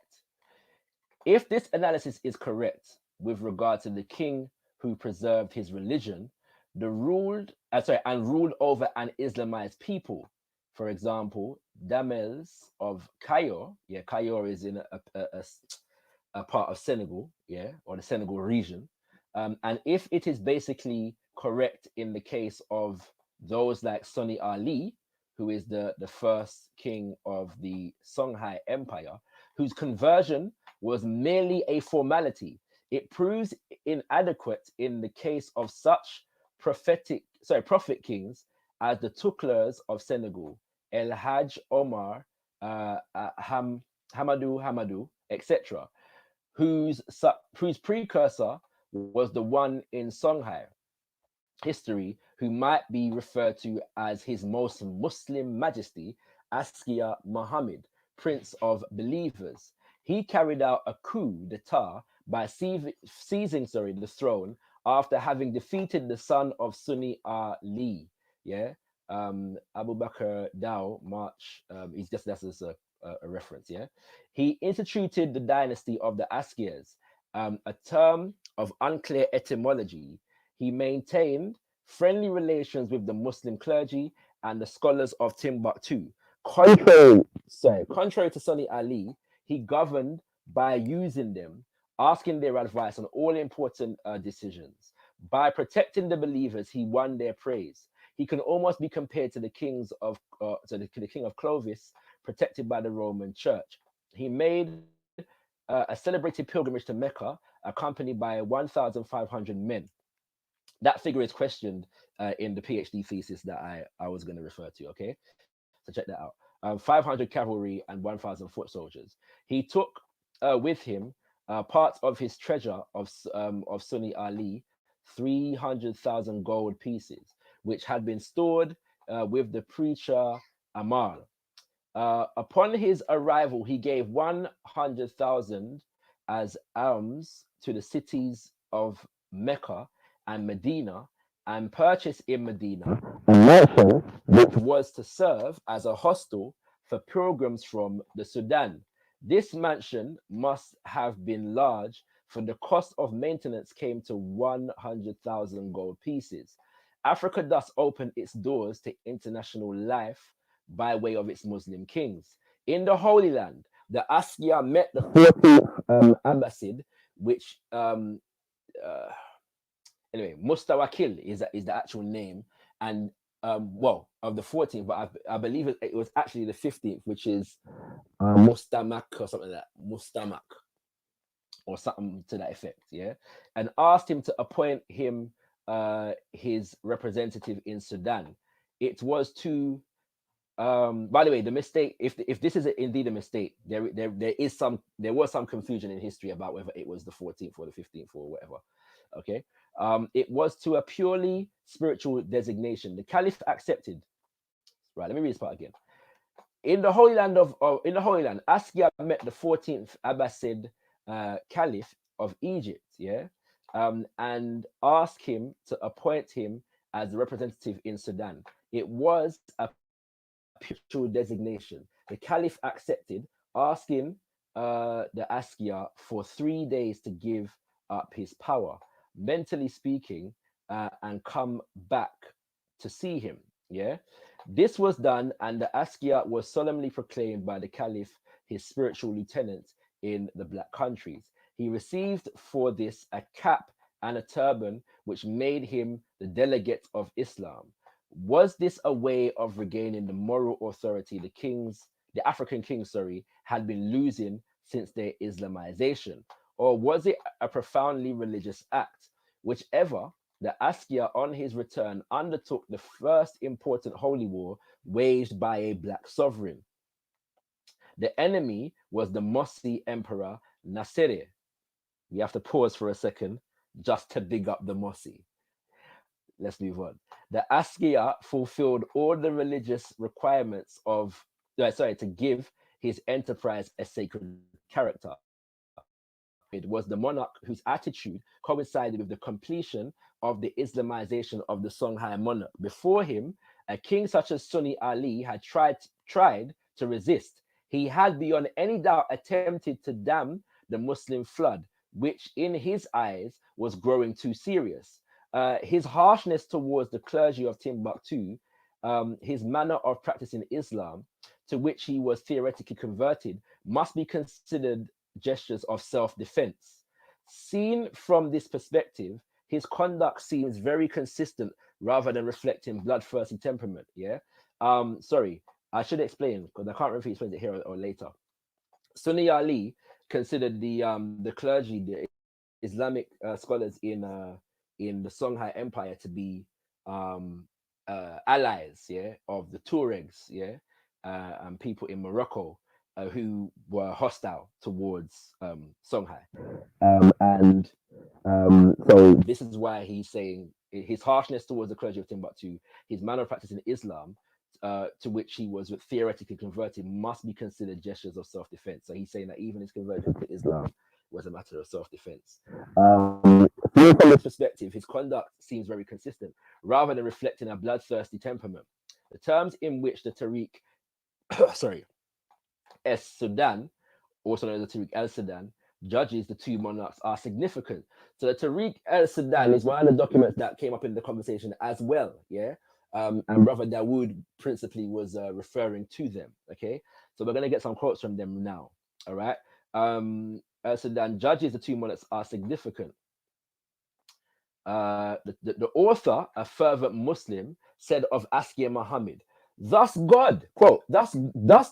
If this analysis is correct with regard to the king who preserved his religion, and ruled over an Islamized people, for example, Damels of Cayor, yeah, Cayor is in a part of Senegal, yeah, or the Senegal region, and if it is basically correct in the case of those like Sonny Ali, who is the first king of the Songhai Empire, whose conversion was merely a formality. It proves inadequate in the case of such prophet kings as the Tuklers of Senegal, El Hajj Omar, Hamadou, etc., whose precursor was the one in Songhai history who might be referred to as His Most Muslim Majesty Askia Muhammad, Prince of Believers. He carried out a coup d'etat by seizing the throne after having defeated the son of Sunni Ali. Yeah, Abu Bakr Dow March. He's just that's just a reference. Yeah, he instituted the dynasty of the Askias, a term of unclear etymology. He maintained friendly relations with the Muslim clergy and the scholars of Timbuktu. Contrary to Sunni Ali, he governed by using them, asking their advice on all important decisions. By protecting the believers, he won their praise. He can almost be compared to the king of Clovis, protected by the Roman Church. He made a celebrated pilgrimage to Mecca, accompanied by 1,500 men. That figure is questioned in the PhD thesis that I was going to refer to. Okay, so check that out. 500 cavalry and 1,000 foot soldiers. He took with him parts of his treasure of Sunni Ali, 300,000 gold pieces, which had been stored with the preacher Amal. Upon his arrival, he gave 100,000 as alms to the cities of Mecca and Medina, and purchased in Medina a mansion which was to serve as a hostel for pilgrims from the Sudan. This mansion must have been large, for the cost of maintenance came to 100,000 gold pieces. Africa thus opened its doors to international life by way of its Muslim kings. In the Holy Land, the Askia met the 14th Abbasid, which uh, anyway, Mustawakil is the actual name, and of the 14th, but I believe it was actually the 15th, which is Mustamak or something like that, Mustamak or something to that effect, yeah, and asked him to appoint him his representative in Sudan. It was to by the way, the mistake, if this is indeed a mistake, there was some confusion in history about whether it was the 14th or the 15th or whatever. Okay. It was to a purely spiritual designation. The caliph accepted. Right, let me read this part again. In the Holy Land Askia met the 14th Abbasid caliph of Egypt, yeah, and asked him to appoint him as the representative in Sudan. It was a spiritual designation. The caliph accepted, asking the Askia for 3 days to give up his power, mentally speaking, and come back to see him. Yeah, this was done, and the Askia was solemnly proclaimed by the caliph his spiritual lieutenant in the Black Countries. He received for this a cap and a turban, which made him the delegate of Islam. Was this a way of regaining the moral authority the African kings, had been losing since their Islamization? Or was it a profoundly religious act? Whichever, the Askia on his return undertook the first important holy war waged by a black sovereign. The enemy was the Mossi Emperor Nasser. We have to pause for a second just to dig up the Mossi. Let's move on. The Askia fulfilled all the religious requirements to give his enterprise a sacred character. It was the monarch whose attitude coincided with the completion of the Islamization of the Songhai monarch. Before him, a king such as Sunni Ali had tried to resist. He had beyond any doubt attempted to dam the Muslim flood, which in his eyes was growing too serious. His harshness towards the clergy of Timbuktu, his manner of practicing Islam, to which he was theoretically converted, must be considered gestures of self-defense. Seen from this perspective, his conduct seems very consistent rather than reflecting bloodthirsty temperament. Yeah. Sorry, I should explain because I can't remember if he explains it here or later. Sunni Ali considered the clergy, the Islamic scholars in the Songhai Empire to be allies, yeah, of the Tuaregs, yeah, and people in Morocco who were hostile towards Songhai. So this is why he's saying his harshness towards the clergy of Timbuktu, his manner of practicing Islam, to which he was theoretically converted, must be considered gestures of self-defense. So he's saying that even his conversion to Islam was a matter of self-defense. From this perspective, his conduct seems very consistent, rather than reflecting a bloodthirsty temperament. The terms in which the Tariq, Sudan, also known as the Tariq el-Sudan, judges the two monarchs are significant. So the Tariq el-Sudan is one of the documents that came up in the conversation as well, yeah? And Brother Dawood principally was referring to them, okay? So we're going to get some quotes from them now, all right? El-Sudan judges the two monarchs are significant. The author, a fervent Muslim, said of Askia Muhammad, thus God, quote, thus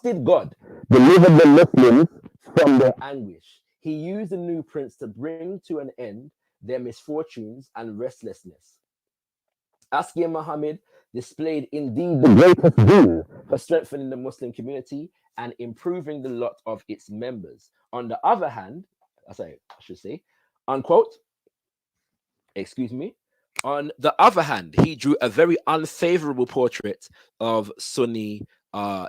did God deliver the Muslims from their anguish. He used the new prince to bring to an end their misfortunes and restlessness. Askia Muhammad displayed indeed the greatest zeal for strengthening the Muslim community and improving the lot of its members. On the other hand, I should say, unquote, excuse me, On the other hand, he drew a very unfavorable portrait of Sunni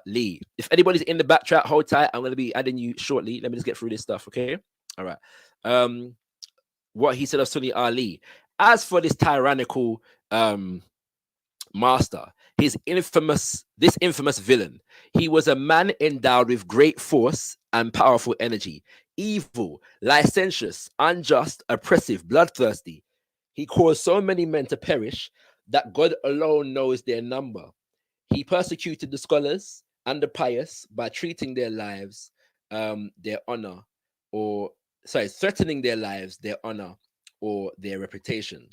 Lee. If anybody's in the back chat, hold tight. I'm going to be adding you shortly. Let me just get through this stuff, okay? All right. Um, what he said of Sunni Ali. As for this tyrannical master, this infamous villain, he was a man endowed with great force and powerful energy, evil, licentious, unjust, oppressive, bloodthirsty. He caused so many men to perish that God alone knows their number. He persecuted the scholars and the pious by treating their lives, their honor, or threatening their lives, their honor, or their reputation.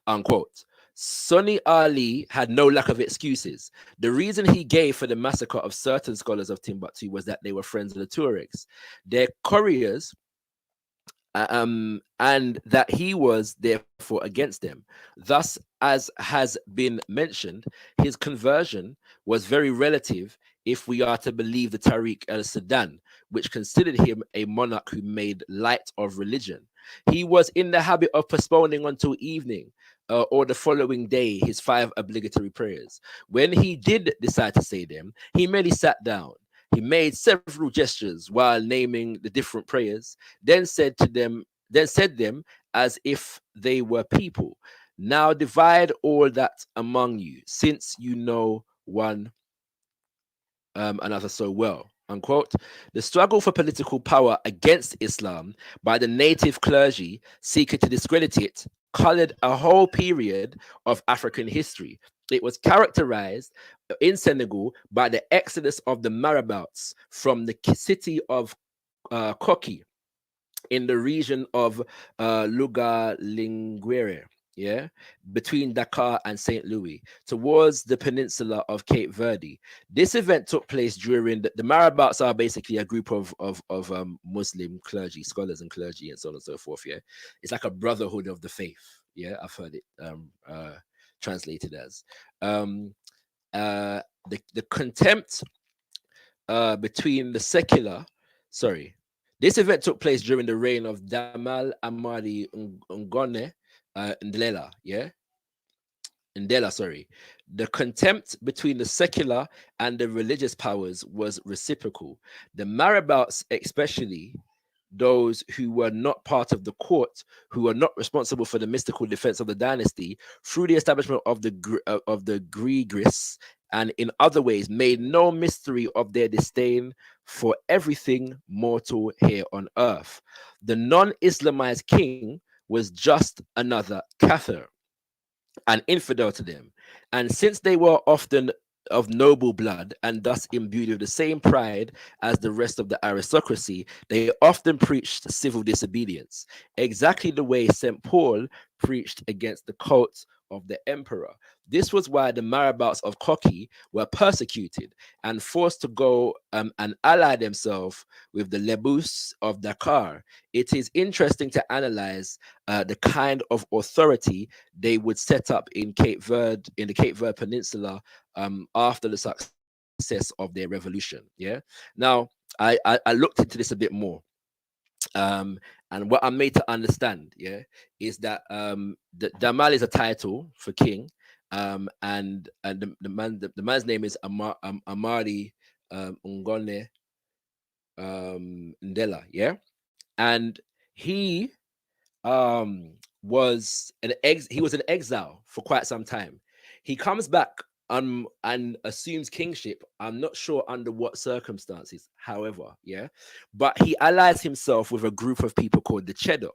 Unquote. Sunni Ali had no lack of excuses. The reason he gave for the massacre of certain scholars of Timbuktu was that they were friends of the Tuaregs. Their couriers and that he was therefore against them. Thus, as has been mentioned, his conversion was very relative if we are to believe the Tariq al-Sudan, which considered him a monarch who made light of religion. He was in the habit of postponing until evening or the following day his 5 obligatory prayers. When he did decide to say them, he merely sat down. He made several gestures while naming the different prayers, then said them as if they were people. Now divide all that among you, since you know one another so well. Unquote. The struggle for political power against Islam by the native clergy seeking to discredit it colored a whole period of African history. It was characterized in Senegal by the exodus of the marabouts from the city of Koki in the region of Louga Linguere, yeah, between Dakar and St. Louis, towards the peninsula of Cape Verde. This event took place during the marabouts are basically a group of Muslim clergy, scholars and clergy, and so on and so forth. Yeah, it's like a brotherhood of the faith. Yeah, I've heard it translated as the contempt between the secular, sorry, this event took place during the reign of Damal Amadi Ngone Ndlela, yeah? Ndela, sorry. The contempt between the secular and the religious powers was reciprocal. The marabouts, especially those who were not part of the court, who were not responsible for the mystical defense of the dynasty, through the establishment of the Grigris, and in other ways, made no mystery of their disdain for everything mortal here on earth. The non-Islamized king was just another Kafir, an infidel to them. And since they were often of noble blood and thus imbued with the same pride as the rest of the aristocracy, they often preached civil disobedience, exactly the way St. Paul preached against the cult of the emperor. This was why the marabouts of Koki were persecuted and forced to go and ally themselves with the Lebus of Dakar. It is interesting to analyze the kind of authority they would set up in the Cape Verde Peninsula after the success of their revolution. Yeah. Now, I looked into this a bit more. And what I'm made to understand, yeah, is that the Damal is a title for king, and the man's name is Amari Ngone Ndela, yeah, and he he was in exile for quite some time. He comes back and assumes kingship. I'm not sure under what circumstances, however, yeah. But he allies himself with a group of people called the Cheddar.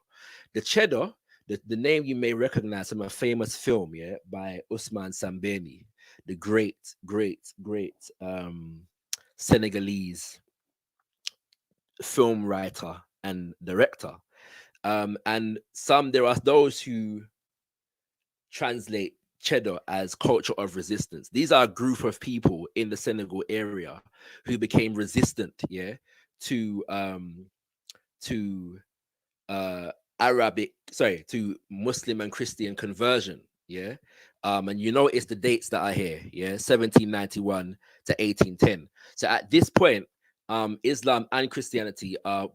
The Cheddar, the name you may recognize from a famous film, yeah, by Usman Sambeni, the great Senegalese film writer and director. And there are those who translate Cheddar as culture of resistance. These are a group of people in the Senegal area who became resistant, yeah, to to Muslim and Christian conversion, yeah. And you know it's the dates that are here, yeah, 1791 to 1810. So at this point, Islam and Christianity are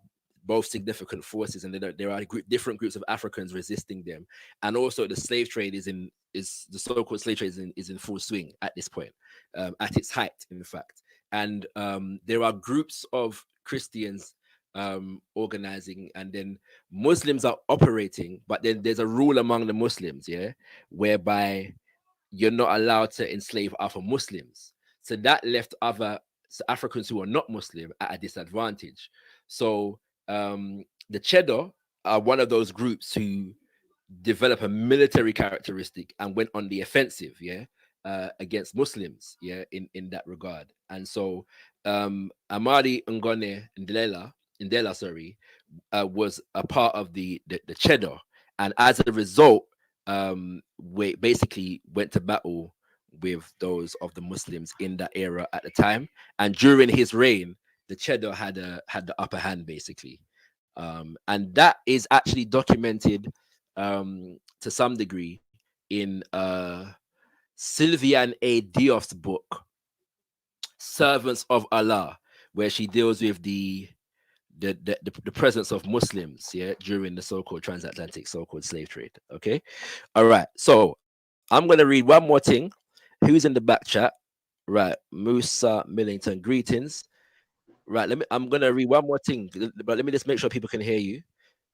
both significant forces, and there are different groups of Africans resisting them, and also the slave trade is the so-called slave trade is in full swing at this point, at its height, in fact. And there are groups of Christians organizing, and then Muslims are operating, but then there's a rule among the Muslims, yeah, whereby you're not allowed to enslave other Muslims. So that left other Africans who are not Muslim at a disadvantage. So the Cheddar are one of those groups who develop a military characteristic and went on the offensive, yeah, against Muslims, yeah, in that regard. And so Amadi Ngone Ndela, sorry, was a part of the Cheddar, and as a result, we basically went to battle with those of the Muslims in that era at the time. And during his reign, the Cheddar had the upper hand, basically. And that is actually documented to some degree in Sylviane A. Diof's book, Servants of Allah, where she deals with the presence of Muslims, yeah, during the so-called transatlantic so-called slave trade. Okay, all right. So I'm gonna read one more thing. Who's in the back chat? Right, Musa Millington, greetings. Right, I'm gonna read one more thing, but let me just make sure people can hear you.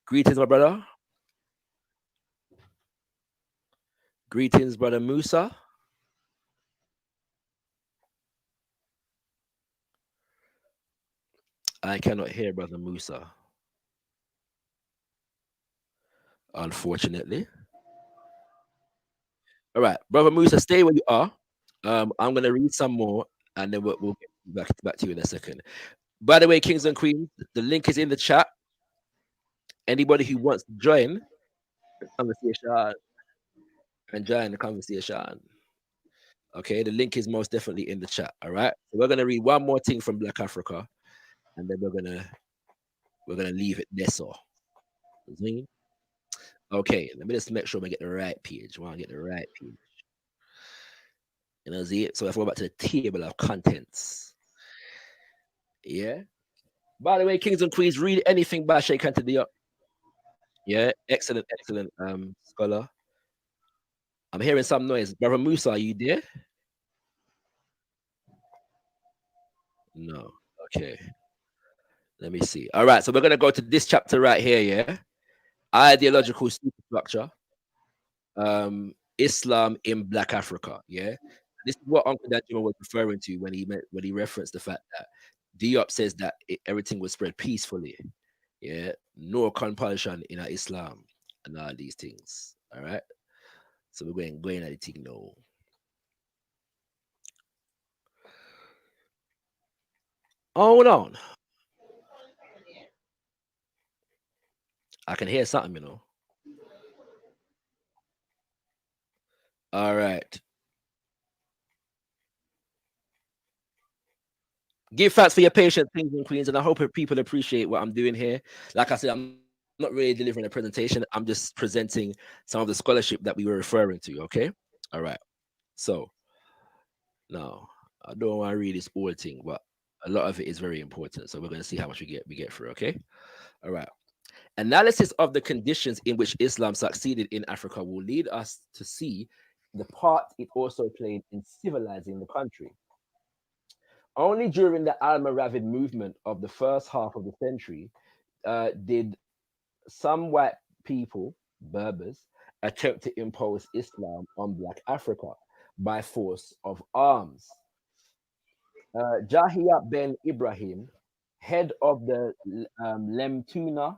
Greetings, my brother. Greetings, brother Musa. I cannot hear brother Musa, unfortunately. All right, brother Musa, stay where you are. I'm gonna read some more, and then we'll get back to you in a second. By the way, kings and queens, the link is in the chat. Anybody who wants to join the conversation and join the conversation, okay, the link is most definitely in the chat. All right, so we're gonna read one more thing from Black Africa, and then we're gonna leave it there. So, okay, let me just make sure we get the right page. We want to get the right page. You know, see it. So if we go back to the table of contents, yeah. By the way, kings and queens, read anything by Sheikh Anta Diop. Yeah, excellent, excellent, scholar. I'm hearing some noise. Brother Musa, are you there? No. Okay. Let me see. All right, so we're gonna go to this chapter right here. Yeah, ideological superstructure. Islam in Black Africa. Yeah, this is what Uncle Danjuma was referring to when he referenced the fact that Diop says that everything was spread peacefully. Yeah, no compulsion in Islam and all these things. All right, so we're going at the thing now. Hold on, I can hear something, you know. All right. Give thanks for your patience, kings and queens, and I hope people appreciate what I'm doing here. Like I said, I'm not really delivering a presentation. I'm just presenting some of the scholarship that we were referring to. Okay. All right. So now I don't want to read this whole thing, but a lot of it is very important. So we're going to see how much we get through. Okay. All right. Analysis of the conditions in which Islam succeeded in Africa will lead us to see the part it also played in civilizing the country. Only during the Almoravid movement of the first half of the century did some white people, Berbers, attempt to impose Islam on Black Africa by force of arms. Jahia ben Ibrahim, head of the Lemtuna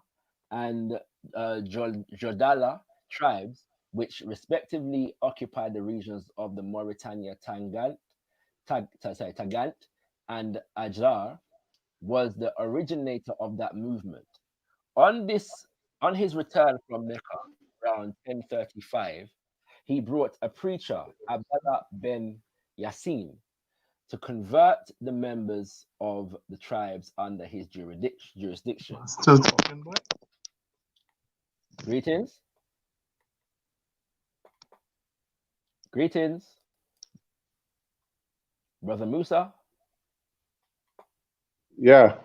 and Jordala tribes, which respectively occupied the regions of the Mauritania Tagant and Ajar, was the originator of that movement. On this, on his return from Mecca around 1035, he brought a preacher, Abdallah ben Yassin, to convert the members of the tribes under his jurisdiction. Still talking, boy. Greetings. Greetings. Brother Musa. Yeah.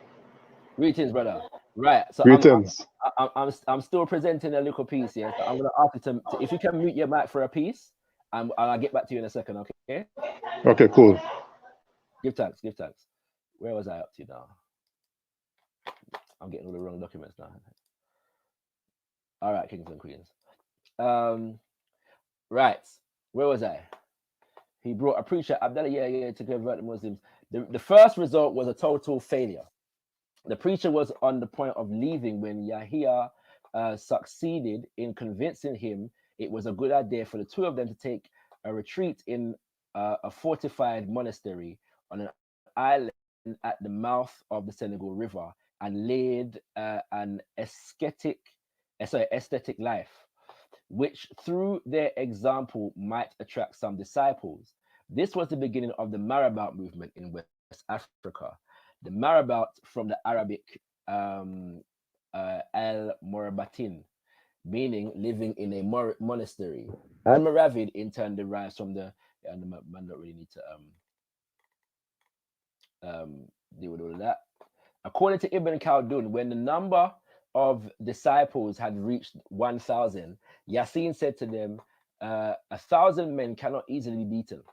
Greetings, brother. Right. So Greetings. I'm still presenting a little piece here. So I'm gonna ask you to if you can mute your mic for a piece, and I'll get back to you in a second. Okay. Okay, cool. Give thanks. Give thanks. Where was I up to now? I'm getting all the wrong documents now. All right, kings and queens. Right. Where was I? He brought a preacher, Abdullah, to convert the Muslims. The first result was a total failure. The preacher was on the point of leaving when Yahya succeeded in convincing him it was a good idea for the two of them to take a retreat in a fortified monastery on an island at the mouth of the Senegal River and lead an aesthetic life, which through their example might attract some disciples. This was the beginning of the Marabout movement in West Africa. The Marabout from the Arabic al-Morabatin, meaning living in a monastery. Al-Moravid in turn derives from the man don't really need to deal with all of that. According to Ibn Khaldun, when the number of disciples had reached 1,000, Yasin said to them, 1,000 men cannot easily be beaten.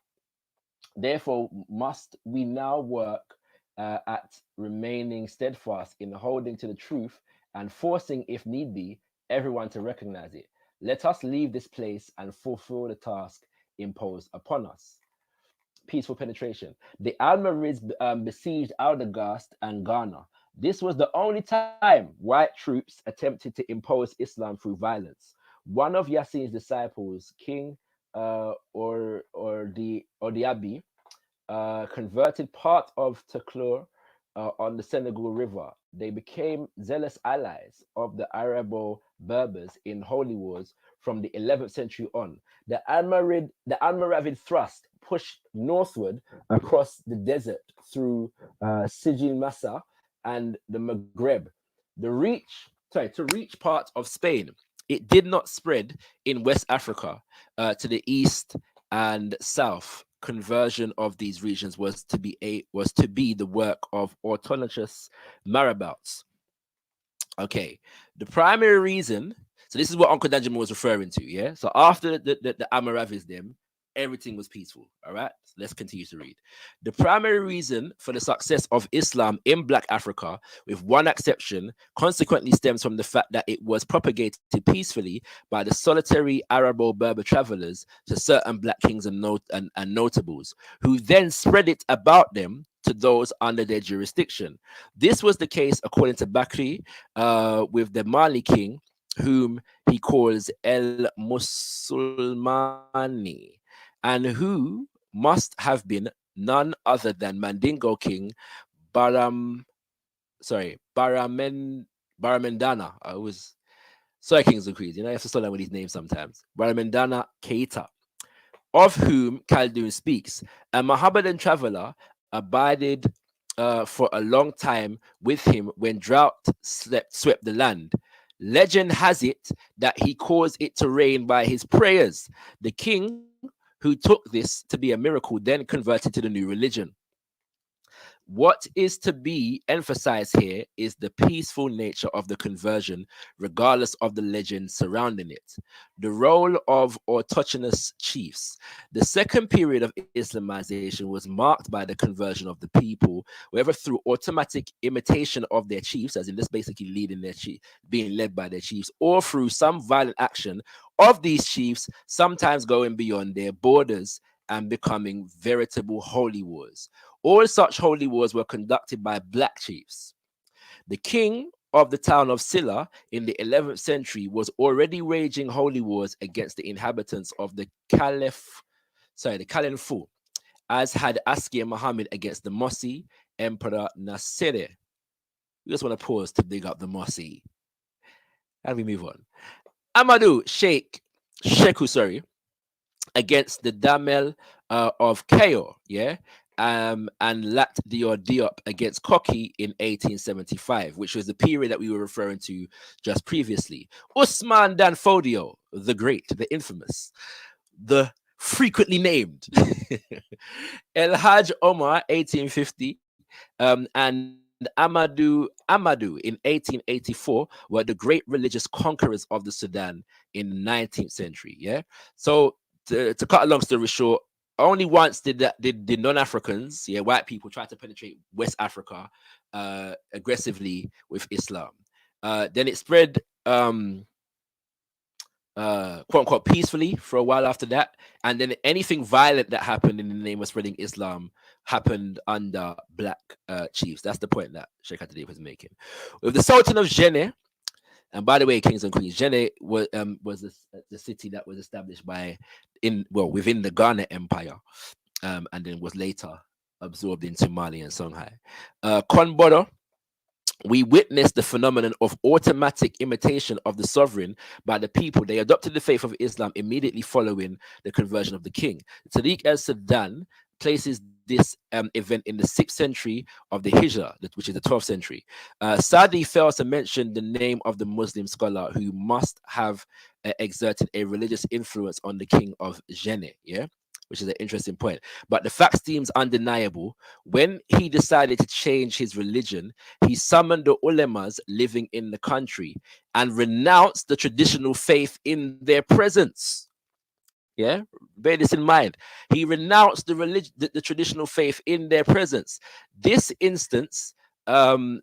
Therefore, must we now work at remaining steadfast in holding to the truth and forcing, if need be, everyone to recognize it. Let us leave this place and fulfill the task imposed upon us. Peaceful penetration. The Almorids besieged Aldegast and Ghana. This was the only time white troops attempted to impose Islam through violence. One of Yasin's disciples, King Diaby, converted part of Taklur on the Senegal River. They became zealous allies of the Arabo-Berbers in holy wars from the 11th century on. The Almoravid thrust pushed northward across the desert through Sijil Massa and the Maghreb. To reach parts of Spain. It did not spread in West Africa to the east and south. Conversion of these regions was to be the work of autonomous marabouts. Okay, the primary reason. So this is what Uncle Danjuma was referring to. Yeah. So after the Almoravids, them everything was peaceful. All right. So let's continue to read. The primary reason for the success of Islam in Black Africa, with one exception, consequently stems from the fact that it was propagated peacefully by the solitary Arabo-Berber travelers to certain Black kings and notables, who then spread it about them to those under their jurisdiction. This was the case, according to Bakri, with the Mali king, whom he calls El Musulmani, and who must have been none other than Mandingo king Baramendana. I was sorry, kings and queens. You know, I have to start with these names sometimes. Baramendana Keita, of whom Khaldun speaks. A Mohammedan traveler abided for a long time with him when drought swept the land. Legend has it that he caused it to rain by his prayers. The king, who took this to be a miracle, then converted to the new religion. What is to be emphasized here is the peaceful nature of the conversion, regardless of the legend surrounding it. The role of autochthonous chiefs. The second period of Islamization was marked by the conversion of the people, whether through automatic imitation of their chiefs, as in this basically leading their chief, being led by their chiefs, or through some violent action of these chiefs, sometimes going beyond their borders and becoming veritable holy wars. All such holy wars were conducted by Black chiefs. The king of the town of Silla in the 11th century was already waging holy wars against the inhabitants of the Kalenfu, as had Askia Muhammad against the Mossi Emperor Nasser. We just want to pause to dig up the Mossi. And we move on. Amadou Sheku, against the Damel of Kayo, and Lat Diop against Koki in 1875, which was the period that we were referring to just previously. Usman Dan Fodio, the great, the infamous, the frequently named El Hajj Omar, 1850, and Amadou in 1884 were the great religious conquerors of the Sudan in the 19th century. Yeah. So to cut a long story short, only once did non-Africans, yeah, white people try to penetrate West Africa aggressively with Islam. Then it spread quote unquote peacefully for a while after that, and then anything violent that happened in the name of spreading Islam happened under black chiefs. That's the point that Sheikh Adi was making. With the Sultan of Jenne, and by the way, kings and queens, Jenne was the city that was established within the Ghana Empire, and then was later absorbed into Mali and Songhai. Konbodo, we witnessed the phenomenon of automatic imitation of the sovereign by the people. They adopted the faith of Islam immediately following the conversion of the king. Tariq el Sudan places this event in the 6th century of the Hijra, which is the 12th century. Sadi fails to mention the name of the Muslim scholar who must have exerted a religious influence on the king of Jenne, yeah, which is an interesting point. But the fact seems undeniable. When he decided to change his religion, he summoned the ulemas living in the country and renounced the traditional faith in their presence. Yeah, bear this in mind. He renounced the traditional faith in their presence. This instance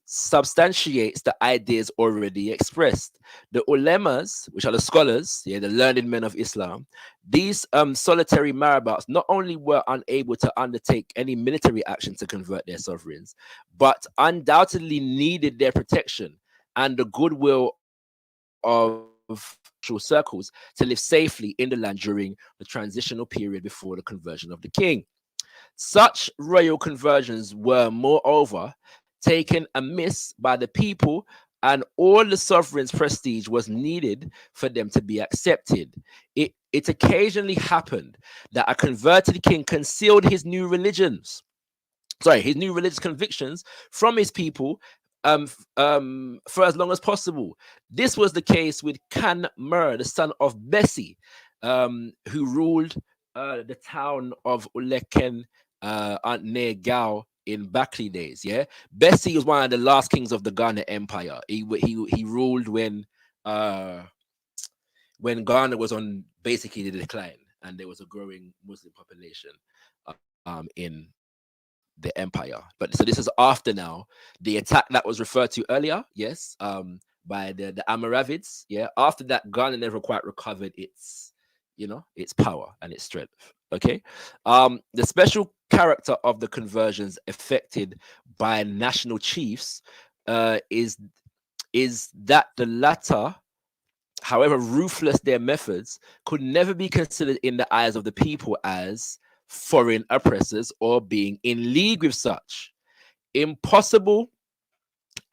substantiates the ideas already expressed. The ulemas, which are the scholars, yeah, the learned men of Islam, these solitary marabouts not only were unable to undertake any military action to convert their sovereigns, but undoubtedly needed their protection and the goodwill of social circles to live safely in the land during the transitional period before the conversion of the king. Such royal conversions were, moreover, taken amiss by the people, and all the sovereign's prestige was needed for them to be accepted. It occasionally happened that a converted king concealed his new religious convictions from his people for as long as possible. This was the case with Khan Mer, the son of Bessie, who ruled the town of Uleken near Gao in Bakri days. Yeah, Bessie was one of the last kings of the Ghana Empire. He ruled when Ghana was on basically the decline, and there was a growing Muslim population in the empire. But so this is after now the attack that was referred to earlier, yes, by the Amaravids. Yeah, after that, Ghana never quite recovered its power and its strength. Okay, the special character of the conversions effected by national chiefs is that the latter, however ruthless their methods, could never be considered in the eyes of the people as foreign oppressors or being in league with such. Impossible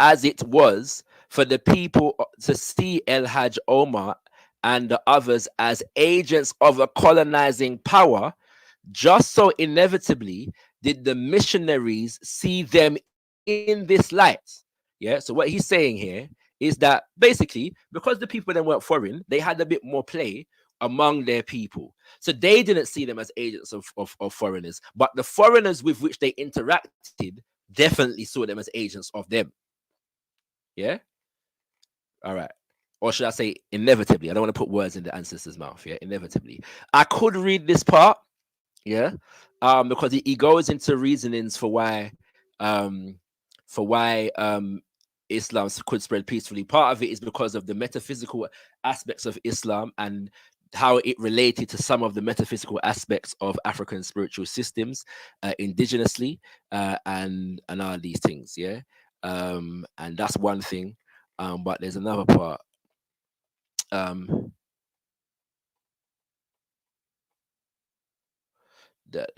as it was for the people to see El Hajj Omar and the others as agents of a colonizing power, just so inevitably did the missionaries see them in this light. Yeah, so what he's saying here is that basically, because the people then weren't foreign, they had a bit more play among their people. So they didn't see them as agents of foreigners, but the foreigners with which they interacted definitely saw them as agents of them. Yeah? All right. Or should I say inevitably? I don't want to put words in the ancestor's mouth. Yeah, inevitably. I could read this part, yeah, because he goes into reasonings um, for why Islam could spread peacefully. Part of it is because of the metaphysical aspects of Islam and how it related to some of the metaphysical aspects of African spiritual systems indigenously, and all these things. Yeah, and that's one thing. But there's another part. Um, that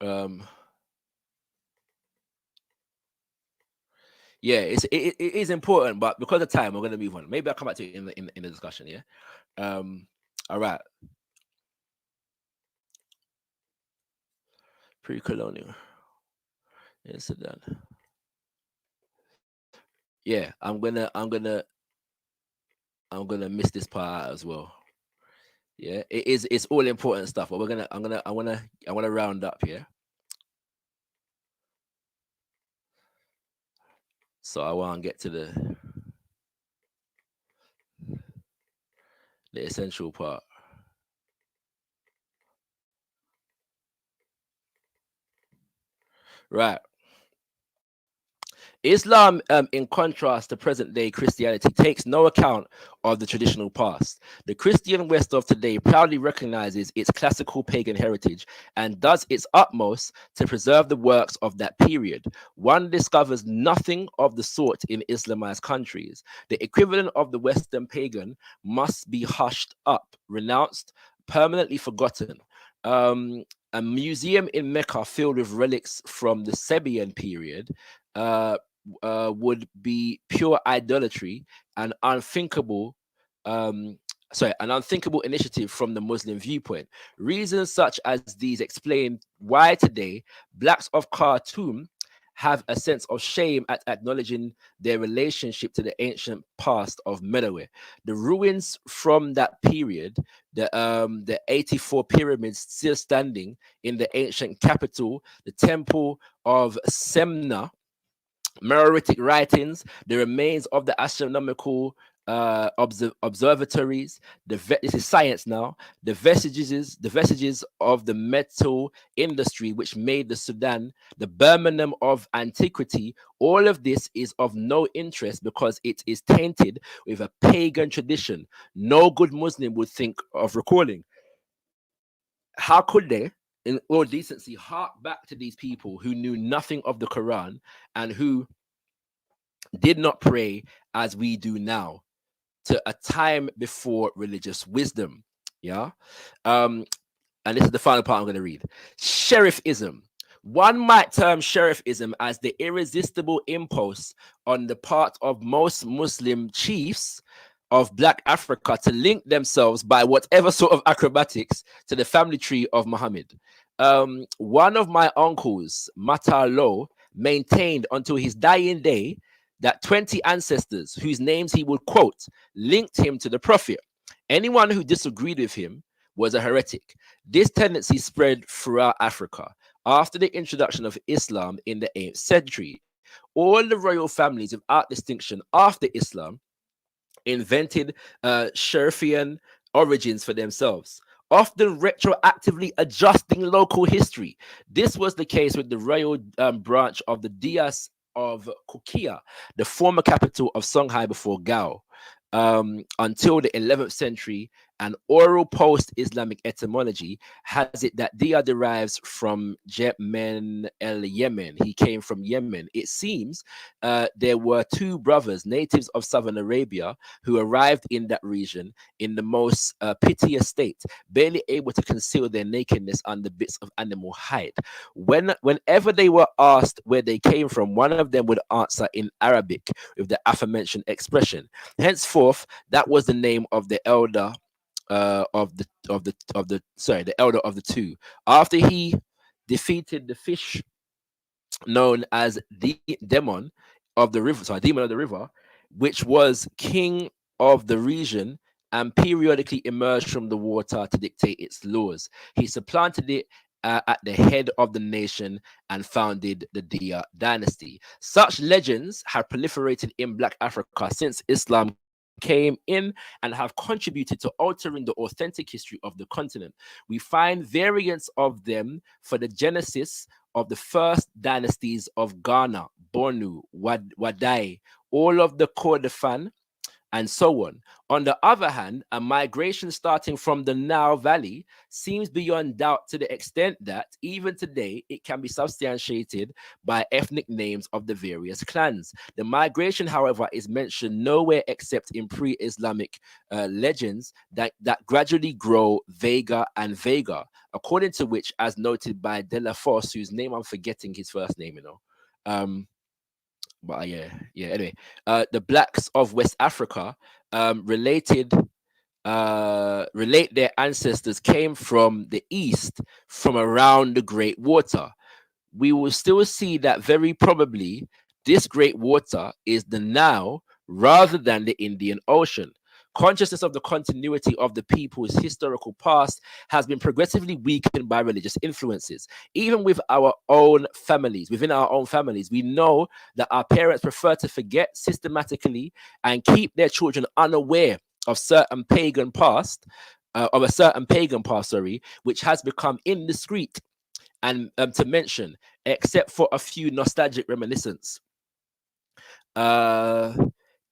um, yeah, it is important, but because of time, we're gonna move on. Maybe I'll come back to it in the discussion. Yeah. Um. All right. Pre-colonial incident. Yeah, I'm gonna miss this part out as well. Yeah, it's all important stuff. But I wanna round up here. So I wanna get to the essential part. Right. Islam, in contrast to present day Christianity, takes no account of the traditional past. The Christian West of today proudly recognizes its classical pagan heritage and does its utmost to preserve the works of that period. One discovers nothing of the sort in Islamized countries. The equivalent of the Western pagan must be hushed up, renounced, permanently forgotten. A museum in Mecca filled with relics from the Sabian period uh, would be pure idolatry and unthinkable. Um, an unthinkable initiative from the Muslim viewpoint. Reasons such as these explain why today blacks of Khartoum have a sense of shame at acknowledging their relationship to the ancient past of Meroe. The ruins from that period, the 84 pyramids still standing in the ancient capital, the temple of Semna, Meroitic writings, the remains of the astronomical observatories. This is science now. The vestiges of the metal industry, which made the Sudan the Birmingham of antiquity. All of this is of no interest because it is tainted with a pagan tradition. No good Muslim would think of recalling. How could they, in all decency, hark back to these people who knew nothing of the Quran and who did not pray as we do now to a time before religious wisdom? Yeah. Um, and this is the final part I'm going to read. Sherifism. One might term Sherifism as the irresistible impulse on the part of most Muslim chiefs of Black Africa to link themselves by whatever sort of acrobatics to the family tree of Muhammad. One of my uncles, Matalo, maintained until his dying day that 20 ancestors whose names he would quote linked him to the Prophet. Anyone who disagreed with him was a heretic. This tendency spread throughout Africa. After the introduction of Islam in the 8th century, all the royal families without distinction after Islam invented Sherifian origins for themselves, often retroactively adjusting local history. This was the case with the royal branch of the Dias of Kukia, the former capital of Songhai before Gao. Until the 11th century, an oral post Islamic etymology has it that Dia derives from Jemen el Yemen. He came from Yemen. It seems there were two brothers, natives of southern Arabia, who arrived in that region in the most piteous state, barely able to conceal their nakedness under bits of animal hide. Whenever they were asked where they came from, one of them would answer in Arabic with the aforementioned expression. Henceforth, that was the name of the elder the elder of the two. After he defeated the fish known as the demon of the river, demon of the river, which was king of the region and periodically emerged from the water to dictate its laws. He supplanted it at the head of the nation and founded the Dia dynasty. Such legends have proliferated in Black Africa since Islam came in and have contributed to altering the authentic history of the continent. We find variants of them for the genesis of the first dynasties of Ghana, Bornu, Wadai, all of the Kordofan, and so on. On the other hand, a migration starting from the Nile Valley seems beyond doubt to the extent that even today it can be substantiated by ethnic names of the various clans. The migration, however, is mentioned nowhere except in pre-Islamic legends that gradually grow vaguer and vaguer, according to which, as noted by De La Fosse, whose name I'm forgetting his first name, um, but yeah. Anyway, the blacks of West Africa relate their ancestors came from the east, from around the Great Water. We will still see that very probably this Great Water is the Nile rather than the Indian Ocean. Consciousness of the continuity of the people's historical past has been progressively weakened by religious influences. Even with our own families, within our own families, we know that our parents prefer to forget systematically and keep their children unaware of certain pagan past, of a certain pagan past, sorry, which has become indiscreet and to mention, except for a few nostalgic reminiscence. Uh,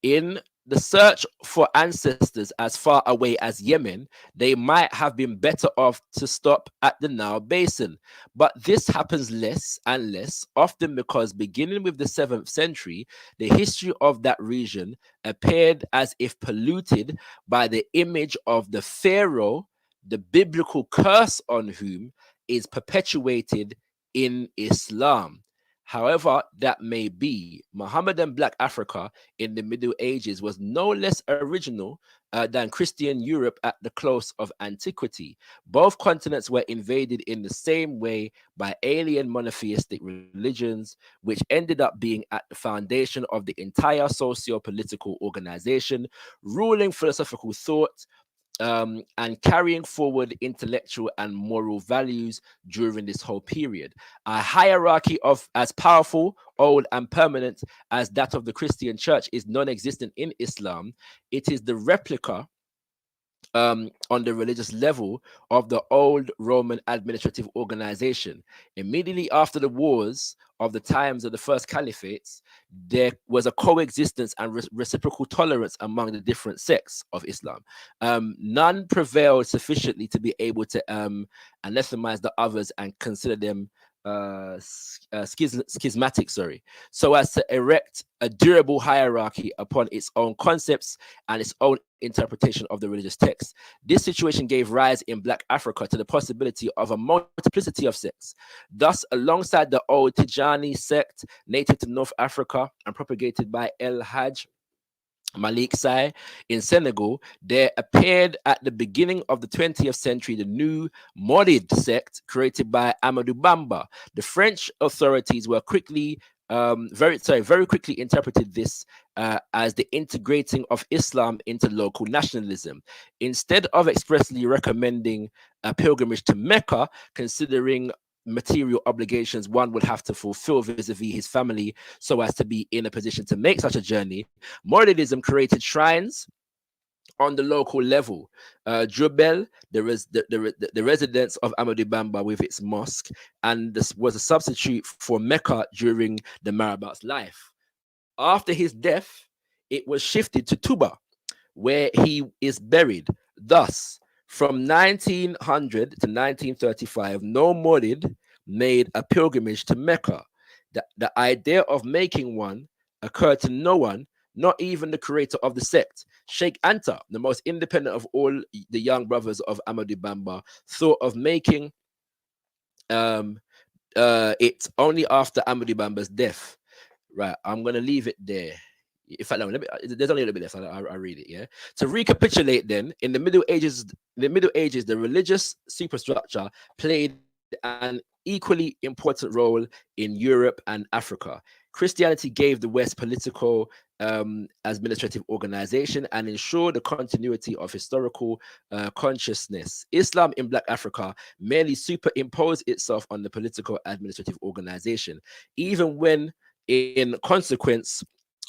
in the search for ancestors as far away as Yemen, they might have been better off to stop at the Nile Basin. But this happens less and less, often because beginning with the 7th century, the history of that region appeared as if polluted by the image of the Pharaoh, the biblical curse on whom is perpetuated in Islam. However, that may be, Mohammedan Black Africa in the Middle Ages was no less original than Christian Europe at the close of antiquity. Both continents were invaded in the same way by alien monotheistic religions, which ended up being at the foundation of the entire socio political organization, ruling philosophical thought, and carrying forward intellectual and moral values during this whole period. A hierarchy of as powerful, old, and permanent as that of the Christian church is non-existent in Islam. It is the replica on the religious level of the old Roman administrative organization. Immediately after the wars of the times of the first caliphates, there was a coexistence and reciprocal tolerance among the different sects of Islam. None prevailed sufficiently to be able to anathemize the others and consider them schismatic, sorry, so as to erect a durable hierarchy upon its own concepts and its own interpretation of the religious text. This situation gave rise in Black Africa to the possibility of a multiplicity of sects. Thus, alongside the old Tijani sect, native to North Africa and propagated by El Hajj Malik Sai in Senegal, there appeared at the beginning of the 20th century the new Morid sect created by Amadou Bamba. The French authorities were very quickly interpreted this as the integrating of Islam into local nationalism. Instead of expressly recommending a pilgrimage to Mecca, considering material obligations one would have to fulfill vis-a-vis his family so as to be in a position to make such a journey, Moridism created shrines on the local level. Jubel, the residence of Amadou Bamba with its mosque, and this was a substitute for Mecca during the Marabout's life. After his death, it was shifted to Tuba, where he is buried. Thus, from 1900 to 1935, no Murid made a pilgrimage to Mecca. The idea of making one occurred to no one, not even the creator of the sect. Sheikh Anta, the most independent of all the young brothers of Amadou Bamba, thought of making it only after Amadou Bamba's death. Right, I'm going to leave it there. In fact, no, there's only a little bit left. I'll read it. Yeah. To recapitulate, then, in the Middle Ages, the religious superstructure played an equally important role in Europe and Africa. Christianity gave the West political, administrative organization and ensured the continuity of historical consciousness. Islam in Black Africa merely superimposed itself on the political administrative organization, even when, in consequence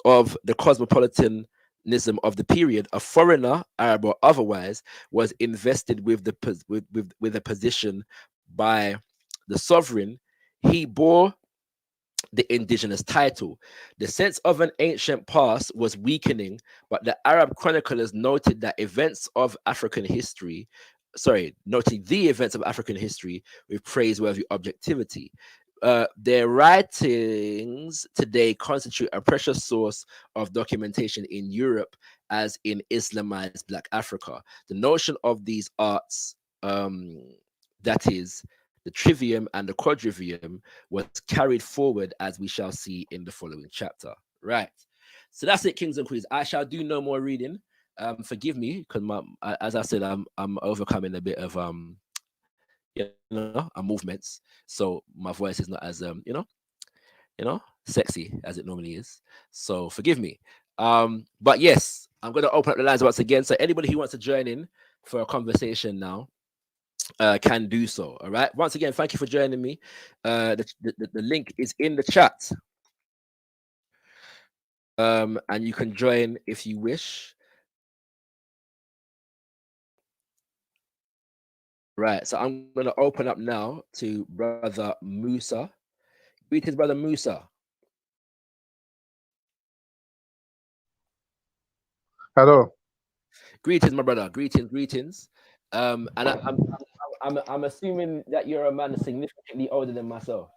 of the cosmopolitanism of the period, a foreigner, Arab or otherwise, was invested with with a position by the sovereign. He bore the indigenous title. The sense of an ancient past was weakening, but the Arab chroniclers noted that noting the events of African history with praiseworthy objectivity. Their writings today constitute a precious source of documentation in Europe as in Islamized Black Africa. The notion of these arts, that is, the trivium and the quadrivium, was carried forward as we shall see in the following chapter. Right. So that's it, kings and queens. I shall do no more reading. Forgive me, because as I said, I'm overcoming a bit of movements, so my voice is not as sexy as it normally is. So forgive me. But yes, I'm going to open up the lines once again. So anybody who wants to join in for a conversation now can do so. All right. Once again, thank you for joining me. The link is in the chat. And you can join if you wish. Right. So I'm going to open up now to Brother Musa. Greetings, Brother Musa. Hello. Greetings, my brother. Greetings. And I'm assuming that you're a man significantly older than myself.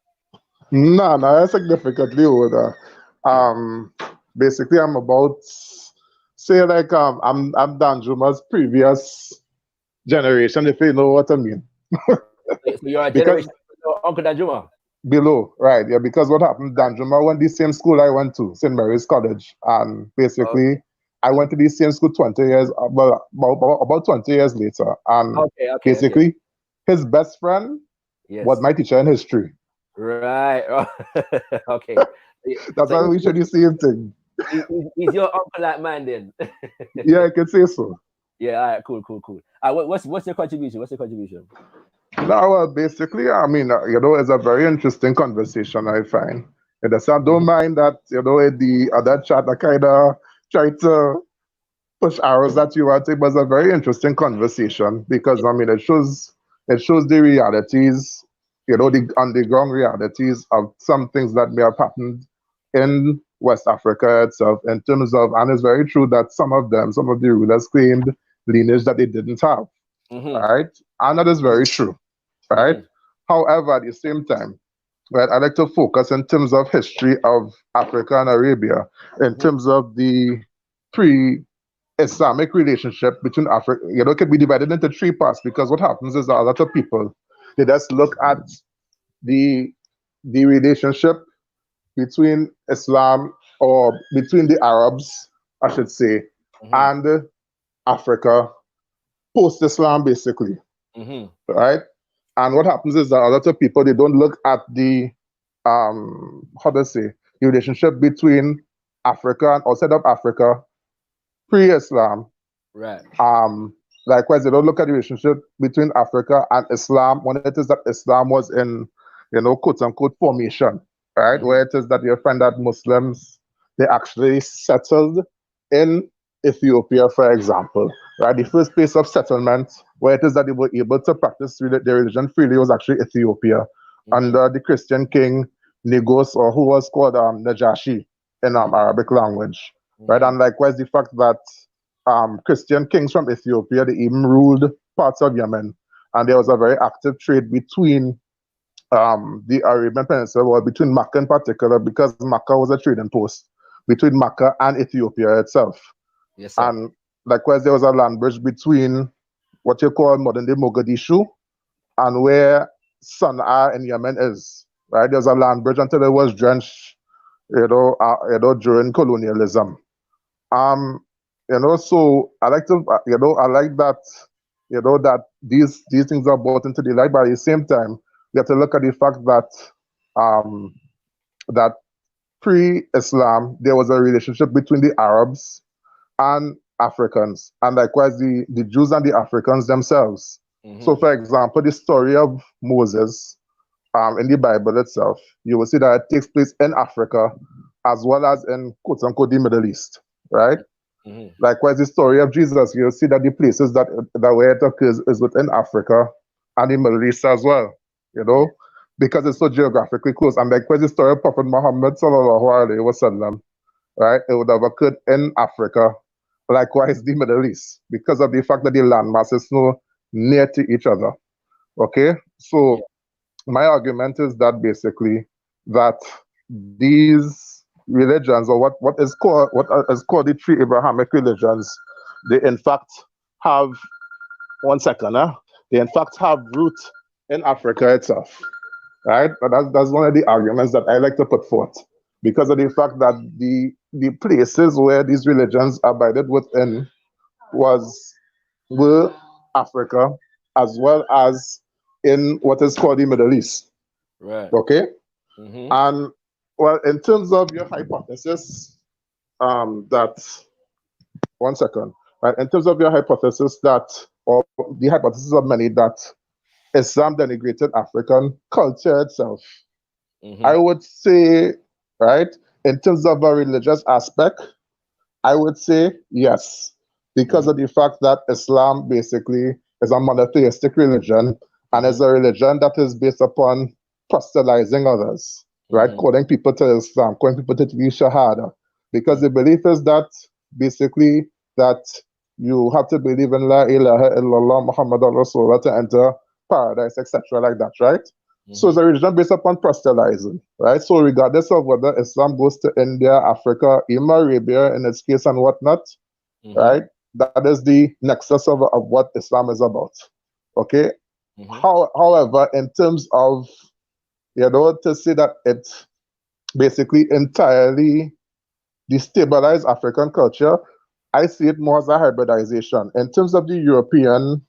No, I'm significantly older. Um, Basically, I'm about say like I'm Danjuma's previous generation, if you know what I mean. So you're a Because generation below Uncle Danjuma. below, right? Yeah, because what happened, Danjuma went the same school I went to, St. Mary's College, and basically I went to the same school 20 years, about 20 years later, and Okay. basically his best friend was Yes. my teacher in history. Right. Okay. That's So why we should the same thing. he's your uncle like mine then. Yeah, I can say so. Yeah. All right. Cool. What's your contribution? No, well, basically, I mean, it's a very interesting conversation, I find. So I don't mind that, in the other chat, I kind of tried to push arrows at you. I think it was a very interesting conversation because, I mean, it shows the realities, the underground realities of some things that may have happened in West Africa itself in terms of, and it's very true that some of the rulers claimed lineage that they didn't have, right? And that is very true, right? However, at the same time, right, I like to focus in terms of history of Africa and Arabia, in terms of the pre-Islamic relationship between Africa. It can be divided into three parts because what happens is that a lot of people they just look at the relationship between Islam or between the Arabs, I should say, and Africa post-Islam, basically, right? And what happens is that a lot of people they don't look at the how to say the relationship between Africa and outside of Africa pre-Islam. Right. Likewise, they don't look at the relationship between Africa and Islam when it is that Islam was in, quote unquote formation, right? Where it is that you find that Muslims they actually settled in Ethiopia, for example, right? The first place of settlement where it is that they were able to practice their religion freely was actually Ethiopia under the Christian king Negos, or who was called Najashi in Arabic language, right? And likewise, the fact that Christian kings from Ethiopia, they even ruled parts of Yemen, and there was a very active trade between the Arabian Peninsula, or between Makkah in particular, because Makkah was a trading post between Makkah and Ethiopia itself. Yes, sir. And likewise, there was a land bridge between what you call modern-day Mogadishu and where Sana'a in Yemen is. Right, there's a land bridge until it was drenched, during colonialism. So I like to, I like that, that these things are brought into the light. But at the same time, we have to look at the fact that that pre-Islam there was a relationship between the Arabs and Africans, and likewise the Jews and the Africans themselves. So, for example, the story of Moses in the Bible itself, you will see that it takes place in Africa as well as in quote unquote the Middle East, right? Likewise, the story of Jesus, you'll see that the places that where it occurs is within Africa and the Middle East as well, because it's so geographically close. And likewise, the story of Prophet Muhammad sallallahu alaihi wasallam, right? It would have occurred in Africa, likewise the Middle East, because of the fact that the land masses so near to each other. Okay, so my argument is that basically that these religions, or what is called the three Abrahamic religions, they in fact have they in fact have roots in Africa itself, right? But that's one of the arguments that I like to put forth, because of the fact that the places where these religions abided within were Africa as well as in what is called the Middle East. Right. Okay. And well, in terms of your hypothesis, that 1 second, right? In terms of your hypothesis that, or the hypothesis of many that Islam denigrated African culture itself, I would say, right, in terms of a religious aspect, I would say yes, because of the fact that Islam basically is a monotheistic religion and is a religion that is based upon proselytizing others, right? Calling people to Islam, calling people to the Shahada, because the belief is that basically that you have to believe in La ilaha illallah Muhammad Rasulullah to enter paradise, etc., like that, right? So it's a religion based upon proselytizing, right? So regardless of whether Islam goes to India, Africa, even Arabia in its case and whatnot, right? That is the nexus of what Islam is about. Okay. However, in terms of, to say that it basically entirely destabilized African culture, I see it more as a hybridization. In terms of the European,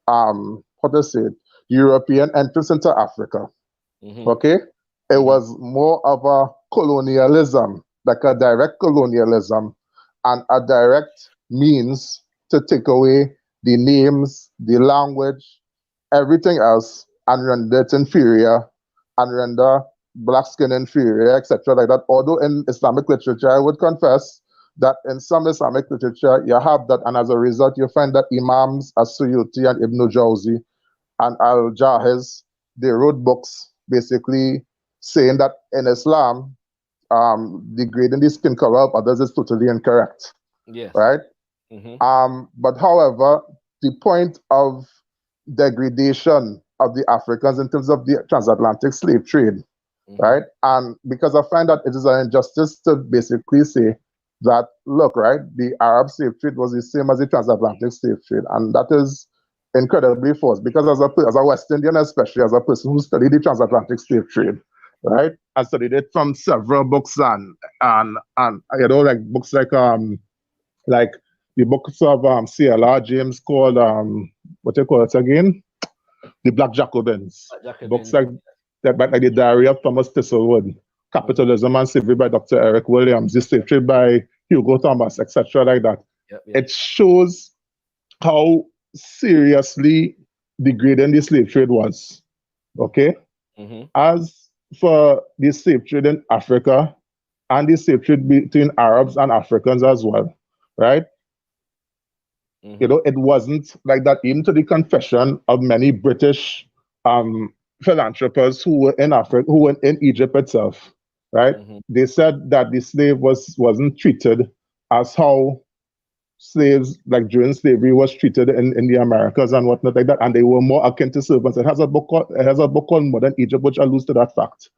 how to say it, European entrance into Africa, okay, it was more of a colonialism, like a direct colonialism, and a direct means to take away the names, the language, everything else, and render it inferior, and render black skin inferior, etc., like that. Although in Islamic literature, I would confess that in some Islamic literature, you have that, and as a result, you find that Imams as-Suyuti and Ibn Jawzi and Al-Jahiz, they wrote books basically saying that in Islam, degrading the skin color of others is totally incorrect. Yes. Right? But however, the point of degradation of the Africans in terms of the transatlantic slave trade, right? And because I find that it is an injustice to basically say that, look, right, the Arab slave trade was the same as the transatlantic slave trade. And that is incredibly false, because as a West Indian, especially as a person who studied the transatlantic slave trade, right, I studied it from several books and like books like the books of C.L.R. James called what do you call it again? The Black Jacobins. Books like that, like the Diary of Thomas Thistlewood, Capitalism and Slavery by Dr. Eric Williams, The Slave Trade by Hugo Thomas, etc., like that. It shows how seriously degrading the slave trade was. Okay? As for the slave trade in Africa and the slave trade between Arabs and Africans as well, right? It wasn't like that, even to the confession of many British philanthropists who were in Africa, who were in Egypt itself, right? They said that the slave wasn't treated as how slaves, like during slavery, was treated in the Americas and whatnot like that, and they were more akin to servants. It has a book called Modern Egypt, which alludes to that fact.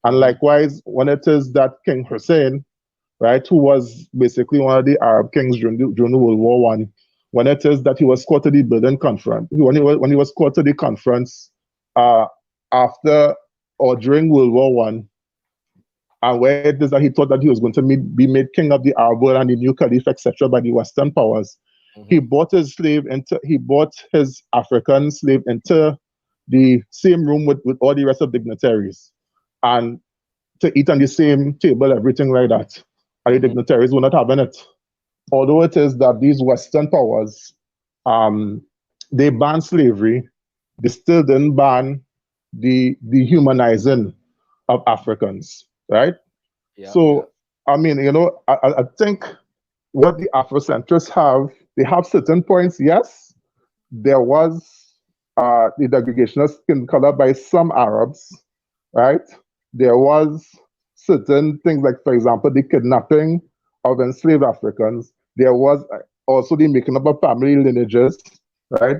And likewise, when it is that King Hussein, right, who was basically one of the Arab kings during the World War I, when it is that he was called to the Berlin Conference, when he was called to the conference after or during World War I, and where it is that he thought that he was going to be made king of the Arab world and the new caliph, etc., by the Western powers, he brought his African slave into the same room with all the rest of dignitaries, and to eat on the same table, everything like that. And the dignitaries were not having it. Although it is that these Western powers, they banned slavery, they still didn't ban the humanizing of Africans, right? So, I mean, I think what the Afrocentrists have, they have certain points. Yes, there was the degradation of skin color by some Arabs, right? There was certain things like, for example, the kidnapping of enslaved Africans. There was also the making up of family lineages, right?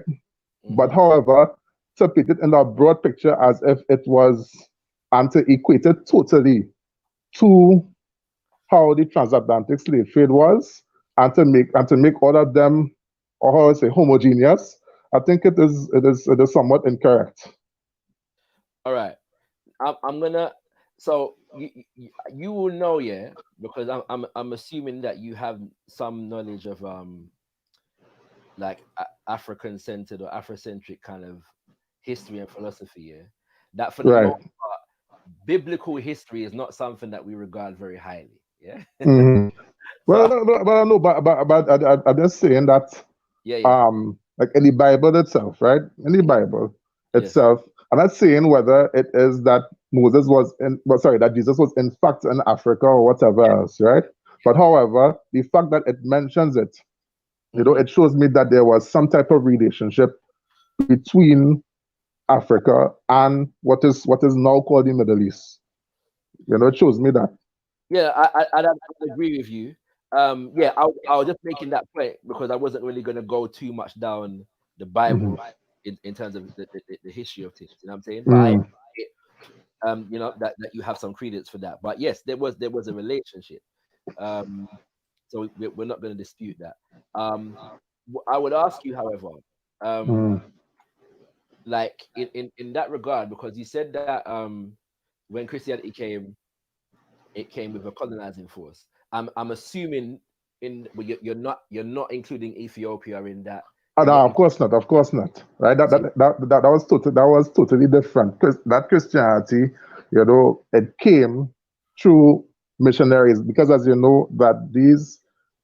But however, to put it in a broad picture as if it was, and to equate it totally to how the transatlantic slave trade was, and to make all of them, or how I say, homogeneous, I think it is somewhat incorrect. All right, I'm gonna. So you will know, yeah, because I'm assuming that you have some knowledge of like African centered or Afrocentric kind of history and philosophy, yeah. That for the Right. most part, biblical history is not something that we regard very highly, yeah. Well, So, but I'm just saying that yeah. like in the Bible itself, right? In the Bible Yes. itself, I'm not saying whether it is that Moses was in, well, sorry, that Jesus was in fact in Africa or whatever Yeah. else, right? But however, the fact that it mentions it, Mm-hmm. it shows me that there was some type of relationship between Africa and what is now called the Middle East. It shows me that. Yeah, I'd agree with you. Yeah, I was just making that point because I wasn't really going to go too much down the Hmm. Bible in terms of the history of things. You know what I'm saying? But I, Mm, that you have some credence for that. But yes, there was a relationship. Um, so we're not going to dispute that. I would ask you, however, um, mm. like in that regard, because you said that when Christianity came, it came with a colonizing force. I'm assuming well, you're not including Ethiopia in that. Oh, You're no, not of course not. Right? so That was totally different. That Christianity, it came through missionaries because, as you know, that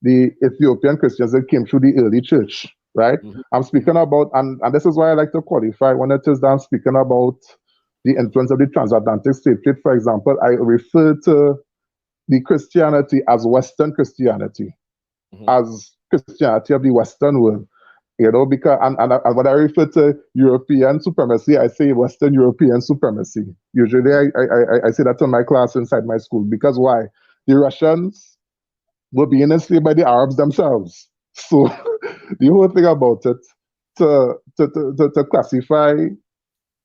the Ethiopian Christians, they came through the early church. Right? mhm, I'm mhm, speaking about, and this is why I like to qualify when it is that I'm speaking about the influence of the transatlantic slave trade. For example, I refer to the Christianity as Western Christianity, mhm. as Christianity of the Western world. Because and when I refer to European supremacy, I say Western European supremacy. Usually, I say that to my class inside my school because why? The Russians were being enslaved by the Arabs themselves. So the whole thing about it, to classify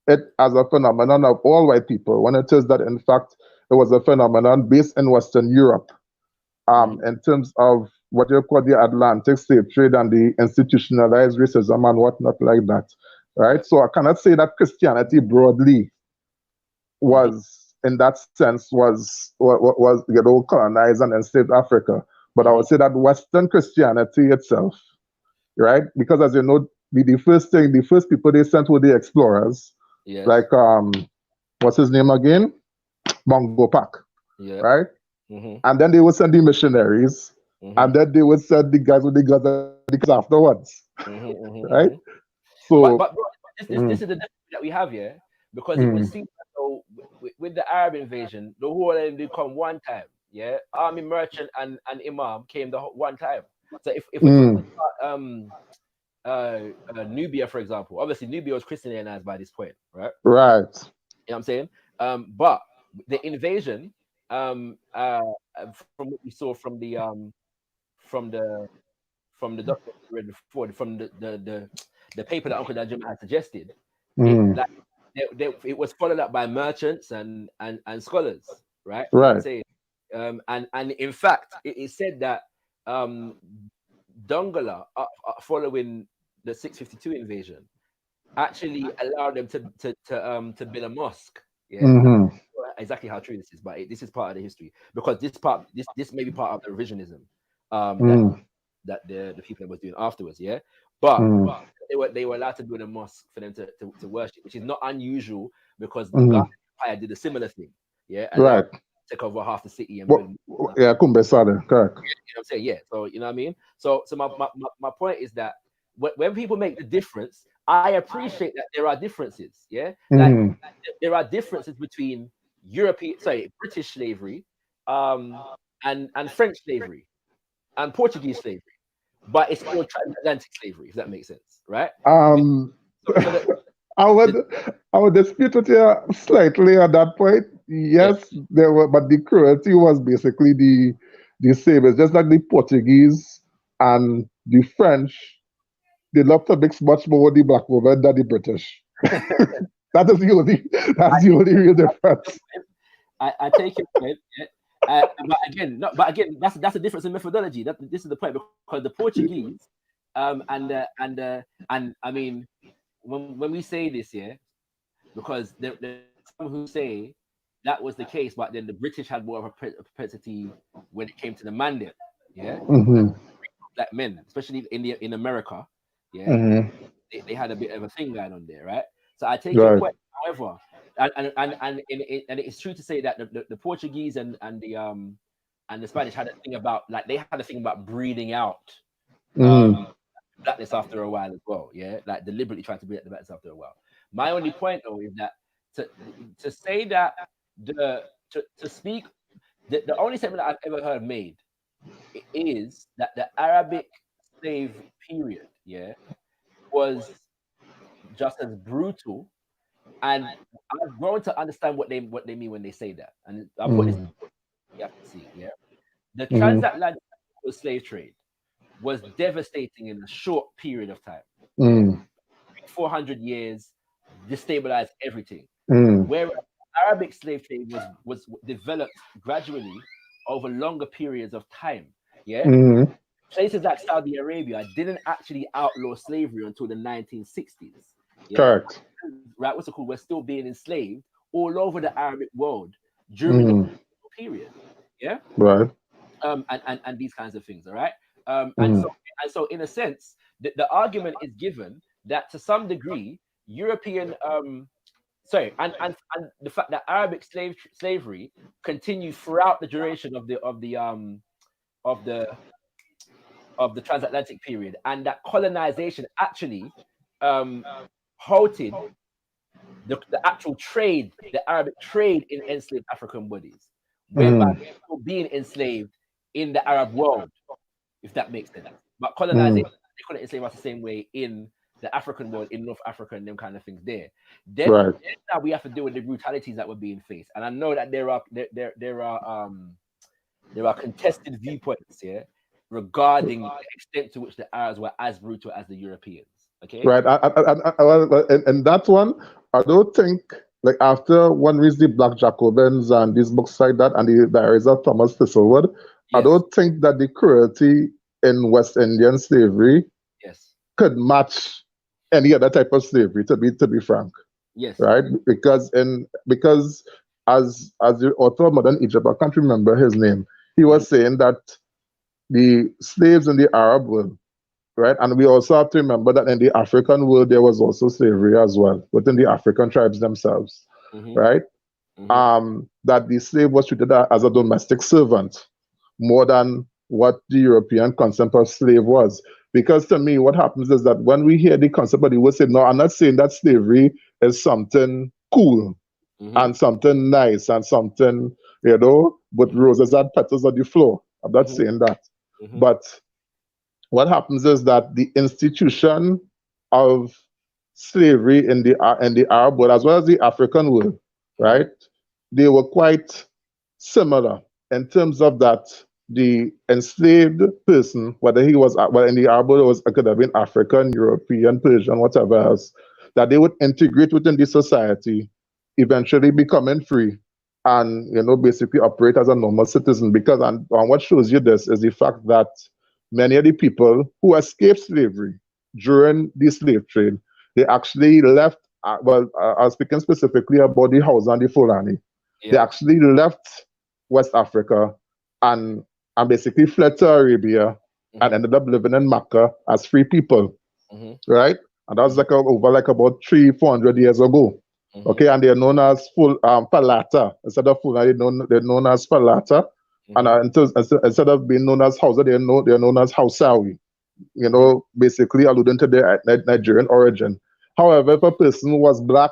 it as a phenomenon of all white people, when it is that in fact it was a phenomenon based in Western Europe, Mhm. in terms of what you call the Atlantic slave trade and the institutionalized racism and whatnot like that, Yeah. right? So I cannot say that Christianity broadly Mhm. was, in that sense, was colonized and enslaved Africa, but I Mhm. would say that Western Christianity itself, right? Because as you know, the first people they sent were the explorers, Yes. like what's his name again? Mungo Park, Yeah. right? Mhm. And then they would send the missionaries, and Mhm. then they would send the guys with the guns afterwards, Mhm. Mhm. right? Mhm. But So, but bro, this mm, is the difference that we have here because it would mm, seem as though with the Arab invasion, the whole of them did come one time. Yeah, army merchant and imam came one time. So if we're talking mm, about Nubia, for example, obviously Nubia was Christianized by this point, right? right. You know what I'm saying? But the invasion, from what we saw from the document we read before, from the paper that Uncle Danjuma had suggested, it Mm, like it was followed up by merchants and scholars, right? You know what I'm right. saying? And in fact, it is said that um, Dongola, following the 652 invasion, actually allowed them to build a mosque. Yeah, now, Mm-hmm, exactly how true this is, but this is part of the history because this may be part of the revisionism that mm, the people that was doing afterwards. Yeah, but mm, they were allowed to build a mosque for them to worship, which is not unusual because the mm, Ghanaian Empire did a similar thing. Yeah, allowed right. to take over half the city and What, build. yeah, Kumbe Sade, correct. You know what I'm saying? Yeah. So you know what I mean? So my point is that when people make the difference, I appreciate that there are differences. Yeah. Like Mm, there are differences between British slavery, um, and French slavery and Portuguese slavery, but it's still transatlantic slavery, if that makes sense, right? um, So that I would the, I would dispute with you slightly at that point. yeah, Yes, there were, but the cruelty was basically the same. It's just like the Portuguese and the French. They love to mix much more with the black woman than the British. That is the only I that's the take only real difference. I take your point. Yeah. But again, that's a difference in methodology. This is the point because the Portuguese, and I mean, when we say this, yeah, because there are some who say that was the case, but then the British had more of a propensity when it came to the mandate, yeah, Hmm. black men, especially in America, yeah, Hmm. they had a bit of a thing going on there, right? So I take your Right. point. However, and it's true to say that the Portuguese and and the Spanish had a thing about breeding out Mm. blackness after a while as well. Yeah, like deliberately trying to breed out the blackness after a while. My only point though is that to say that to speak the only statement that I've ever heard made is that the Arabic slave period, yeah, was just as brutal. And I've grown to understand what they mean when they say that. And I'll put this Mm. you have to see, yeah. The Mm. transatlantic slave trade was devastating in a short period of time. Yeah, Mm. 400 years, destabilized everything. Mm. Whereas Arabic slave trade was developed gradually over longer periods of time. Yeah, Mm. places like Saudi Arabia didn't actually outlaw slavery until the 1960s. Yeah, Correct. right. What's it called? We're still being enslaved all over the Arabic world during the Mm. period. Yeah, Right. and these kinds of things. All right. Mm. And so in a sense, the argument is given that to some degree, European and the fact that Arabic slavery continued throughout the duration of the transatlantic period, and that colonization actually um, halted the actual trade, the Arabic trade in enslaved African bodies, whereby Mm. people being enslaved in the Arab world, if that makes sense. But colonization, Mm. they couldn't enslave us the same way in the African world, in North Africa, and them kind of things there. Then Right. now we have to deal with the brutalities that were being faced. And I know that there are contested viewpoints here regarding the extent to which the Arabs were as brutal as the Europeans. Okay. Right. And that one, I don't think, like, after one reads the Black Jacobins and these books like that and the Diaries of Thomas Thistlewood, I Yes. don't think that the cruelty in West Indian slavery Yes. could match any other type of slavery, to be frank. Yes. Right? Because as the author of Modern Egypt, I can't remember his name, he Mhm. was saying that the slaves in the Arab world, right? And we also have to remember that in the African world, there was also slavery as well within the African tribes themselves, Mhm. right? Mhm. That the slave was treated as a domestic servant more than what the European concept of slave was. Because to me, what happens is that when we hear the concept of the word slave, no, I'm not saying that slavery is something cool Mhm. and something nice and something, with Mhm. roses and petals on the floor. I'm not Mhm. saying that. Mhm. But what happens is that the institution of slavery in the Arab world as well as the African world, Mhm. right? They were quite similar in terms of that the enslaved person, whether he was well in the Arab world, it could have been African, European, Persian, whatever else, that they would integrate within the society, eventually becoming free and basically operate as a normal citizen. Because and what shows you this is the fact that many of the people who escaped slavery during the slave trade, they actually left. I was speaking specifically about the Hausa and the Fulani. They Yeah. actually left West Africa and basically fled to Arabia and Mhm. ended up living in Mecca as free people, Mhm. right? And that was Mhm. over like about 300-400 years ago. Mhm. Okay, and they're known as Falata. Instead of Fulani, they're known as Falata. And Mhm. instead of being known as Hausa, they're known as Hausawi, Mhm. basically alluding to their Nigerian origin. However, if a person was black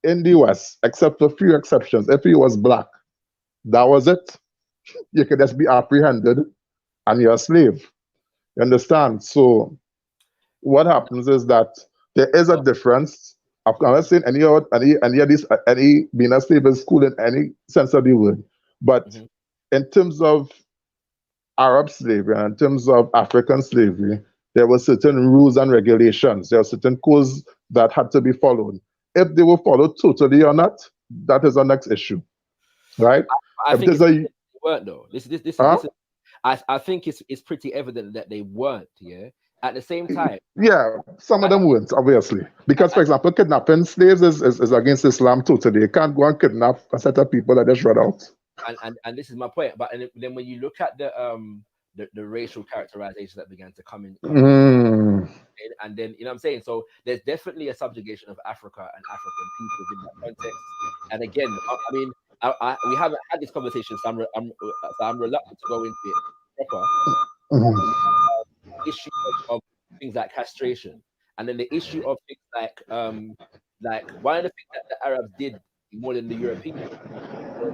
in the West, except for few exceptions, if he was black, that was it. You could just be apprehended and you're a slave. You understand? So what happens is that there is a So, difference. I'm mhm. not saying any being a slave is cool in any sense of the word, but Mhm. in terms of Arab slavery and in terms of African slavery, there were certain rules and regulations. There are certain codes that had to be followed. If they were followed totally or not, that is our next issue, right? I If think there's it's a they weren't though. This huh? is I think it's pretty evident that they weren't. Yeah. At the same time, Yeah, some of at, them weren't, obviously. Because, for at, example, kidnapping slaves is against Islam totally. You can't go and kidnap a set of people that just run out. and this is my point. But then when you look at the racial characterizations that began to come into Mm, and then you know what I'm saying. So there's definitely a subjugation of Africa and African people within that context. And again, I mean, we haven't had this conversation, so I'm reluctant to go into it proper. Mhm. Issue of things like castration, and then the issue of things like one of the things that the Arabs did more than the Europeans was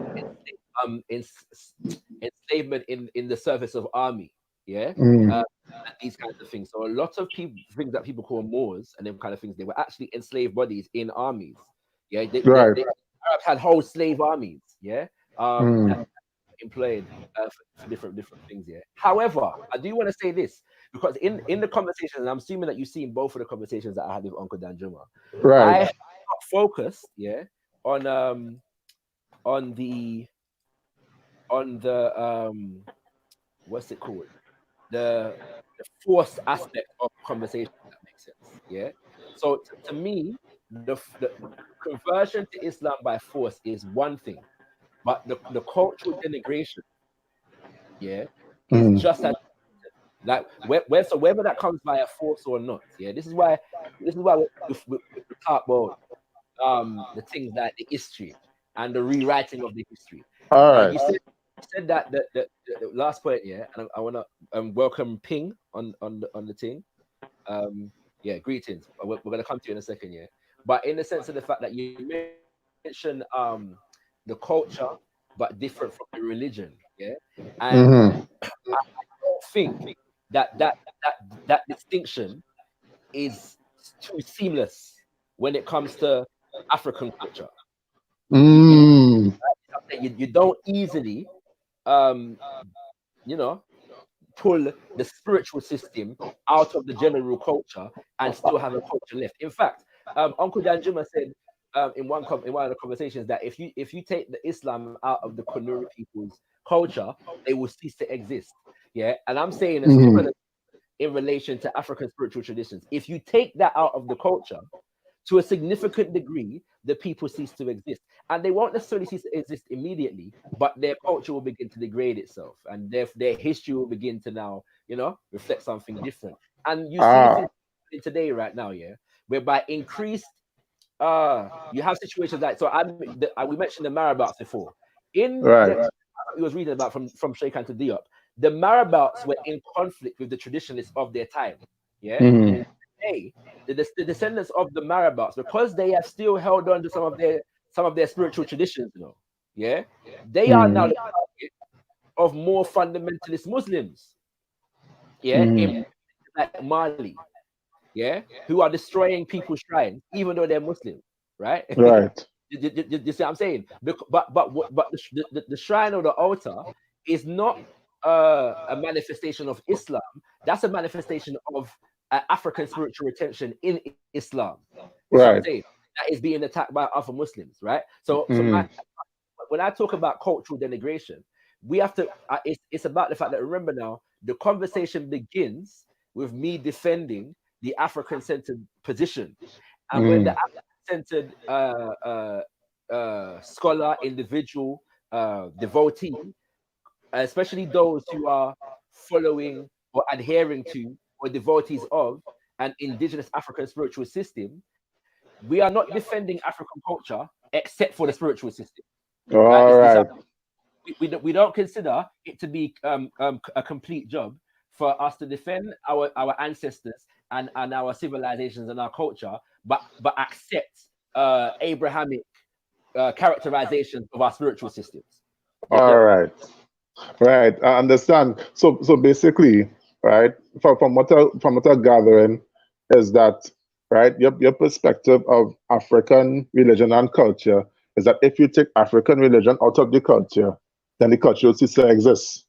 enslavement in the service of army. Yeah. Mm. And these kinds of things. So a lot of people, things that people call Moors and them kind of things, they were actually enslaved bodies in armies. Yeah, Right. the Arabs had whole slave armies. Yeah, that Mm. employed for different things. Yeah. However, I do want to say this because in the conversations, and I'm assuming that you've seen both of the conversations that I had with Uncle Danjuma, I Right. have focused, yeah, on on the what's it called, the forced aspect of conversation. If that makes sense. Yeah. So to me, the conversion to Islam by force is one thing, but the cultural denigration, yeah, is Mm. just as like so whether that comes via force or not. Yeah. This is why we talk about the things like the history and the rewriting of the history. All Now right. you said that the last point, yeah, and I want to welcome Ping on the thing. Yeah, greetings. We're gonna come to you in a second, yeah. But in the sense of the fact that you mentioned the culture, but different from the religion, yeah, and Mm-hmm. I don't think that distinction is too seamless when it comes to African culture. You know, Mm. you don't easily um you know pull the spiritual system out of the general culture and still have a culture left. In fact, Uncle Danjuma said in one of the conversations that if you take the Islam out of the Kanuri people's culture, they will cease to exist. Yeah, and I'm saying a Mm-hmm. similar in relation to African spiritual traditions. If you take that out of the culture, to a significant degree, the people cease to exist. And they won't necessarily cease to exist immediately, but their culture will begin to degrade itself. And their history will begin to now, reflect something different. And you see this Ah. in today right now, yeah, whereby increased you have situations like we mentioned the Marabouts before. In Right. the he was reading about from Sheikh Anta Diop, the Marabouts were in conflict with the traditionalists of their time. Yeah, Mm-hmm. today, the descendants of the Marabouts, because they have still held on to some of their spiritual traditions, yeah, they are now Mm-hmm. the target of more fundamentalist Muslims, yeah, in Mm-hmm. like Mali, yeah, who are destroying people's shrines, even though they're Muslim, right? Right. You see what I'm saying? But the shrine or the altar is not a manifestation of Islam. That's a manifestation of African spiritual retention in Islam. You see what I'm saying? Right. That is being attacked by other Muslims, right? So Mm-hmm. when I talk about cultural denigration, we have to. It's about the fact that, remember now, the conversation begins with me defending the African-centered position, and when the Mm-hmm. African-centered scholar, individual, devotee, especially those who are following or adhering to or devotees of an indigenous African spiritual system, we are not defending African culture except for the spiritual system, right? All This right. we don't consider it to be a complete job for us to defend our ancestors and our civilizations and our culture, but accept Abrahamic characterizations of our spiritual systems. All Yep. right. Right. I understand. So basically, right, from what I'm gathering is that, right, your perspective of African religion and culture is that if you take African religion out of the culture, then the culture will cease to exist.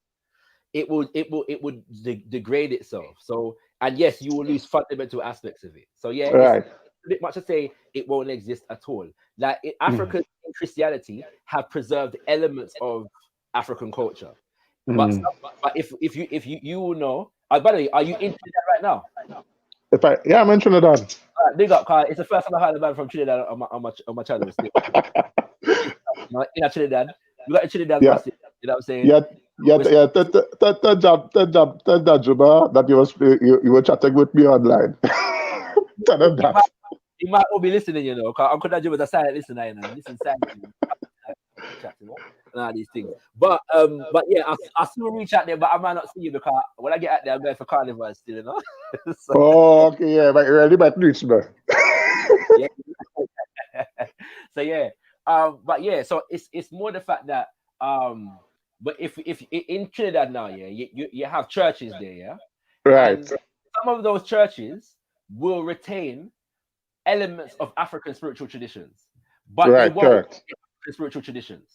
It would degrade itself. So, and yes, you will lose fundamental aspects of it. So yeah, it's Right. a bit much to say it won't exist at all. Like Mm. Africa and Christianity have preserved elements of African culture, but Mm. if you will know. By the way, are you in Trinidad right now? Yeah, I'm in Trinidad. Big up, Carl. It's the first time I heard about from Trinidad on my channel. Still, in Trinidad, we got a Trinidad Yeah, massive. You know what I'm saying? yeah, yeah, We're yeah. That Juba that you were chatting with me online. Tell them you that. might you might all be listening, 'cause Uncle Danjuma was a silent listener, listen silently. chatting and all these things. But yeah, I still reach out there, but I might not see you because when I get out there, I'm going for carnival still, you know. So, Oh, okay, yeah, but really might reach me. yeah. So yeah, but yeah, so it's more the fact that but if in Trinidad now, yeah, you have churches there, yeah, Right, and some of those churches will retain elements of African spiritual traditions, but they right, won't correct. African spiritual traditions.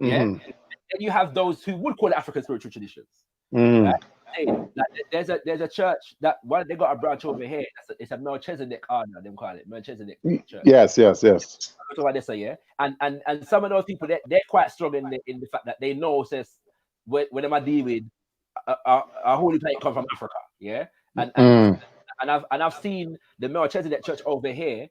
Yeah. Mm-hmm. Then you have those who would call it African spiritual traditions. Mm-hmm. Right? Saying, like, there's a church that one they got a branch over here. It's a Melchizedek Arna, them call it Melchizedek church. Yes, yes, yes. That's what they say, yeah. And some of those people they're quite strong in the fact that they know says when I deal with a holy plate come from Africa, yeah. Mm. And I've seen the Melchizedek church over here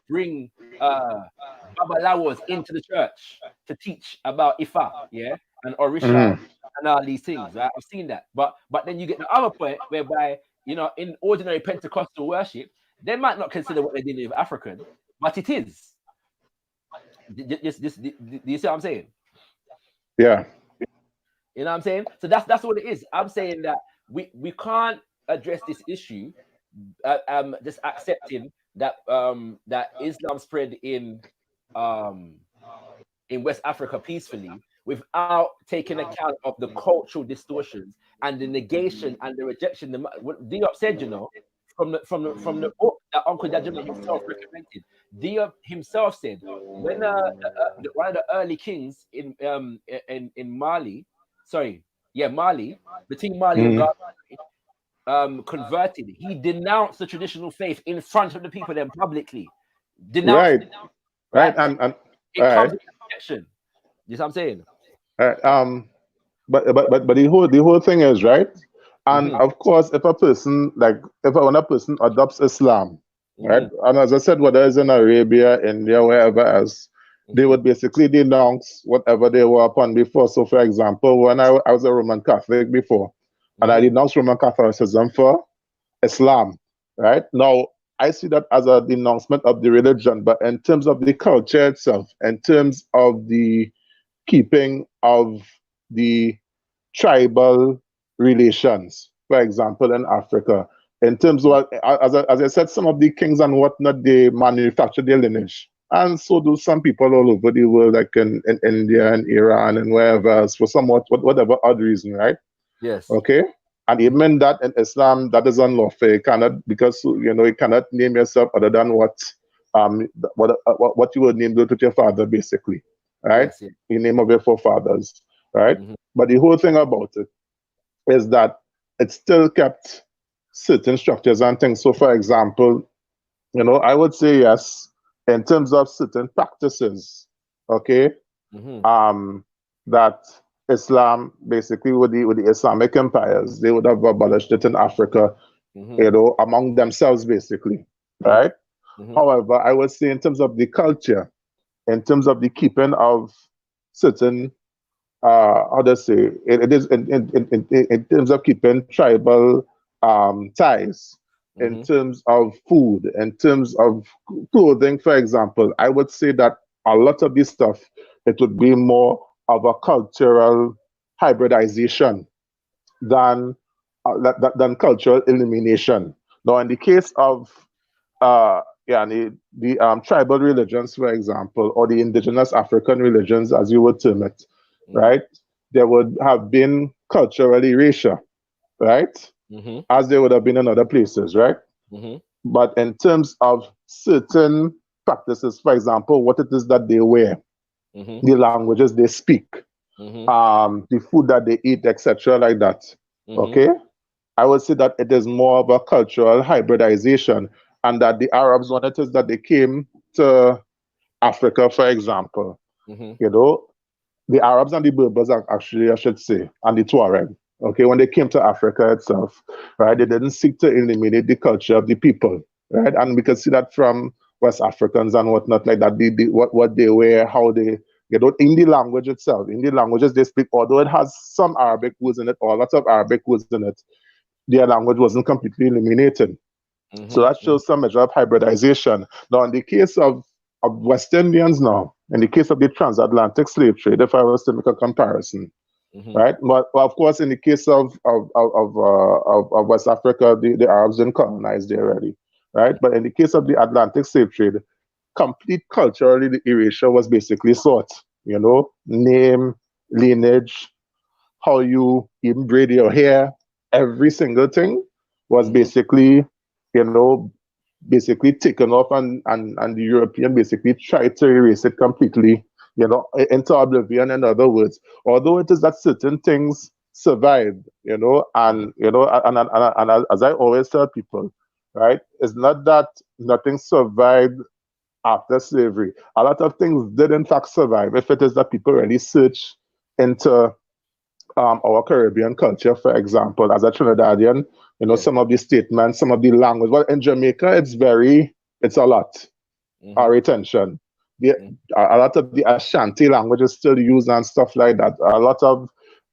bring Babalawos into the church to teach about Ifa, yeah, and Orisha Mm. and all these things. Right? I've seen that, but then you get the other point whereby in ordinary Pentecostal worship, they might not consider what they're dealing with African, but it is. Do you see what I'm saying? Yeah. You know what I'm saying? So that's what it is. I'm saying that we can't address this issue just accepting that that Islam spread in West Africa peacefully without taking account of the cultural distortions and the negation and the rejection. What Diop said, from the book that Uncle Danjuma himself recommended. Diop himself said when one of the early kings in Mali, Mali, between Mali and Mm. Ghana, converted, he denounced the traditional faith in front of the people then publicly. Denounced Right, it, right, right? and It all comes right, with rejection. You see what I'm saying? all right. But the whole thing is right. And Mm-hmm. of course, if a person when a person adopts Islam, right, Mm-hmm. and as I said, whether it's in Arabia, India, wherever else, they Mm-hmm. would basically denounce whatever they were upon before. So, for example, when I was a Roman Catholic before, and I Mm-hmm. denounced Roman Catholicism for Islam, right? Now, I see that as a denouncement of the religion, but in terms of the culture itself, in terms of the keeping of the tribal relations, for example, in Africa. In terms of, as I said, some of the kings and whatnot, they manufacture their lineage. And so do some people all over the world, like in India and Iran and wherever else, for whatever odd reason, right? Yes. Okay? And even that in Islam, that is unlawful. You cannot, because you cannot name yourself other than what you would name to your father, basically, right? Yes. Yeah. The name of your forefathers, right? Mm-hmm. But the whole thing about it is that it still kept certain structures and things. So, for example, I would say yes in terms of certain practices, okay, Mm-hmm. that Islam basically with the Islamic empires, they would have abolished it in Africa, Mm-hmm. among themselves, basically, right? Mm-hmm. However, I would say in terms of the culture, in terms of the keeping of certain how to say it is in terms of keeping tribal ties, in Mm-hmm. terms of food, in terms of clothing, for example. I would say that a lot of this stuff, it would be more of a cultural hybridization than than cultural elimination. Now, in the case of the tribal religions, for example, or the indigenous African religions, as you would term it, Mm-hmm. right? There would have been cultural erasure, right? Mm-hmm. As there would have been in other places, right? Mm-hmm. But in terms of certain practices, for example, what it is that they wear, Mm-hmm. the languages they speak, Mm-hmm. the food that they eat, etc., like that. Mm-hmm. Okay, I would say that it is more of a cultural hybridization, and that the Arabs, when it is that they came to Africa, for example, Mm-hmm. the Arabs and the Berbers are actually, I should say, and the Tuareg, okay, when they came to Africa itself, right, they didn't seek to eliminate the culture of the people, right? And we can see that from West Africans and whatnot, like that, what they wear, how in the language itself, in the languages they speak, although it has some Arabic words in it, or lots of Arabic words in it, their language wasn't completely eliminated. So Mm-hmm. that shows some measure of hybridization. Now, in the case of of West Indians now, in the case of the transatlantic slave trade, if I was to make a comparison, right? But well, of course, in the case of West Africa, the Arabs didn't colonize there already, right? But in the case of the Atlantic slave trade, complete culturally the erasure was basically sought. You know, name, lineage, how you even braid your hair, every single thing was basically, you know, basically taken off, and the European basically tried to erase it completely, you know, into oblivion, in other words. Although it is that certain things survived, you know, and you know, and as I always tell people, right, it's not that nothing survived after slavery. A lot of things did in fact survive if it is that people really search into our Caribbean culture, for example, as a Trinidadian, you know, some of the statements, some of the language. Well, in Jamaica, it's a lot. Our retention. A lot of the Ashanti language is still used and stuff like that. A lot of,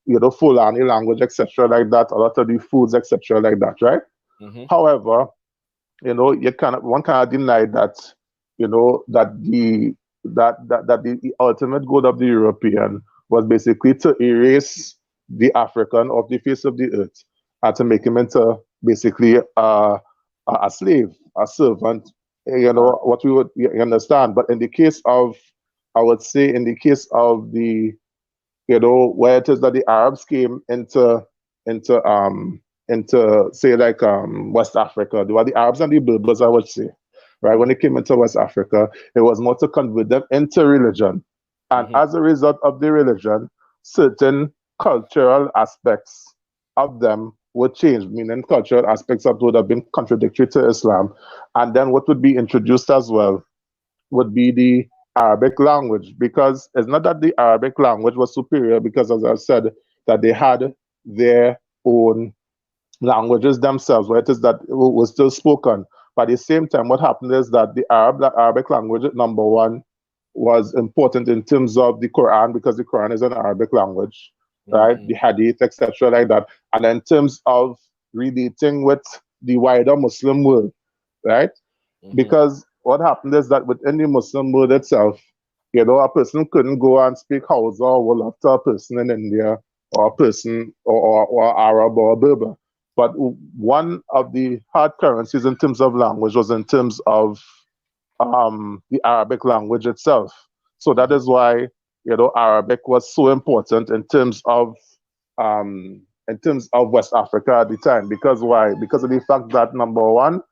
you know, Fulani language, etc., like that. A lot of the foods, etc., like that, right? However, you know, one cannot deny that, you know, that the ultimate goal of the European was basically to erase the African off the face of the earth and to make him into basically a slave, a servant, you know, what we would understand. But in the case of, I would say, in the case of the, you know, where it is that the Arabs came into say like West Africa, they were the Arabs and the Berbers, I would say, right? When they came into West Africa, it was more to convert them into religion. And as a result of the religion, certain cultural aspects of them would change, meaning cultural aspects of would have been contradictory to Islam. And then what would be introduced as well would be the Arabic language, because it's not that the Arabic language was superior, because as I said, that they had their own languages themselves, where it is that it was still spoken. But at the same time, what happened is that the Arabic language, number one, was important in terms of the Quran, because the Quran is an Arabic language, right? The Hadith, etc., like that. And in terms of relating with the wider Muslim world, right? Because what happened is that within the Muslim world itself, you know, a person couldn't go and speak Hausa or Wolof to a person in India, or a person or Arab or Berber. But one of the hard currencies in terms of language was in terms of the Arabic language itself. So that is why, you know, Arabic was so important in terms of West Africa at the time. Because why? Because of the fact that, number one,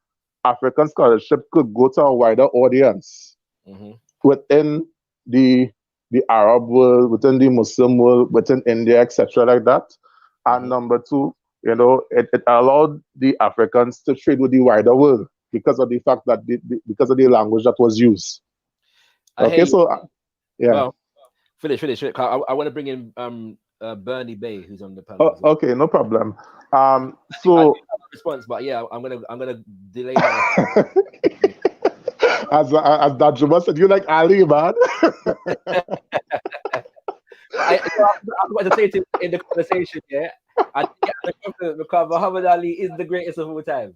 African scholarship could go to a wider audience within the Arab world, within the Muslim world, within India, etc., like that. And number two, you know, it allowed the Africans to trade with the wider world because of the fact that because of the language that was used. Okay, so yeah. Well, finish. I want to bring in Bernie Bay, who's on the panel. Oh, okay, no problem. So I do have a response, but yeah, I'm gonna delay that. as Danjuma said, you like Ali, man. I want to say to in the conversation, yeah, I think because Muhammad Ali is the greatest of all time.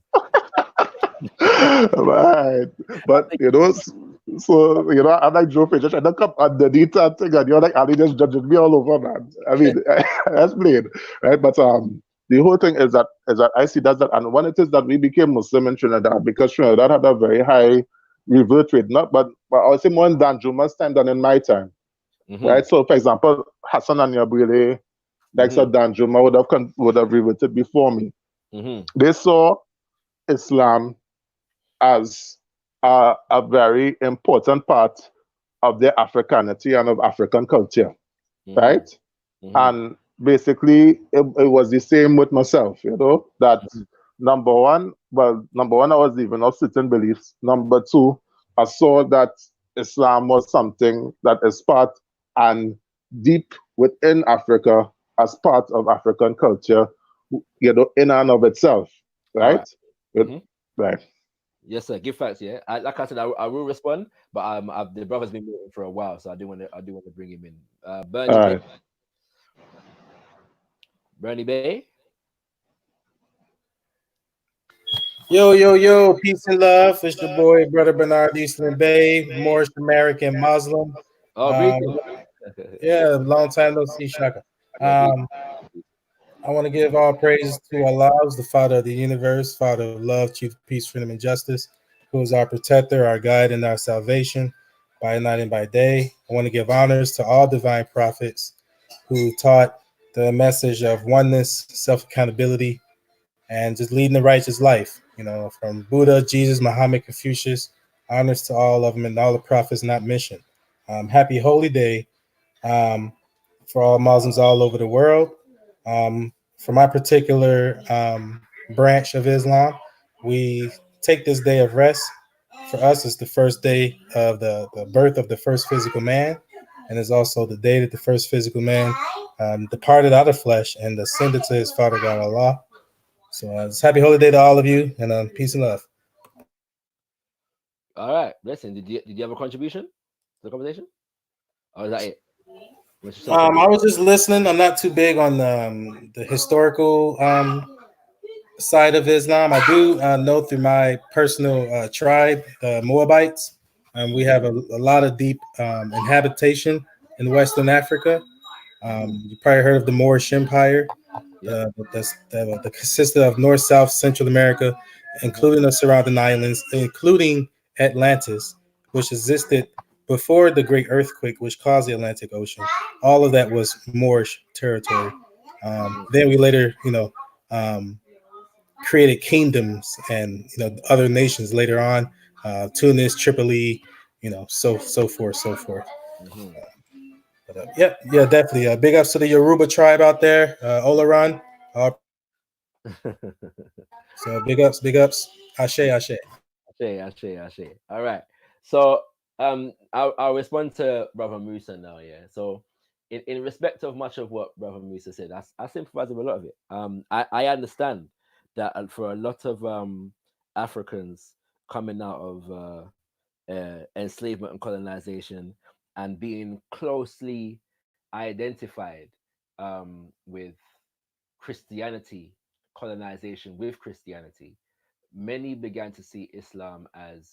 Right, but you know, so you know, I'm like Joe Frazier, I don't come underneath that thing, and you're like Ali just judging me all over, man. I mean, that's plain, right? But the whole thing is that I see that, and when it is that we became Muslim in Trinidad, because Trinidad had a very high revert rate, but I would say more in Danjuma's time than in my time. Right, so for example, Hassan and Yabrele, like so Danjuma would have reverted before me. They saw Islam as a very important part of their Africanity and of African culture, right? And basically, it was the same with myself, you know, that number one, I was even of certain beliefs. Number two, I saw that Islam was something that is part and deep within Africa as part of African culture, you know, in and of itself, right? Right. Yes, sir. Give facts. Yeah, like I said, I will respond, but the brother's been waiting for a while, so I do want to bring him in. Bernie Bay. Bernie Bay. Yo, yo, yo, peace and love. It's your boy, Brother Bernard Eastland Bay, Moorish American Muslim. Oh, Um, greetings. yeah, long time no see, Shaka. Yeah, greetings. Um, I want to give all praises to Allah, who's the Father of the universe, Father of love, Chief of peace, freedom, and justice, who is our protector, our guide, and our salvation by night and by day. I want to give honors to all divine prophets who taught the message of oneness, self accountability, and just leading the righteous life. You know, from Buddha, Jesus, Muhammad, Confucius, honors to all of them and all the prophets not mentioned. Happy Holy Day um, for all Muslims all over the world. For my particular branch of Islam, we take this day of rest. For us, it's the first day of the birth of the first physical man, and it's also the day that the first physical man departed out of flesh and ascended to his Father God Allah. So it's happy holy day to all of you, and peace and love. All right, listen. Did you have a contribution to the conversation? Or is that it? Let's just say I was just listening. I'm not too big on the historical side of Islam. I do know through my personal tribe, the Moabites. We have a lot of deep inhabitation in Western Africa. You probably heard of the Moorish Empire. Yeah. That consisted of North, South, Central America, including the surrounding islands, including Atlantis, which existed before the Great Earthquake, which caused the Atlantic Ocean. All of that was Moorish territory. Then we later, um, created kingdoms and other nations later on, Tunis, Tripoli, so forth, so forth. Mm-hmm. But, yeah, definitely. Big ups to the Yoruba tribe out there, Olaran. So big ups. Ashe, Ashe. Ashe. All right. So I'll respond to Brother Musa now, yeah. So in respect of much of what Brother Musa said, I sympathize with a lot of it. I understand that for a lot of Africans coming out of enslavement and colonization and being closely identified with Christianity, colonization with Christianity, many began to see Islam as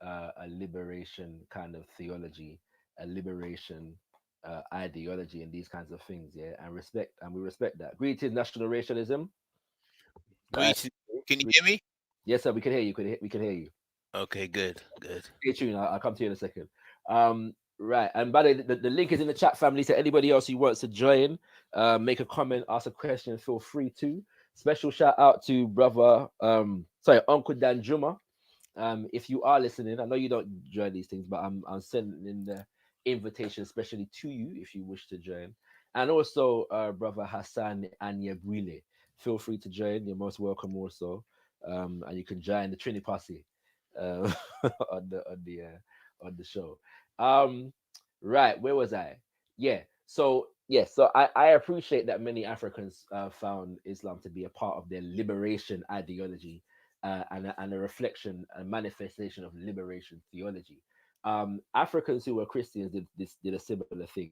a liberation kind of theology, a liberation ideology, and these kinds of things. Yeah, and we respect that. Greeted national racialism. Uh, Greetings. Can you hear me? yes, sir. We can hear you. We can hear you. Okay, good, good. Stay tuned. I'll come to you in a second. Right. And by the link is in the chat, family. So anybody else who wants to join, make a comment, ask a question, feel free to. Special shout out to brother, Uncle Danjuma. If you are listening, I know you don't join these things, but I'm sending in the invitation, especially to you, if you wish to join. And also, brother Hassan Anyabwile, feel free to join. You're most welcome also. And you can join the Trini Posse uh, on the show. Um, right, where was I? Yeah. So I appreciate that many Africans found Islam to be a part of their liberation ideology, and a reflection, a manifestation of liberation theology. Africans who were Christians did a similar thing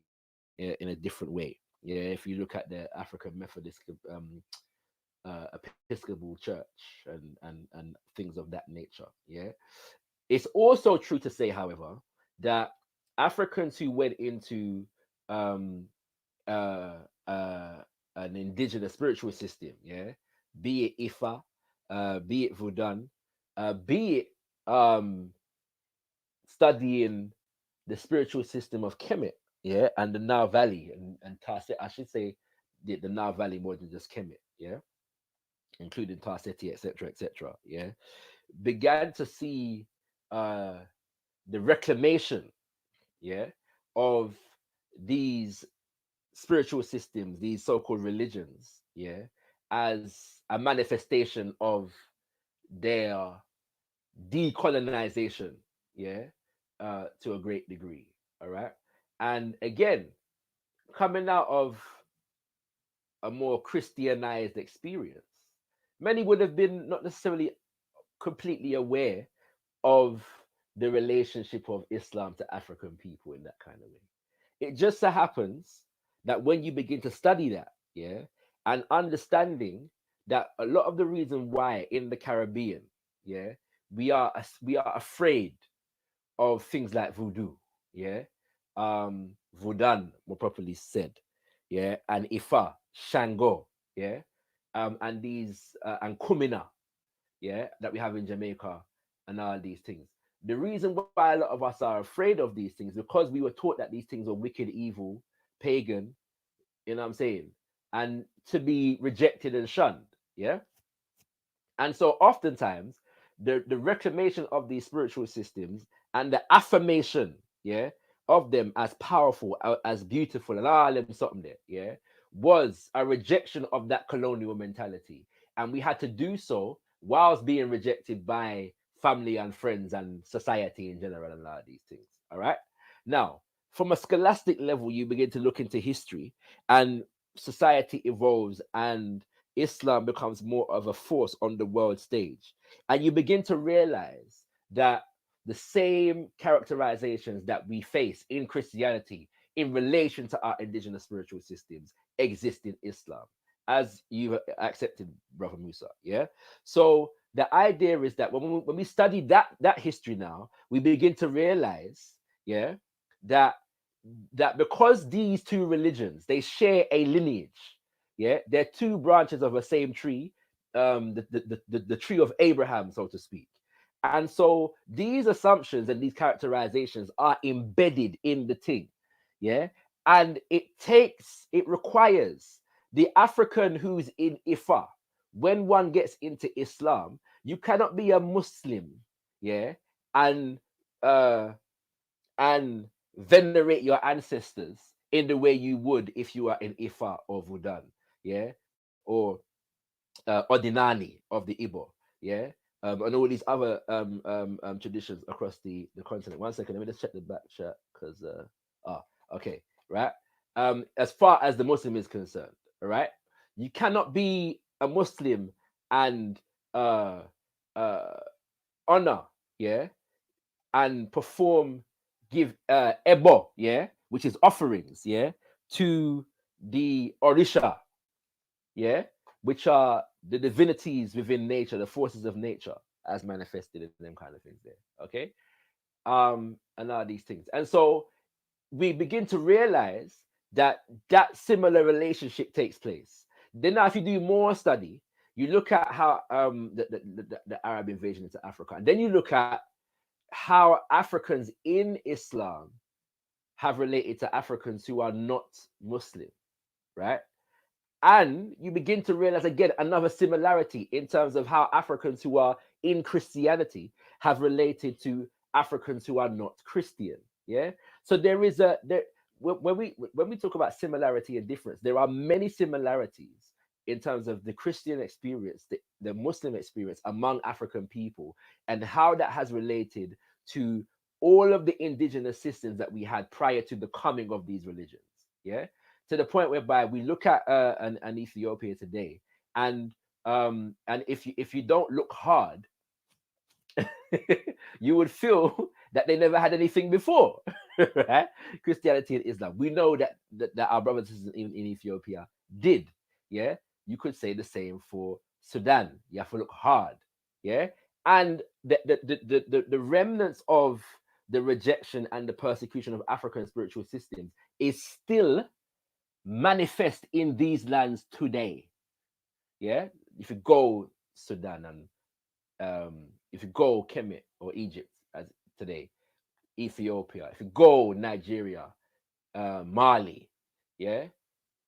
in a different way. Yeah, if you look at the African Methodist Episcopal Church and things of that nature. Yeah, it's also true to say, however, that Africans who went into um, uh, uh, an indigenous spiritual system, yeah, be it Ifa, be it Vudan, be it studying the spiritual system of Kemet, yeah, and the Nile Valley and Tarset, I should say the Nile Valley more than just Kemet, yeah, including Tarseti, etc., yeah, began to see uh, the reclamation, yeah, of these spiritual systems, these so-called religions, yeah, as a manifestation of their decolonization, yeah, to a great degree. All right. And again, coming out of a more Christianized experience, many would have been not necessarily completely aware of the relationship of Islam to African people in that kind of way. It just so happens that when you begin to study that, yeah, and understanding that a lot of the reason why in the Caribbean, yeah, we are afraid of things like voodoo, yeah, Voodoo, more properly said, yeah, and Ifa, Shango, yeah, and these and Kumina, yeah, that we have in Jamaica, and all these things. The reason why a lot of us are afraid of these things because we were taught that these things are wicked, evil, pagan, you know what I'm saying, and to be rejected and shunned, yeah. And so oftentimes the reclamation of these spiritual systems and the affirmation, yeah, of them as powerful, as beautiful, and all them something there, yeah, was a rejection of that colonial mentality. And we had to do so whilst being rejected by family and friends and society in general and a lot of these things. All right. Now, from a scholastic level, you begin to look into history and society evolves and Islam becomes more of a force on the world stage. And you begin to realize that the same characterizations that we face in Christianity in relation to our indigenous spiritual systems exist in Islam, as you've accepted, Brother Musa. Yeah. So the idea is that when we study that history now, we begin to realize, yeah, that because these two religions they share a lineage, yeah, they're two branches of the same tree, the tree of Abraham, so to speak. And so these assumptions and these characterizations are embedded in the thing, yeah. And it requires the African who's in Ifa. When one gets into Islam, you cannot be a Muslim, yeah, and uh and venerate your ancestors in the way you would if you are in Ifa or Vudan, yeah, or Ordinani of the Igbo, yeah, and all these other traditions across the continent. One second, let me just check the back chat because okay, right. As far as the Muslim is concerned, all right, you cannot be a Muslim and uh uh honor, yeah, and perform, give ebo, yeah, which is offerings, yeah, to the Orisha, yeah, which are the divinities within nature, the forces of nature as manifested in them kind of things there. Okay. And all these things. And so we begin to realize that that similar relationship takes place. Then now if you do more study, you look at how the Arab invasion into Africa, and then you look at how Africans in Islam have related to Africans who are not Muslim, right? And you begin to realize again another similarity in terms of how Africans who are in Christianity have related to Africans who are not Christian. Yeah. So there is a there when we talk about similarity and difference, there are many similarities in terms of the Christian experience, the Muslim experience among African people, and how that has related to all of the indigenous systems that we had prior to the coming of these religions. Yeah, to the point whereby we look at an Ethiopia today, and if you don't look hard, you would feel that they never had anything before, right? Christianity and Islam. We know that our brothers in Ethiopia did. Yeah, you could say the same for Sudan. You have to look hard. Yeah, and the remnants of the rejection and the persecution of African spiritual systems is still manifest in these lands today. Yeah, if you go Sudan and if you go Kemet or Egypt as today, Ethiopia, if you go Nigeria, Mali, yeah,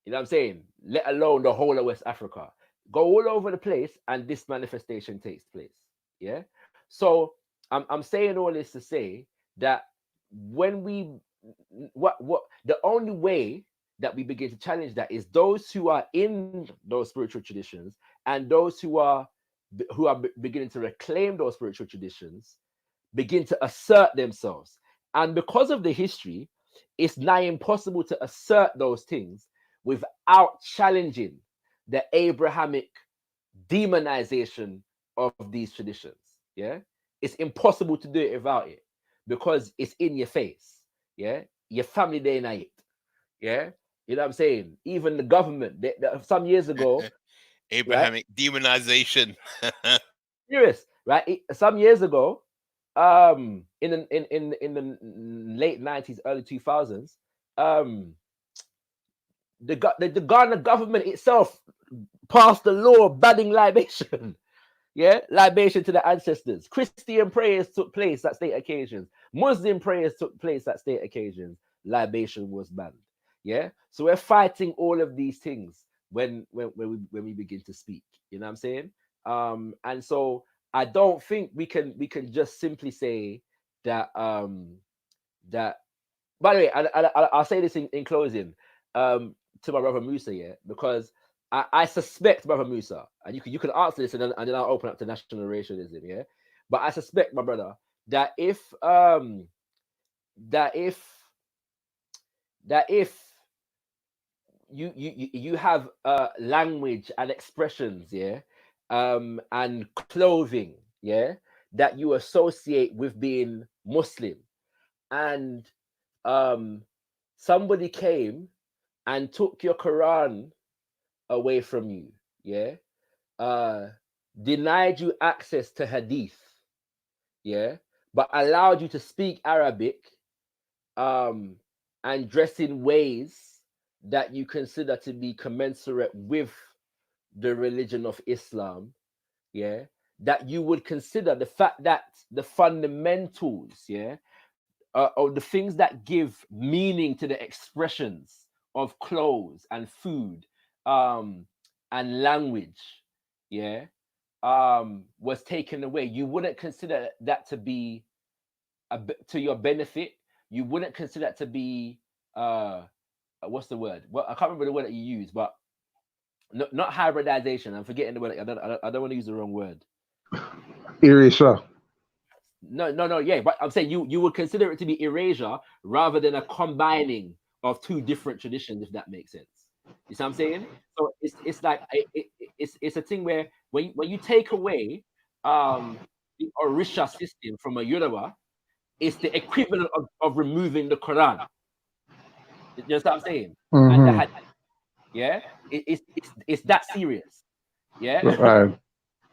you know what I'm saying? Let alone the whole of West Africa. Go all over the place and this manifestation takes place. Yeah. So I'm saying all this to say that when we what the only way that we begin to challenge that is those who are in those spiritual traditions and those who are beginning to reclaim those spiritual traditions begin to assert themselves. And because of the history, it's nigh impossible to assert those things without challenging the Abrahamic demonization of these traditions. Yeah, it's impossible to do it without it because it's in your face. Yeah, your family day night. Yeah, you know what I'm saying. Even the government, some years ago, Abrahamic demonization. Serious, right? Some years ago, in the late 90s, early 2000s, the Ghana government itself passed a law banning libation. Yeah, libation to the ancestors. Christian prayers took place at state occasions. Muslim prayers took place at state occasions. Libation was banned. Yeah, so we're fighting all of these things when we begin to speak. You know what I'm saying? And so I don't think we can just simply say that that. By the way, I'll say this in closing to my brother Musa, yeah, because I suspect, brother Musa, and you can answer this, and then I'll open up to national racialism, yeah. But I suspect, my brother, that if you have language and expressions, yeah, and clothing, yeah, that you associate with being Muslim, and somebody came and took your Quran away from you, yeah, denied you access to Hadith, yeah, but allowed you to speak Arabic, and dress in ways that you consider to be commensurate with the religion of Islam, yeah, that you would consider the fact that the fundamentals, yeah, or the things that give meaning to the expressions of clothes and food, and language, yeah, was taken away. You wouldn't consider that to be to your benefit. You wouldn't consider that to be what's the word? Well, I can't remember the word that you use, but not hybridization. I'm forgetting the word. I don't want to use the wrong word. Erasure. No, yeah, but I'm saying you would consider it to be erasure rather than a combining of two different traditions, if that makes sense. You see what I'm saying? So it's like it's a thing where when you take away the Orisha system from a Yoruba, it's the equivalent of removing the Quran. You know what I'm saying? And the Hadith, yeah, it's that serious, yeah. Right. You know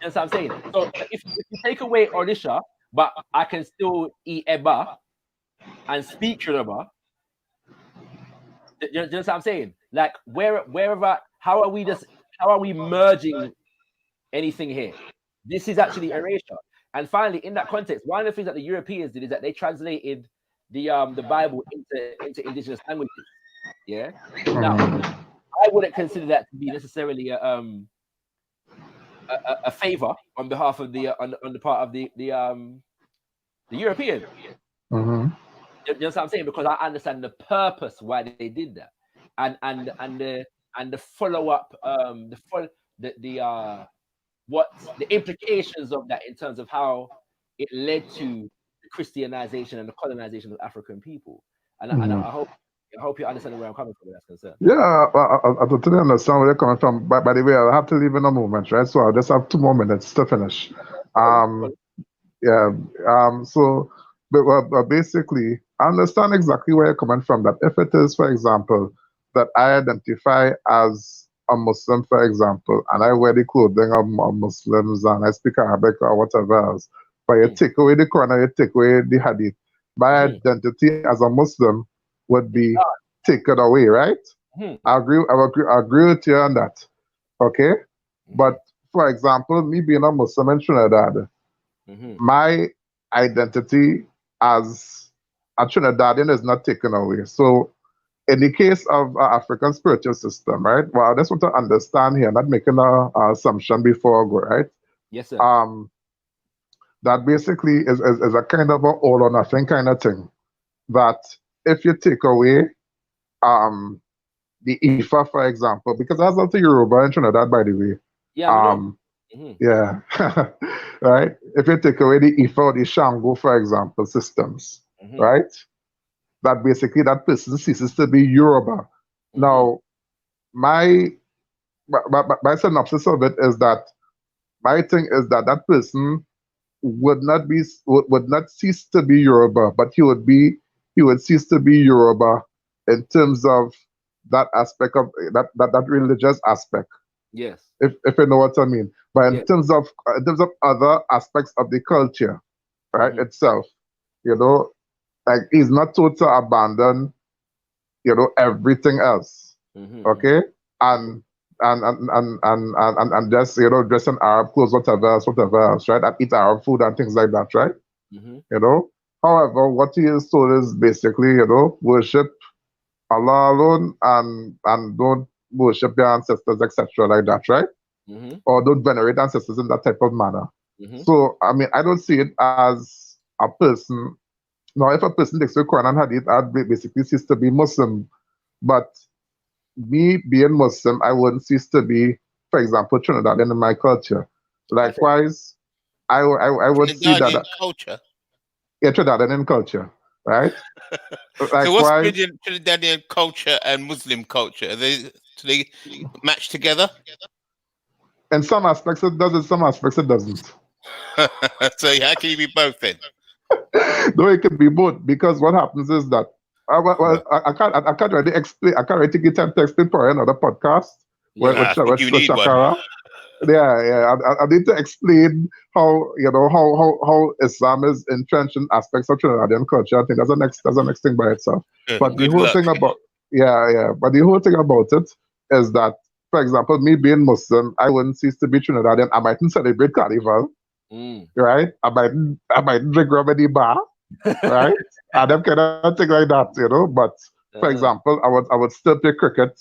what I'm saying? So if you take away Orisha, but I can still eat Eba and speak Yoruba. You know what I'm saying? Like wherever, how are we merging anything here? This is actually erasure. And finally, in that context, one of the things that the Europeans did is that they translated the Bible into indigenous languages. Yeah. Now, I wouldn't consider that to be necessarily a favor on behalf of the on the part of the European. You know what I'm saying? Because I understand the purpose why they did that, and the follow up, what the implications of that in terms of how it led to the Christianization and the colonization of African people. And I hope you understand where I'm coming from. That's concerned. Yeah, I totally understand where you're coming from. By the way, I'll have to leave in a moment, right? So I'll just have 2 more minutes to finish. Yeah. So, but basically, I understand exactly where you're coming from. That if it is, for example, that I identify as a Muslim, for example, and I wear the clothing of Muslims and I speak Arabic or whatever else, but you take away the Quran, you take away the Hadith, my identity as a Muslim would be taken away, right? I agree with you on that. Okay? But for example, me being a Muslim in Trinidad, my identity as a Trinidadian is not taken away. So in the case of African spiritual system, right? Well, I just want to understand here, not making an assumption before I go, right? Yes, sir. That basically is a kind of an all or nothing kind of thing. That if you take away the Ifa, for example, because that's also Yoruba in Trinidad, by the way. Yeah. Yeah. Right? If you take away the Ifa or the Shango, for example, systems, right? That basically that person ceases to be Yoruba. Now, my synopsis of it is that my thing is that that person would not cease to be Yoruba, but he would cease to be Yoruba in terms of that aspect of that religious aspect. Yes. If you know what I mean. But Yeah. in terms of other aspects of the culture, right, itself, you know, like he's not told to abandon, you know, everything else. Okay? And and just, you know, dress in Arab clothes, whatever else, right? And eat Arab food and things like that, right? You know. However, what he is told is basically, you know, worship Allah alone and don't worship your ancestors, etc., like that, right? Or don't venerate ancestors in that type of manner. So, I mean, I don't see it as a person. Now, if a person takes the Quran and Hadith, I'd basically cease to be Muslim. But me being Muslim, I wouldn't cease to be, for example, Trinidadian in my culture. Likewise, I would see that. Trinidadian culture. Yeah, Trinidadian culture, right? So what's Likewise, Trinidadian culture and Muslim culture? Do they match together? in some aspects it does, in some aspects it doesn't. So how can you be both then? No, it can be both, because what happens is that I can't really explain. I can't really take the time to explain for another podcast with I think you need one. Shakara. Yeah. I need to explain how, you know, how Islam is entrenched in aspects of Trinidadian culture. I think that's the next thing by itself. But the Good whole luck. thing about but the whole thing about it is that, for example, me being Muslim, I wouldn't cease to be Trinidadian. I mightn't celebrate Carnival, right? I mightn't drink rum in the bar, right? And them kind of thing like that, you know. But for example, I would still play cricket.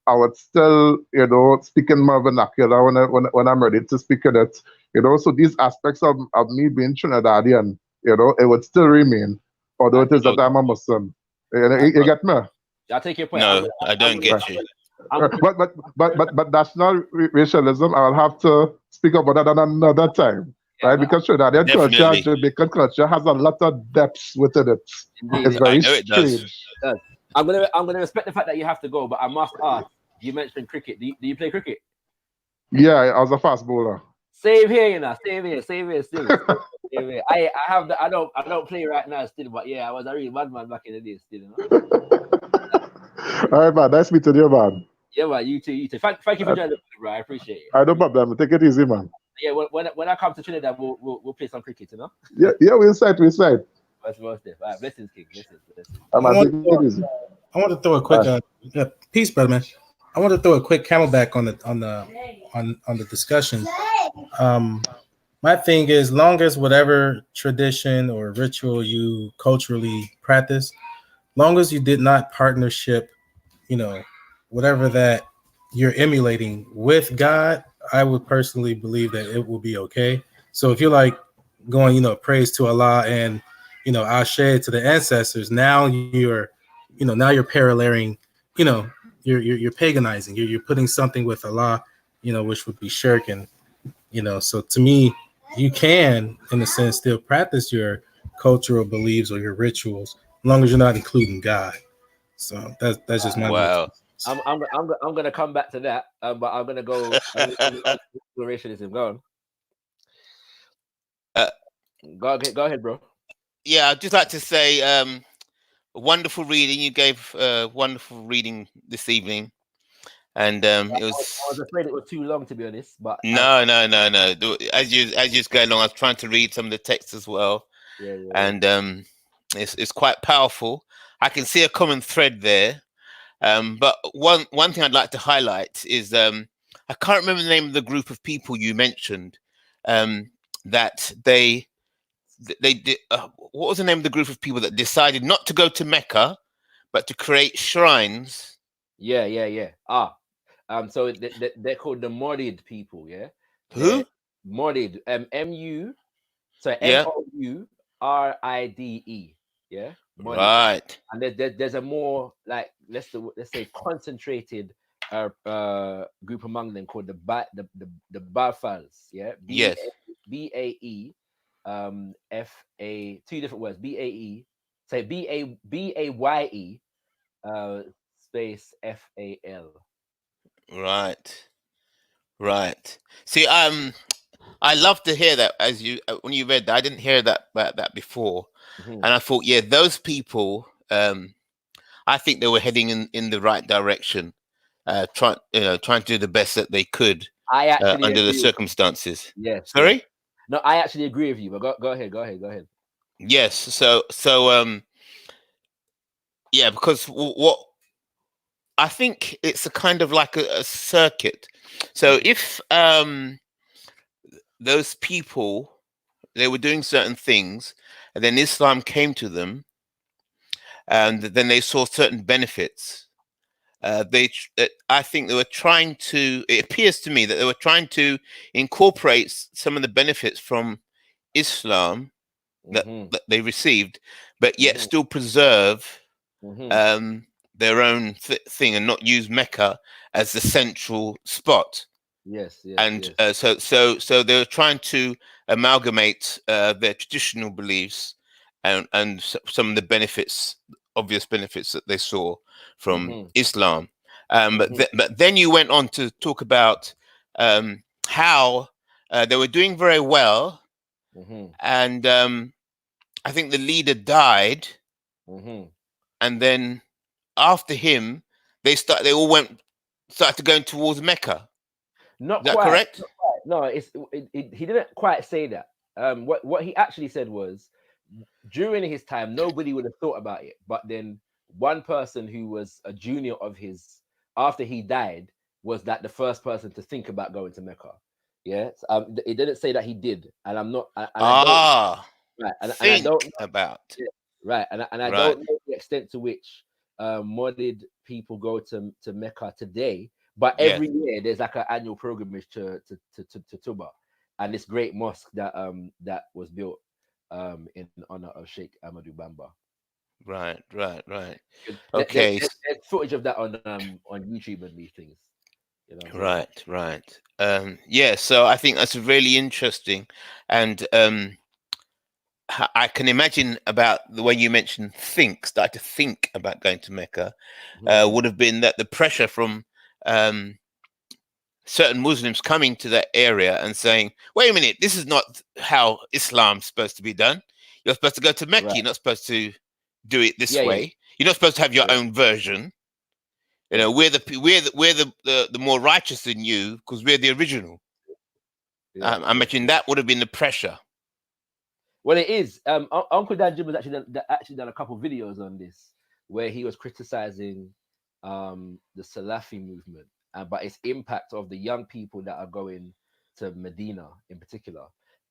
I would still, you know, speak in my vernacular when I'm ready to speak in it, you know. So these aspects of me being Trinidadian, you know, it would still remain, although it is that I'm a Muslim. You get me? I take your point. No, I don't get you. But national racialism, I'll have to speak about that at another time, right? Because Trinidadian culture, Jamaican culture has a lot of depths within it. Indeed, it's very I know it does. strange. It does. I'm gonna respect the fact that you have to go, but I must ask. You mentioned cricket. Do you play cricket? Yeah, I was a fast bowler. Same here, you know. Same here. Still. Same here. I don't play right now still, but yeah, I was a real bad man back in the day still. You know? All right, man. Nice meeting you, man. Yeah, man. You too. Thank you for joining, bro. I appreciate it. No problem. Take it easy, man. Yeah, when I come to Trinidad, we'll play some cricket, you know. Yeah, we'll side. That's most it. All right, blessings, King. Blessings. I want to throw a quick peace, brother, man. I want to throw a quick camelback on the discussion. My thing is, long as whatever tradition or ritual you culturally practice, long as you did not partnership, you know, whatever that you're emulating with God, I would personally believe that it will be okay. So if you're like going, you know, praise to Allah and, you know, ashe to the ancestors, now you're paralleling, you know, you're paganizing. You're putting something with Allah, you know, which would be shirk. And, you know, so to me, you can, in a sense, still practice your cultural beliefs or your rituals, as long as you're not including God. So that's just my wow. I'm gonna come back to that, but I'm gonna go racialism. Go on. Go ahead, bro. Yeah, I'd just like to say, wonderful reading. You gave wonderful reading this evening, and it was. I was afraid it was too long, to be honest, but no. As you just go along, I was trying to read some of the text as well, and it's quite powerful. I can see a common thread there. But one thing I'd like to highlight is I can't remember the name of the group of people you mentioned that they did. What was the name of the group of people that decided not to go to Mecca, but to create shrines? Yeah. So they're called the Morid people. Yeah. Who? Morid. MURIDE. Yeah. Morid. Right. And there's a more like let's say concentrated group among them called the Bafals. Yeah. Yes. BAE. FA, two different words. BAE. Say BAYE. Space FAL. Right. See, I love to hear that when you read that. I didn't hear that before, and I thought, yeah, those people. I think they were heading in the right direction. trying to do the best that they could I actually under the agree. circumstances. Yes. Sorry? Yes. No, I actually agree with you. But go ahead. Yes. So yeah, because what I think it's a kind of like a circuit. So if those people, they were doing certain things, and then Islam came to them, and then they saw certain benefits. I think they were trying to. It appears to me that they were trying to incorporate some of the benefits from Islam that they received, but yet still preserve their own thing and not use Mecca as the central spot. Yes. And so they were trying to amalgamate their traditional beliefs and some of the benefits, obvious benefits that they saw from Islam. But then you went on to talk about how they were doing very well, and I think the leader died, and then after him, they all started going towards Mecca. Not Is that quite. correct? Not quite. No, he didn't quite say that. What he actually said was, during his time, nobody would have thought about it. But then one person who was a junior of his, after he died, was that the first person to think about going to Mecca. Yes. It didn't say that he did, and I'm not. And I don't. Right. And I don't about. Yeah, right. And I don't know the extent to which modded people go to Mecca today. But every year there's like an annual pilgrimage to Tuba, and this great mosque that was built in honor of Sheikh Ahmadu Bamba. Right. Okay. There's footage of that on YouTube and these things. Right. Yeah. So I think that's really interesting, and I can imagine about the way you mentioned start to think about going to Mecca would have been that the pressure from certain Muslims coming to that area and saying, wait a minute, this is not how Islam's supposed to be done. You're supposed to go to Mecca. You're not supposed to do it this way. Yeah. You're not supposed to have your own version. We're the more righteous than you because we're the original. I imagine that would have been the pressure. Well, it is. Uncle Danjuma has actually done a couple of videos on this where he was criticizing the Salafi movement, but its impact of the young people that are going to Medina in particular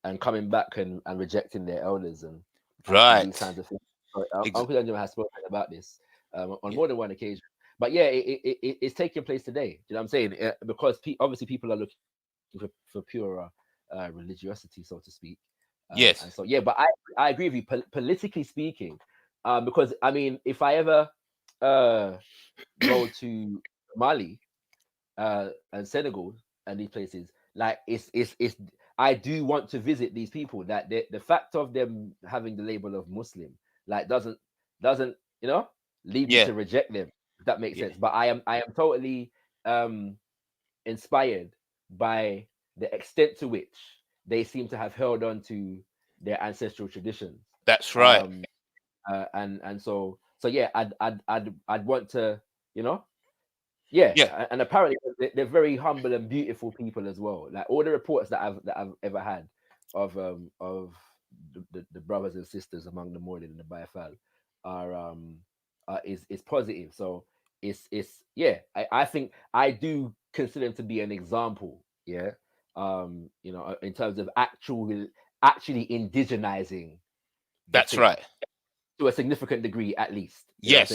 and coming back and rejecting their elders and these kinds of things. Uncle Danjuma has spoken about this on more than one occasion. But yeah, it's taking place today. Do you know what I'm saying? Because obviously people are looking for pure religiosity, so to speak. Yes. And so but I agree with you politically speaking, because I mean, if I ever go to Mali and Senegal and these places, like it's I do want to visit these people. That the fact of them having the label of Muslim like doesn't lead me to reject them, if that makes sense. But I am totally inspired by the extent to which they seem to have held on to their ancestral traditions. That's right. And so yeah, I'd want to, and apparently they're very humble and beautiful people as well. Like all the reports that I've ever had of the brothers and sisters among the Mordin and the Bayafal is positive. So I think I do consider them to be an example. Yeah. In terms of actually indigenizing. That's right. To a significant degree, at least. Yes,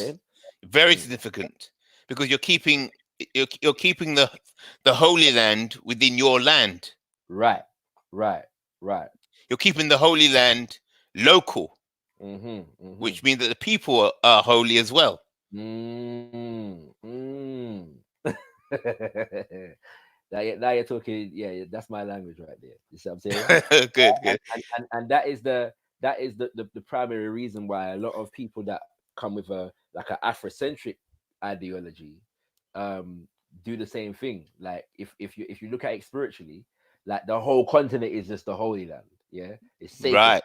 very significant, because you're keeping the Holy Land within your land. Right. You're keeping the Holy Land local, which means that the people are holy as well. Now you're talking. Yeah, that's my language right there. You see what I'm saying? Good. And that is the primary reason why a lot of people that come with an Africentric ideology do the same thing. Like if you look at it spiritually, like the whole continent is just the Holy Land. Yeah, it's sacred.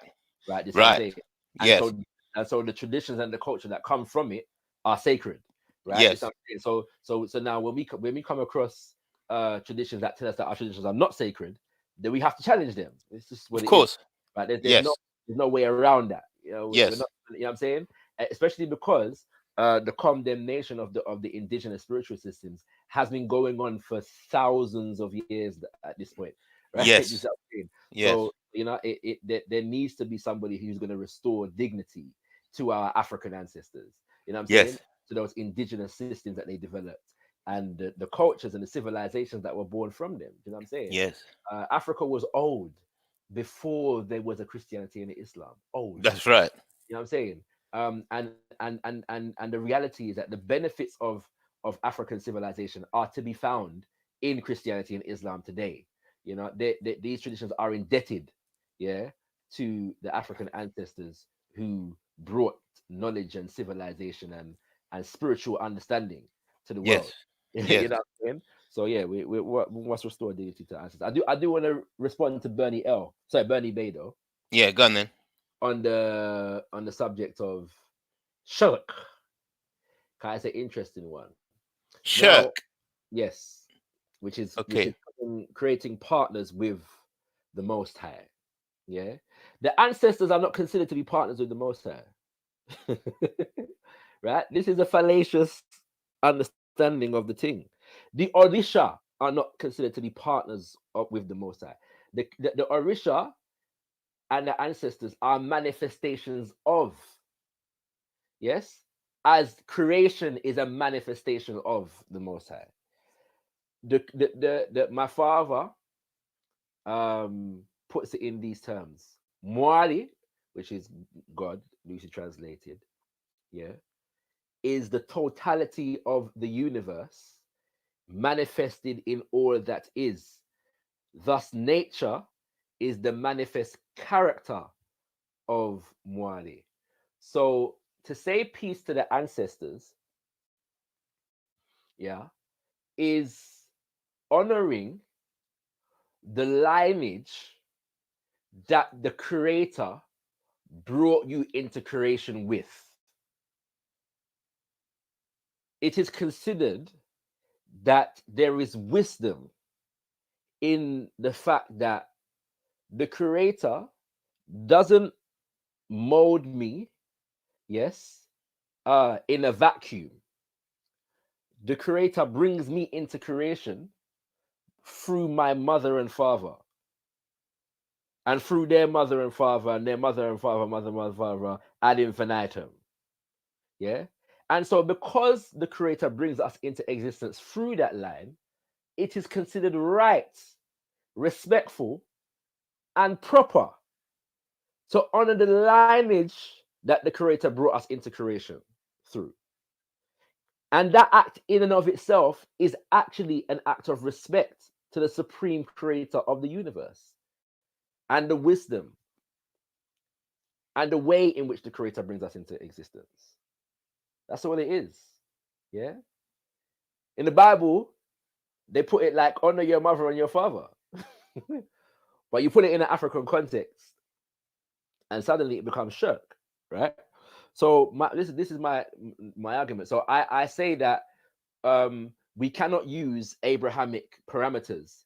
Right. This right. And so the traditions and the culture that come from it are sacred. right? Yes. So now when we come across traditions that tell us that our traditions are not sacred, then we have to challenge them. It's just what Of it course. is, right? There's Yes. no way around that. We're Yes. not, you know what I'm saying? Especially because the condemnation of the indigenous spiritual systems has been going on for thousands of years at this point, right? Yes. You see what I'm saying? Yes. So there needs to be somebody who's going to restore dignity to our African ancestors. You know what I'm Yes. saying? To those indigenous systems that they developed and the cultures and the civilizations that were born from them. You know what I'm saying? Yes. Africa was old before there was a Christianity and an Islam. Old. That's right. You know what I'm saying? And the reality is that the benefits of African civilization are to be found in Christianity and Islam today. You know, these traditions are indebted, yeah, to the African ancestors who brought knowledge and civilization and spiritual understanding to the world. Yes. You Yes. know what I'm saying? So yeah, we must restore dignity to ancestors. I do want to respond to Bernie Bay though, Yeah, go on then. on the subject of shirk. It's an interesting one. Now, Shirk. yes, which is Okay. creating partners with the Most High. Yeah, the ancestors are not considered to be partners with the Most High. Right? This is a fallacious understanding of the thing. The Orisha are not considered to be partners with the Most High. The Orisha and the ancestors are manifestations of, yes, as creation is a manifestation of the Most High. My father puts it in these terms. Mwali, which is God, loosely translated, yeah, is the totality of the universe manifested in all that is. Thus, nature is the manifest character of Mwali. So, to say peace to the ancestors, yeah, is honoring the lineage that the Creator brought you into creation with. It is considered that there is wisdom in the fact that the Creator doesn't mold me, yes, in a vacuum. The Creator brings me into creation through my mother and father, and through their mother and father, and their mother and father, mother, father, ad infinitum. Yeah. And so, because the Creator brings us into existence through that line, it is considered right, respectful, and proper to honor the lineage that the Creator brought us into creation through. And that act in and of itself is actually an act of respect to the supreme creator of the universe and the wisdom and the way in which the Creator brings us into existence. That's what it is. Yeah. In the Bible, they put it like honor your mother and your father. But you put it in an African context and suddenly it becomes shirk, right? So this is my argument. So I say that we cannot use Abrahamic parameters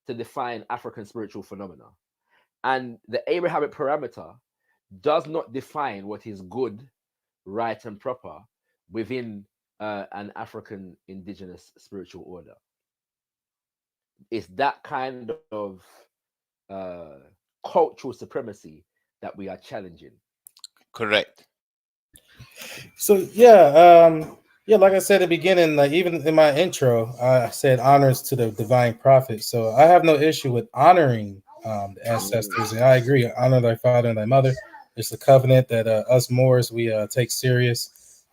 to define African spiritual phenomena. And the Abrahamic parameter does not define what is good, right, and proper within an African indigenous spiritual order. It's that kind of cultural supremacy that we are challenging. Correct. So yeah, like I said at the beginning, like even in my intro, I said honors to the divine prophet. So I have no issue with honoring the ancestors, and I agree. Honor thy father and thy mother. It's a covenant that us Moors we take serious.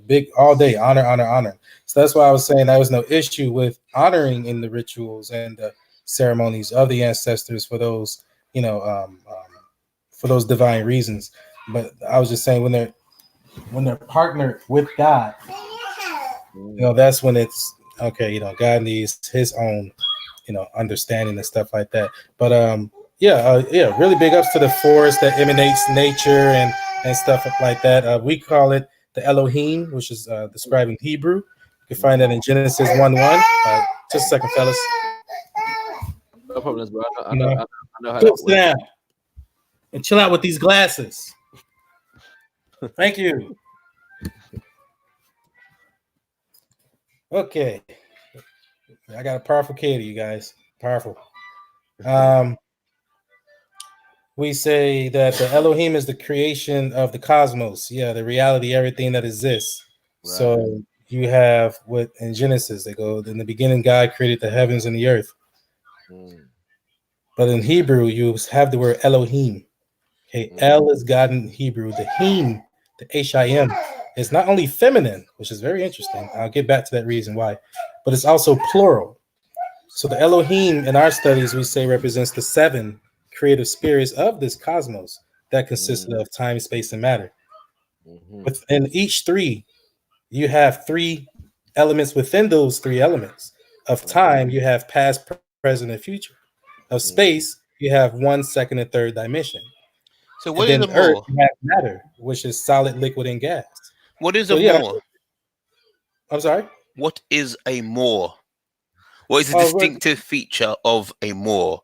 Big all day honor. So that's why I was saying there was no issue with honoring in the rituals and the ceremonies of the ancestors for those, for those divine reasons. But I was just saying when they're partnered with God, that's when it's okay. God needs His own, understanding and stuff like that. But really big ups to the forest that emanates nature and stuff like that. We call it the Elohim, which is described in Hebrew. You can find that in Genesis 1:1. Just a second, fellas. No problems, bro. I know how Sit that works. down and chill out with these glasses. Thank you. Okay. I got a powerful Katie, you guys. Powerful. We say that the Elohim is the creation of the cosmos. Yeah, the reality, everything that exists. Right. So you have what in Genesis, they go, in the beginning, God created the heavens and the earth. But in Hebrew, you have the word Elohim. Okay, El is God in Hebrew. The Him, the H-I-M, is not only feminine, which is very interesting. I'll get back to that reason why, but it's also plural. So the Elohim in our studies, we say represents the 7 creative spirits of this cosmos that consisted of time, space, and matter. Within each 3, you have 3 elements within those 3 elements. Of time, you have past, present, and future. Of space, you have 1, 2nd, and 3rd dimension. So what is a Earth, more? you have matter, which is solid, liquid, and gas. What is a more? I'm sorry? What is a more? What is the distinctive feature of a Moor?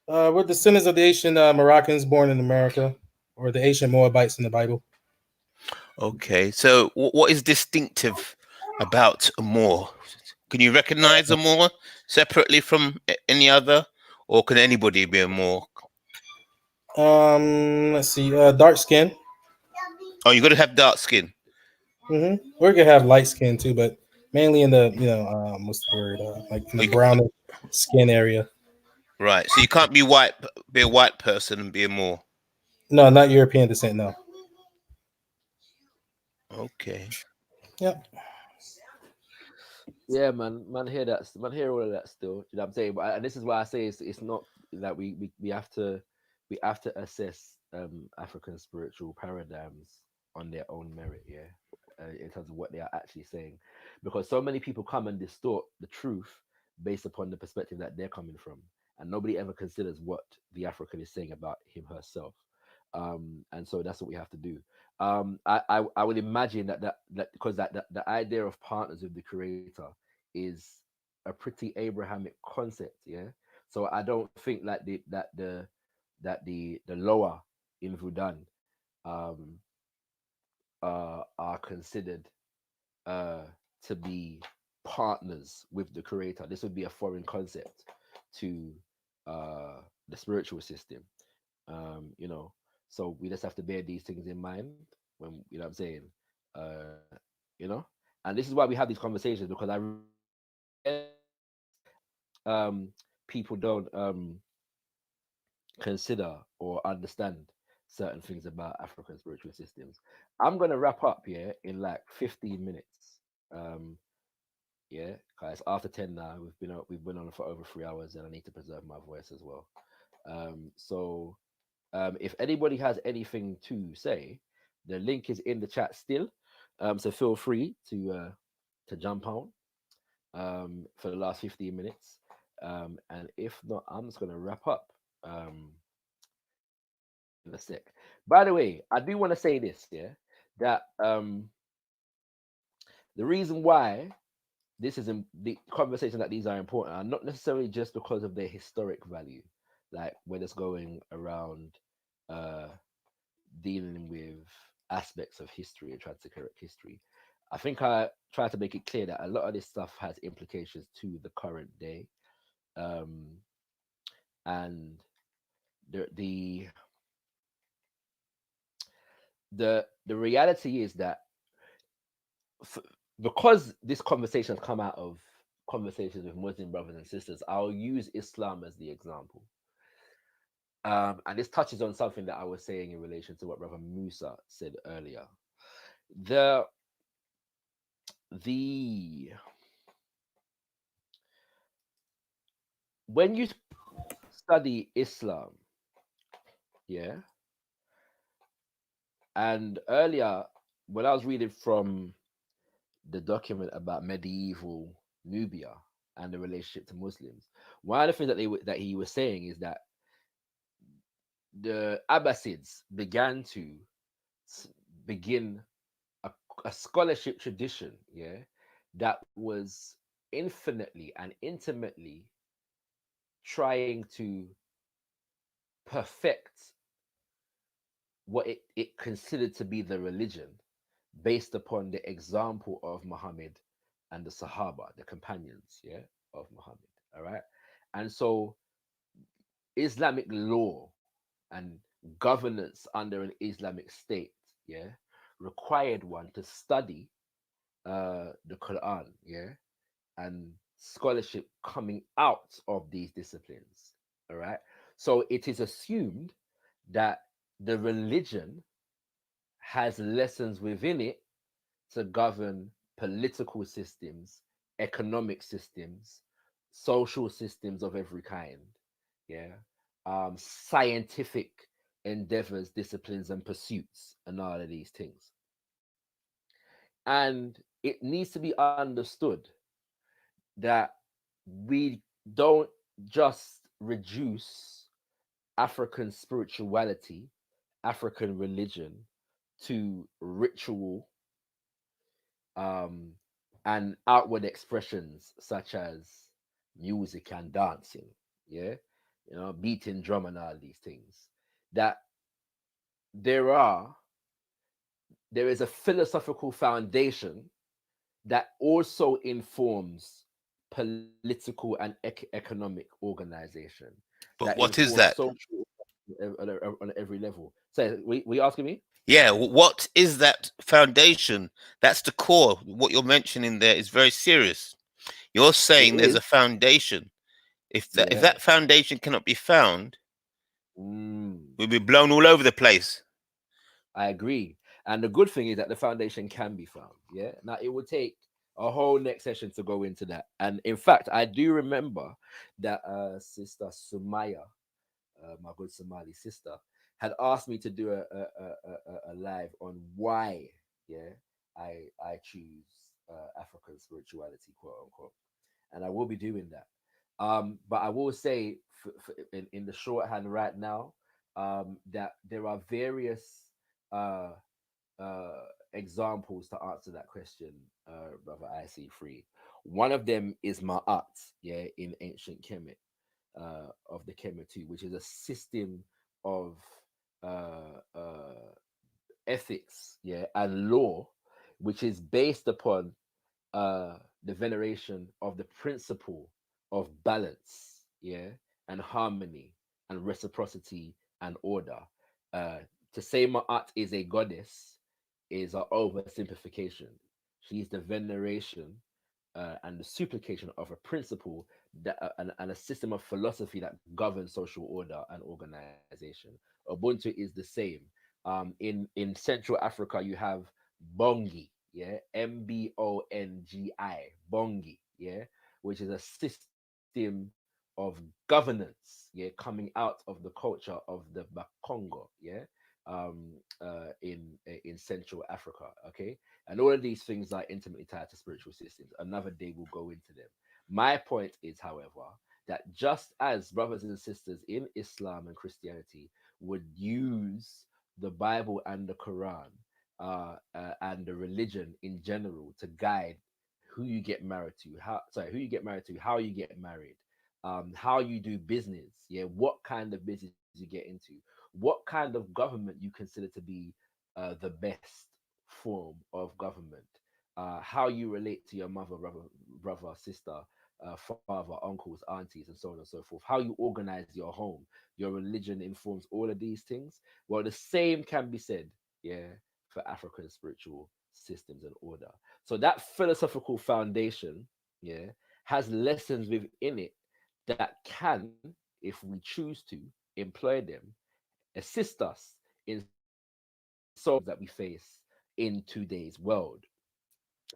We're descendants of the ancient Moroccans born in America, or the ancient Moabites in the Bible. Okay, so what is distinctive about a Moor? Can you recognize a Moor separately from any other, or can anybody be a Moor? Let's see, dark skin. Oh, you got to have dark skin. We could have light skin too, but mainly in the what's the word, like in the brown skin area. Right. So you can't be white, be a white person and be a Moor. No, not European descent. No. Okay. Yep. Yeah, man, hear that, man, hear all of that still. You know what I'm saying? But and this is why I say it's not that we have to assess African spiritual paradigms on their own merit, yeah, in terms of what they are actually saying, because so many people come and distort the truth based upon the perspective that they're coming from, and nobody ever considers what the African is saying about him herself. And so that's what we have to do. I would imagine that because the idea of partners with the creator is a pretty Abrahamic concept, yeah. So I don't think like the lower in Vudan are considered to be partners with the creator. This would be a foreign concept to the spiritual system, you know. So we just have to bear these things in mind when, you know what I'm saying, you know. And this is why we have these conversations, because people don't consider or understand certain things about African spiritual systems. I'm gonna wrap up here in like 15 minutes. Yeah, guys, after 10 now. We've been on for over 3 hours, and I need to preserve my voice as well. So if anybody has anything to say, the link is in the chat still. So feel free to jump on for the last 15 minutes. And if not, I'm just gonna wrap up in a sec. By the way, I do want to say this, yeah, that the reason why this is the conversation that these are important are not necessarily just because of their historic value, like when it's going around dealing with aspects of history and trying to correct history. I think I try to make it clear that a lot of this stuff has implications to the current day, and the reality is that because this conversation has come out of conversations with Muslim brothers and sisters, I'll use Islam as the example. And this touches on something that I was saying in relation to what Brother Musa said earlier. When you study Islam, yeah, and earlier when I was reading from the document about medieval Nubia and the relationship to Muslims, one of the things that he was saying is that the Abbasids began a scholarship tradition, that was infinitely and intimately trying to perfect what it considered to be the religion based upon the example of Muhammad and the Sahaba, the companions, of Muhammad. All right. And so Islamic law and governance under an Islamic state, required one to study the Quran, and scholarship coming out of these disciplines. All right. So it is assumed that the religion has lessons within it to govern political systems, economic systems, social systems of every kind, scientific endeavors, disciplines, and pursuits, and all of these things. And it needs to be understood that we don't just reduce African spirituality, African religion to ritual and outward expressions such as music and dancing, beating drum and all these things. That there is a philosophical foundation that also informs political and economic organization. But That what is informs that? social on every level. So, we asking me? Yeah, what is that foundation? That's the core. What you're mentioning there is very serious. You're saying It there's is. a foundation. If Yeah. that foundation cannot be found, we'll be blown all over the place. I agree. And the good thing is that the foundation can be found. Yeah. Now it would take a whole next session to go into that. And in fact, I do remember that Sister Sumaya, my good Somali sister, had asked me to do a live on why, I choose African spirituality, quote unquote, and I will be doing that. But I will say, in the shorthand right now, that there are various uh, examples to answer that question, brother IC3. One of them is Ma'at, in ancient Kemet, of the Kemetu, which is a system of uh, uh, ethics, and law, which is based upon the veneration of the principle of balance, and harmony and reciprocity and order. To say Ma'at is a goddess is an oversimplification. She's the veneration and the supplication of a principle that and a system of philosophy that governs social order and organization. Ubuntu is the same. In Central Africa, you have Bongi, Mbongi, Bongi, which is a system of governance, coming out of the culture of the Bakongo, in Central Africa, okay, and all of these things are intimately tied to spiritual systems. Another day we'll go into them. My point is, however, that just as brothers and sisters in Islam and Christianity would use the Bible and the Quran and the religion in general to guide who you get married to, who you get married to, how you get married, how you do business, what kind of business you get into, what kind of government you consider to be the best form of government, how you relate to your mother, brother, sister, father, uncles, aunties, and so on and so forth, how you organize your home, your religion informs all of these things. Well, the same can be said, for African spiritual systems and order. So that philosophical foundation, has lessons within it that can, if we choose to employ them, assist us in solving that we face in today's world.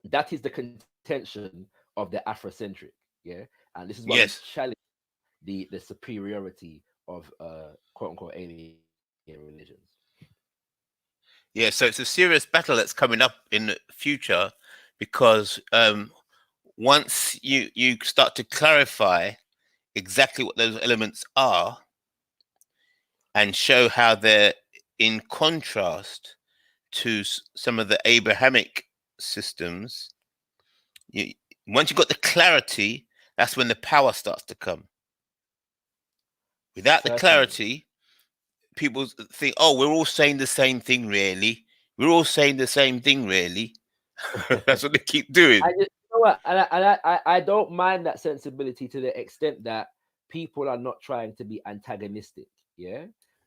That is the contention of the Afrocentric, and this is why we Yes. challenge the superiority of quote unquote alien religions. Yeah, so it's a serious battle that's coming up in the future, because once you start to clarify exactly what those elements are and show how they're in contrast to some of the Abrahamic systems, once you've got the clarity, that's when the power starts to come. Without the clarity, people think, oh, we're all saying the same thing, really. We're all saying the same thing, really. That's what they keep doing. You know what? I don't mind that sensibility to the extent that people are not trying to be antagonistic. Yeah.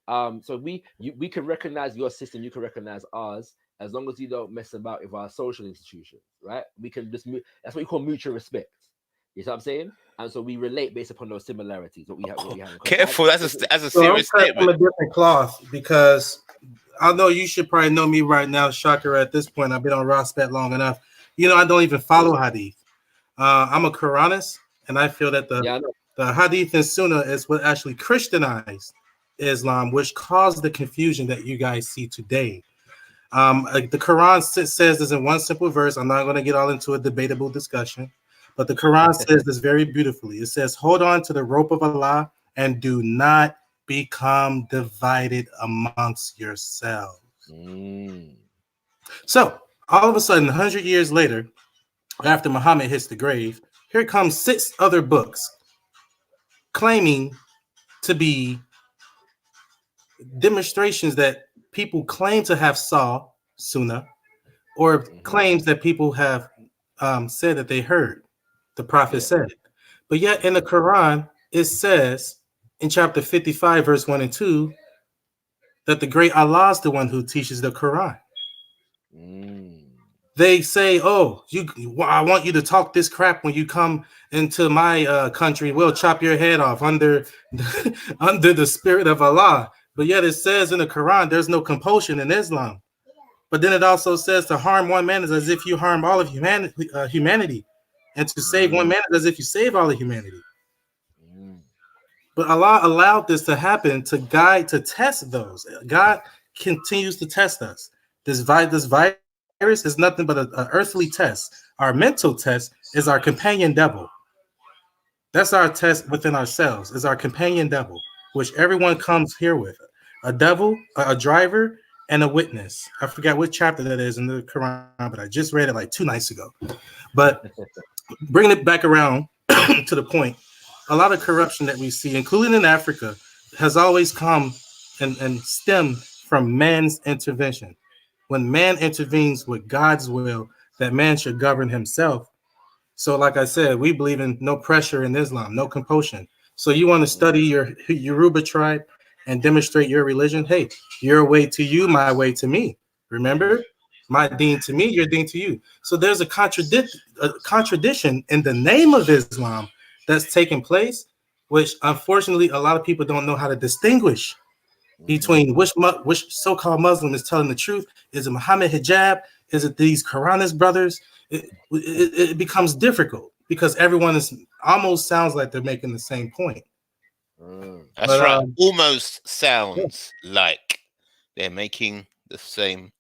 So we can recognize your system, you can recognize ours, as long as you don't mess about with our social institutions, right? We can just that's what we call mutual respect. You know what I'm saying? And so we relate based upon those similarities. What we have. Careful, that's a serious statement. I'm a different cloth because I know you should probably know me right now, Shocker. At this point, I've been on Rosbet long enough. You know, I don't even follow Hadith. I'm a Quranist, and I feel that the Hadith and Sunnah is what actually Christianized Islam, which caused the confusion that you guys see today. The Quran says this in one simple verse. I'm not going to get all into a debatable discussion, but the Quran says this very beautifully. It says, hold on to the rope of Allah and do not become divided amongst yourselves. So all of a sudden, 100 years later, after Muhammad hits the grave, here comes 6 other books claiming to be demonstrations that people claim to have saw Sunnah, or claims that people have said that they heard the Prophet said. But yet in the Quran, it says in chapter 55, verse 1 and 2, that the great Allah is the one who teaches the Quran. They say, oh, I want you to talk this crap when you come into my country. We'll chop your head off under the spirit of Allah. But yet it says in the Quran, there's no compulsion in Islam. But then it also says to harm one man is as if you harm all of humanity. And to save one man is as if you save all of humanity. But Allah allowed this to happen to test those. God continues to test us. This virus is nothing but an earthly test. Our mental test is our companion devil. That's our test within ourselves, is our companion devil, which everyone comes here with. A devil, a driver, and a witness. I forgot what chapter that is in the Quran, but I just read it like 2 nights ago. But bringing it back around to the point, a lot of corruption that we see, including in Africa, has always come and stemmed from man's intervention. When man intervenes with God's will, that man should govern himself. So like I said, we believe in no pressure in Islam, no compulsion. So you want to study your Yoruba tribe and demonstrate your religion? Hey, your way to you, my way to me. Remember? My deen to me, your deen to you. So there's a contradiction in the name of Islam that's taking place, which unfortunately a lot of people don't know how to distinguish between which so-called Muslim is telling the truth. Is it Muhammad hijab? Is it these Quranist brothers? It becomes difficult because everyone almost sounds like they're making the same point. That's right. Almost sounds like they're making the same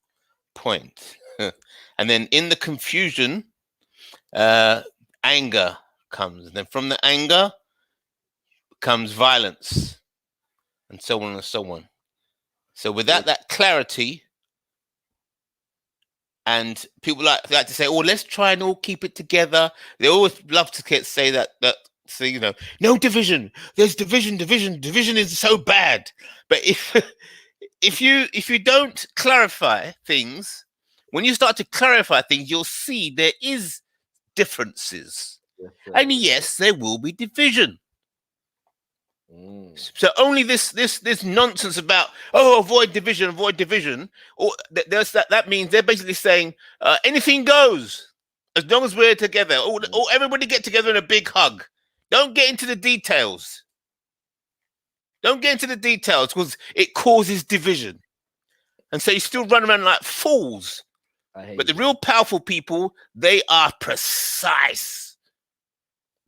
point. And then in the confusion, anger comes. And then from the anger comes violence, and so on and so on. So without that clarity, and people like to say, "Oh, let's try and all keep it together." They always love to say that. So no division. There's division. Division is so bad. But if you don't clarify things, when you start to clarify things, you'll see there is differences, and yes, there will be division. So only this nonsense about avoid division, or that means they're basically saying anything goes as long as we're together. Or everybody get together in a big hug. Don't get into the details. Because it causes division, and so you still run around like fools. But the real powerful people, they are precise.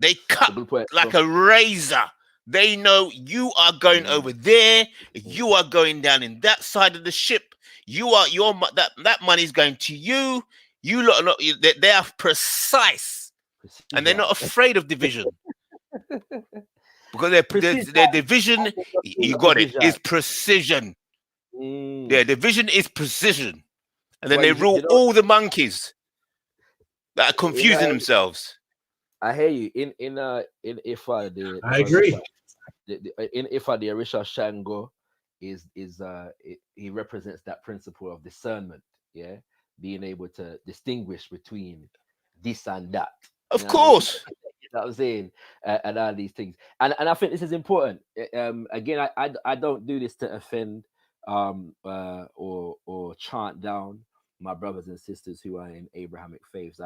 They cut like a razor. They know you are going over there. You are going down in that side of the ship. That money's going to you. They are precise, and they're not afraid of division because their division. You got it. Is precision. Their division is precision, and then they rule all the monkeys. that are confusing themselves. I hear you. In Ifa, the I agree. In Ifa, the Orisha Shango he represents that principle of discernment. Yeah, being able to distinguish between this and that. Of You know what I mean? course. You know what I'm saying, and all these things, and I think this is important. Again, I don't do this to offend or chant down my brothers and sisters who are in Abrahamic faiths.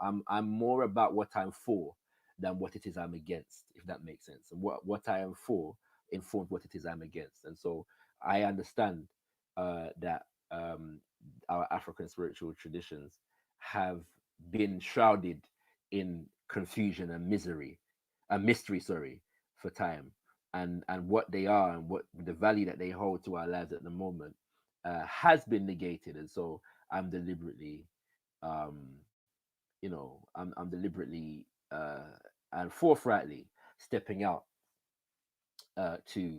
I'm more about what I'm for than what it is I'm against, if that makes sense. And what I am for informs what it is I'm against. And so I understand that our African spiritual traditions have been shrouded in confusion and mystery, sorry, for time. And what they are and what the value that they hold to our lives at the moment has been negated. And so I'm deliberately, I'm deliberately and forthrightly stepping out to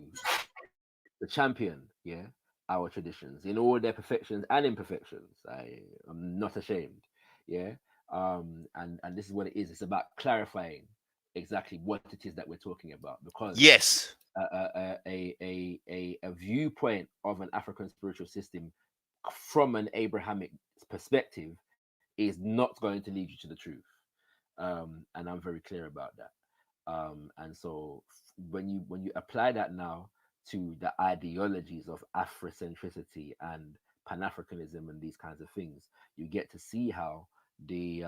the champion, yeah, our traditions in all their perfections and imperfections. I'm not ashamed, yeah. And this is what it is. It's about clarifying exactly what it is that we're talking about, because Yes. a viewpoint of an African spiritual system from an Abrahamic perspective is not going to lead you to the truth, and I'm very clear about that. And so when you apply that now to the ideologies of Afrocentricity and Pan-Africanism and these kinds of things, you get to see how there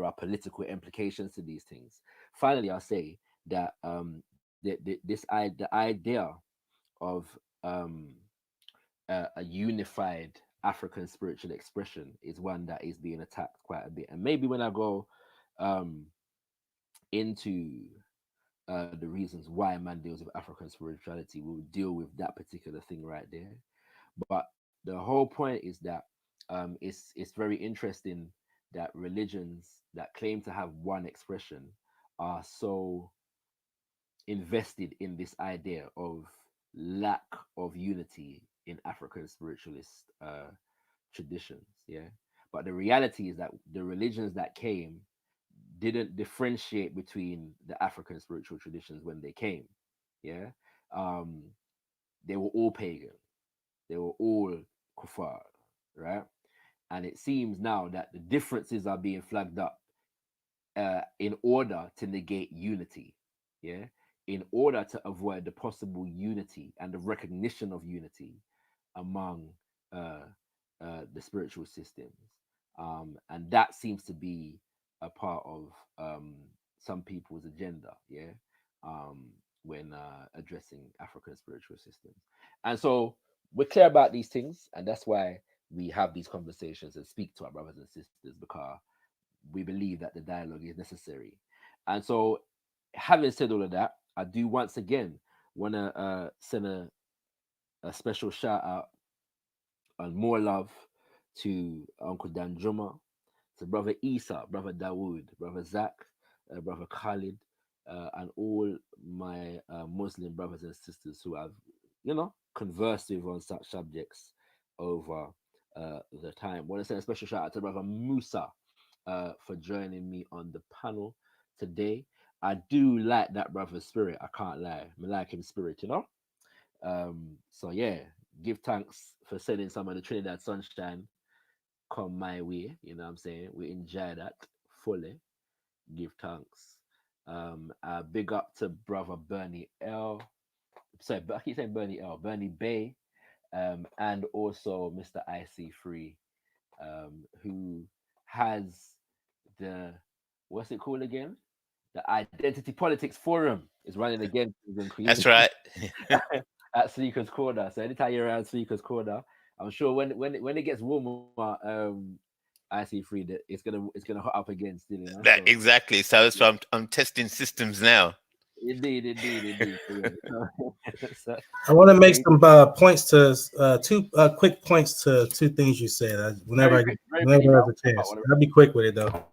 are political implications to these things. Finally, I'll say that the idea of a unified African spiritual expression is one that is being attacked quite a bit. And maybe when I go into the reasons why man deals with African spirituality, we'll deal with that particular thing right there. But the whole point is that it's very interesting that religions that claim to have one expression are so invested in this idea of lack of unity in African spiritualist traditions. Yeah, but the reality is that the religions that came didn't differentiate between the African spiritual traditions when they came. Yeah, they were all pagan. They were all kuffar, right? And it seems now that the differences are being flagged up in order to negate unity. Yeah, in order to avoid the possible unity and the recognition of unity among the spiritual systems, and that seems to be a part of some people's agenda. Yeah, when addressing African spiritual systems, and so we're clear about these things, and that's why we have these conversations and speak to our brothers and sisters, because we believe that the dialogue is necessary. And so, having said all of that, I do once again want to send a special shout out and more love to Uncle Danjuma, to Brother Isa, Brother Dawood, Brother Zach, Brother Khalid, and all my Muslim brothers and sisters who have, conversed with on such subjects over the time. I want to send a special shout out to Brother Musa for joining me on the panel today. I do like that brother's spirit. I can't lie. I like him spirit, So yeah, give thanks for sending some of the Trinidad sunshine come my way. You know what I'm saying? We enjoy that fully. Give thanks. Big up to brother Bernie L. Sorry, I keep saying Bernie L. Bernie Bay. And also Mr. IC3, who has what's it called again? The Identity Politics Forum is running again. That's right. At Sleeker's Corner. So anytime you're around Sleeker's Corner, I'm sure when it gets warmer, IC3 that it's gonna hot up again still. Exactly. So I'm testing systems now. Indeed. So, I want to make some points to two quick points to two things you said. Whenever I have a chance, I'll be quick with it though.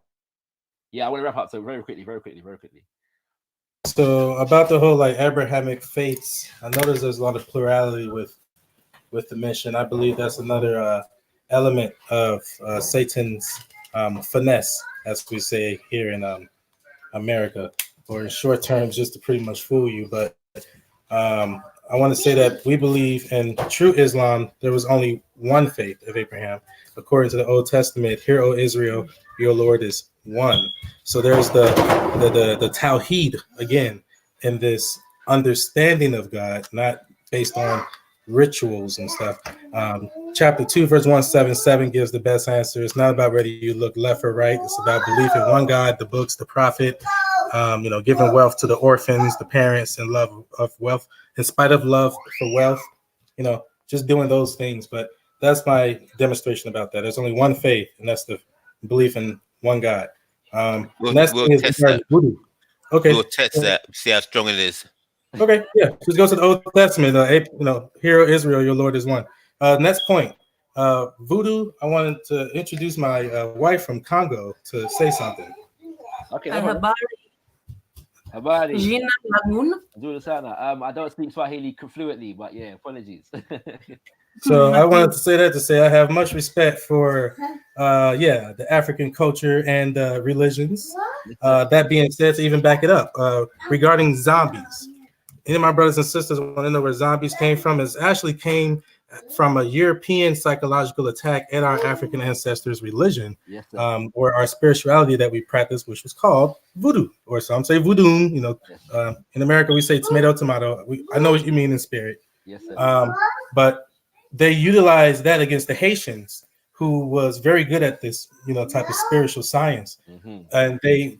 Yeah, I want to wrap up. So very quickly. So about the whole Abrahamic faiths, I notice there's a lot of plurality with the mission. I believe that's another element of Satan's finesse, as we say here in America, or in short terms, just to pretty much fool you. But I want to say that we believe in true Islam. There was only one faith of Abraham. According to the Old Testament, hear, O Israel, your Lord is one. So there's the Tawheed again in this understanding of God, not based on rituals and stuff. Chapter 2, verse 177 gives the best answer. It's not about whether you look left or right. It's about belief in one God, the books, the prophet, giving wealth to the orphans, the parents, and love of wealth, in spite of love for wealth, just doing those things. But that's my demonstration about that. There's only one faith, and that's the belief in one God. We'll test that. Okay. We'll test that, see how strong it is. Okay, yeah. Just go to the Old Testament. Hear, O Israel, your Lord is one. Next point. Voodoo. I wanted to introduce my wife from Congo to say something. Okay. Habari. Jina Lagun. I don't speak Swahili fluently, but yeah, apologies. So I wanted to say I have much respect for the African culture and religions. That being said, to even back it up, regarding zombies, any of my brothers and sisters want to know where zombies came from. It actually came from a European psychological attack at our African ancestors' religion, or our spirituality that we practice, which was called voodoo, or some say voodoo. In America we say tomato. I know what you mean in spirit. But they utilized that against the Haitians, who was very good at this, type of spiritual science, and they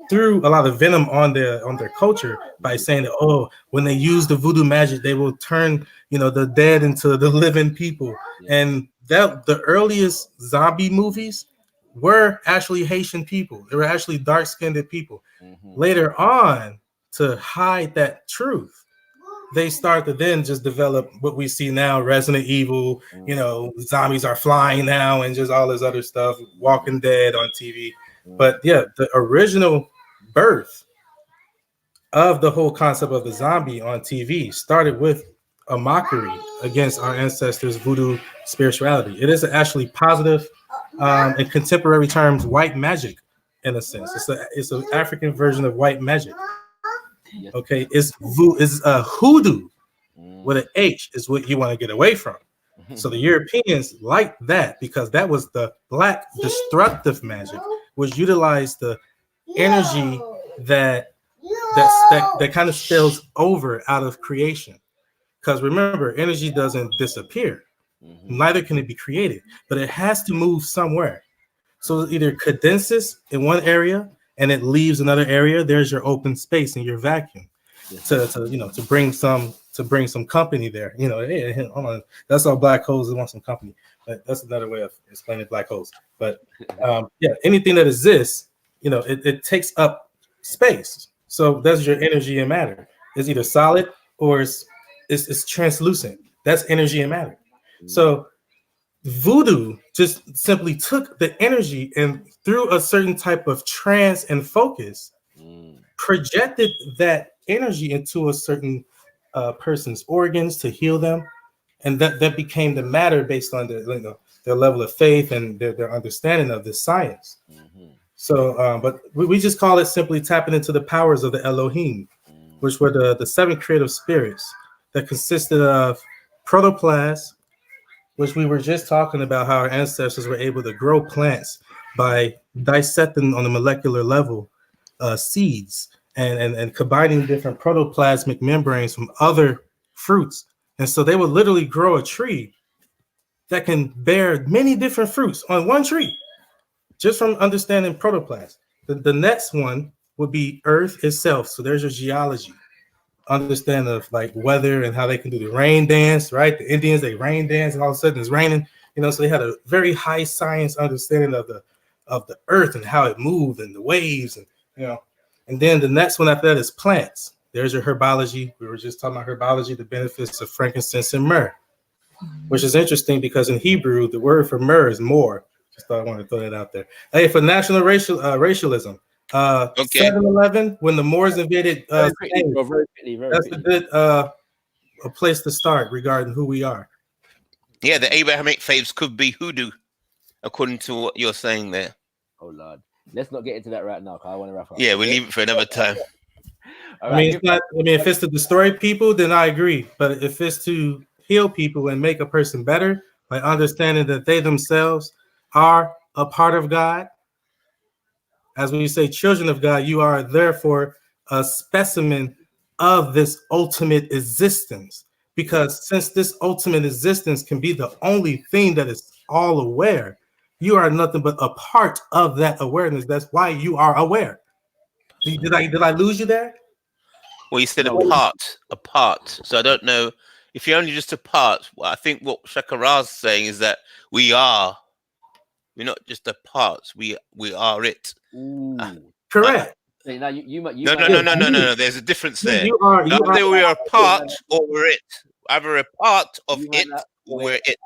threw a lot of venom on their culture by saying that, when they use the voodoo magic, they will turn the dead into the living people. And that the earliest zombie movies were actually Haitian people. They were actually dark-skinned people. Later on, to hide that truth, they start to then just develop what we see now, Resident Evil, zombies are flying now, and just all this other stuff, Walking Dead on TV. But yeah, the original birth of the whole concept of the zombie on TV started with a mockery against our ancestors' voodoo spirituality. It is actually positive, in contemporary terms, white magic, in a sense. It's an African version of white magic. Okay, it's hoodoo with an H is what you want to get away from. So the Europeans liked that because that was the black destructive magic, which utilized the energy that kind of spills over out of creation. Because remember, energy doesn't disappear, neither can it be created, but it has to move somewhere. So it either condenses in one area and it leaves another area. There's your open space and your vacuum to bring some company there. Hey, hold on, that's all black holes that want some company. But that's another way of explaining black holes. But anything that exists, it takes up space. So that's your energy and matter. It's either solid or it's translucent. That's energy and matter. So voodoo just simply took the energy and through a certain type of trance and focus, projected that energy into a certain person's organs to heal them, and that became the matter based on their level of faith and their understanding of this science. So, but we just call it simply tapping into the powers of the Elohim, which were the seven creative spirits that consisted of protoplasm, which we were just talking about how our ancestors were able to grow plants by dissecting on a molecular level seeds and combining different protoplasmic membranes from other fruits. And so they would literally grow a tree that can bear many different fruits on one tree, just from understanding protoplasm. The next one would be Earth itself. So there's your geology. Understand of like weather and how they can do the rain dance, right? The Indians, they rain dance, and all of a sudden it's raining, so they had a very high science understanding of the earth and how it moved and the waves, and then the next one after that is plants. There's your herbology. We were just talking about herbology, the benefits of frankincense and myrrh, which is interesting because in Hebrew, the word for myrrh is more. Just thought I wanted to throw that out there. Hey, for national racialism, 7-Eleven, when the Moors invaded Spain, that's a good a place to start regarding who we are. Yeah, the Abrahamic faiths could be hoodoo, according to what you're saying there. Oh Lord, let's not get into that right now, because I want to wrap up. Yeah, we'll leave it for another time. All I right, mean, it's not. I mean, if it's to destroy people, then I agree. But if it's to heal people and make a person better by understanding that they themselves are a part of God, as we say, children of God, you are therefore a specimen of this ultimate existence. Because since this ultimate existence can be the only thing that is all aware, you are nothing but a part of that awareness. That's why you are aware. Did I lose you there? Well, you said No, a part. So I don't know if you're only just a part. Well, I think what Shakara's saying is that we're not just a part. We are it. ooh. Correct. Hey, now you might No. There's a difference there. You are Either we're a part or we're it. Either a part of you might it not or wait. we're it.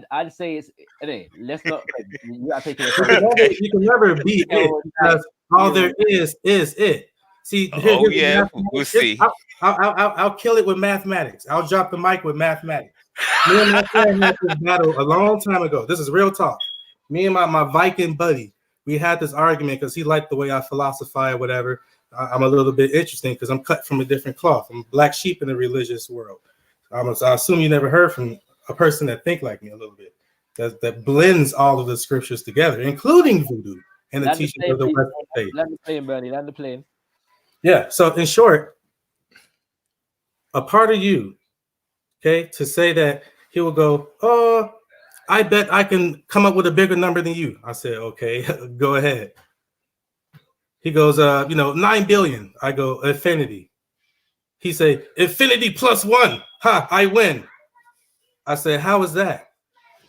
I'd say it's anyway. Let's not. You are taking a you can never be it because all there is it. See, Oh yeah, we'll see. I'll kill it with mathematics. I'll drop the mic with mathematics. Me and my friend had this battle a long time ago. This is real talk. Me and my Viking buddy, we had this argument because he liked the way I philosophize or whatever. I'm a little bit interesting because I'm cut from a different cloth. I'm a black sheep in the religious world. I assume you never heard from a person that think like me a little bit, that blends all of the scriptures together, including voodoo and the teachings of the Western faith. Land the plane, Bernie. Land the plane. Yeah. So in short, a part of you, okay, to say that he will go, oh, I bet I can come up with a bigger number than you. I said, okay, go ahead. He goes, 9 billion. I go, infinity. He say, infinity plus 1. Ha, I win. I said, how is that?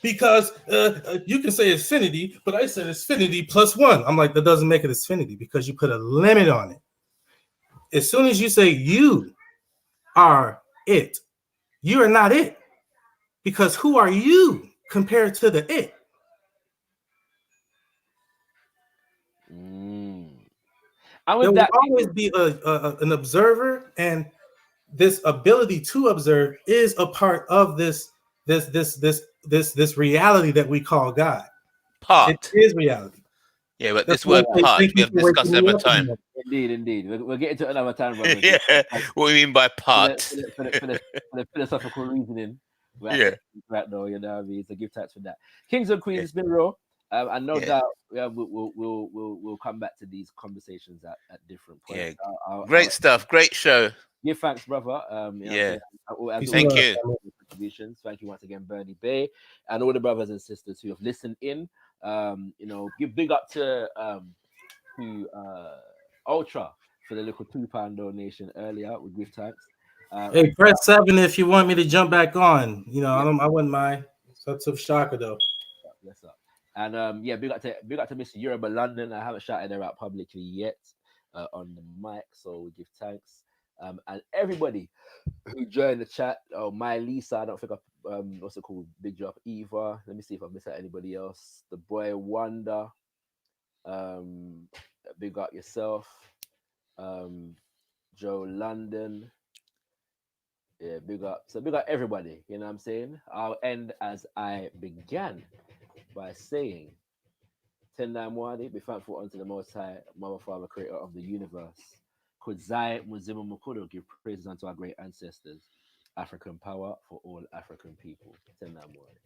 Because you can say infinity, but I said infinity plus 1. I'm like, that doesn't make it infinity because you put a limit on it. As soon as you say you are it, you are not it. Because who are you compared to the it? There will always be an observer, and this ability to observe is a part of this reality that we call God. Part. It is reality. Yeah, but this word part we have discussed another time. Indeed. We'll get into it another time, brother. Yeah, what do you mean by part? For the philosophical reasoning. Yeah. Right now, you know what I mean? So give thanks for that. Kings and Queens, it's been real. And no doubt we'll come back to these conversations at different points. Yeah. Great stuff. Great show. Give thanks, brother. Thank you. Contributions. Thank you once again, Bernie Bay, and all the brothers and sisters who have listened in. Give big up to Ultra for the little £2 donation earlier. We give thanks. Hey, press 7 if you want me to jump back on. I wouldn't mind. It's up to Shaka though. Yes, sir. And big up to Mr. Yoruba London. I haven't shouted her out publicly yet on the mic, so we give thanks. And everybody who joined the chat. Oh, my Lisa, I don't think what's it called? Big Drop Eva. Let me see if I missed out anybody else. The boy Wonder. Big up yourself. Joe London. Yeah, big up. So big up everybody. You know what I'm saying? I'll end as I began by saying, Tendai Mwadi, be thankful unto the Most High, Mother, Father, Creator of the universe. Kudzai Muzimu Mukudo, give praises unto our great ancestors. African power for all African people. Tendai Mwadi.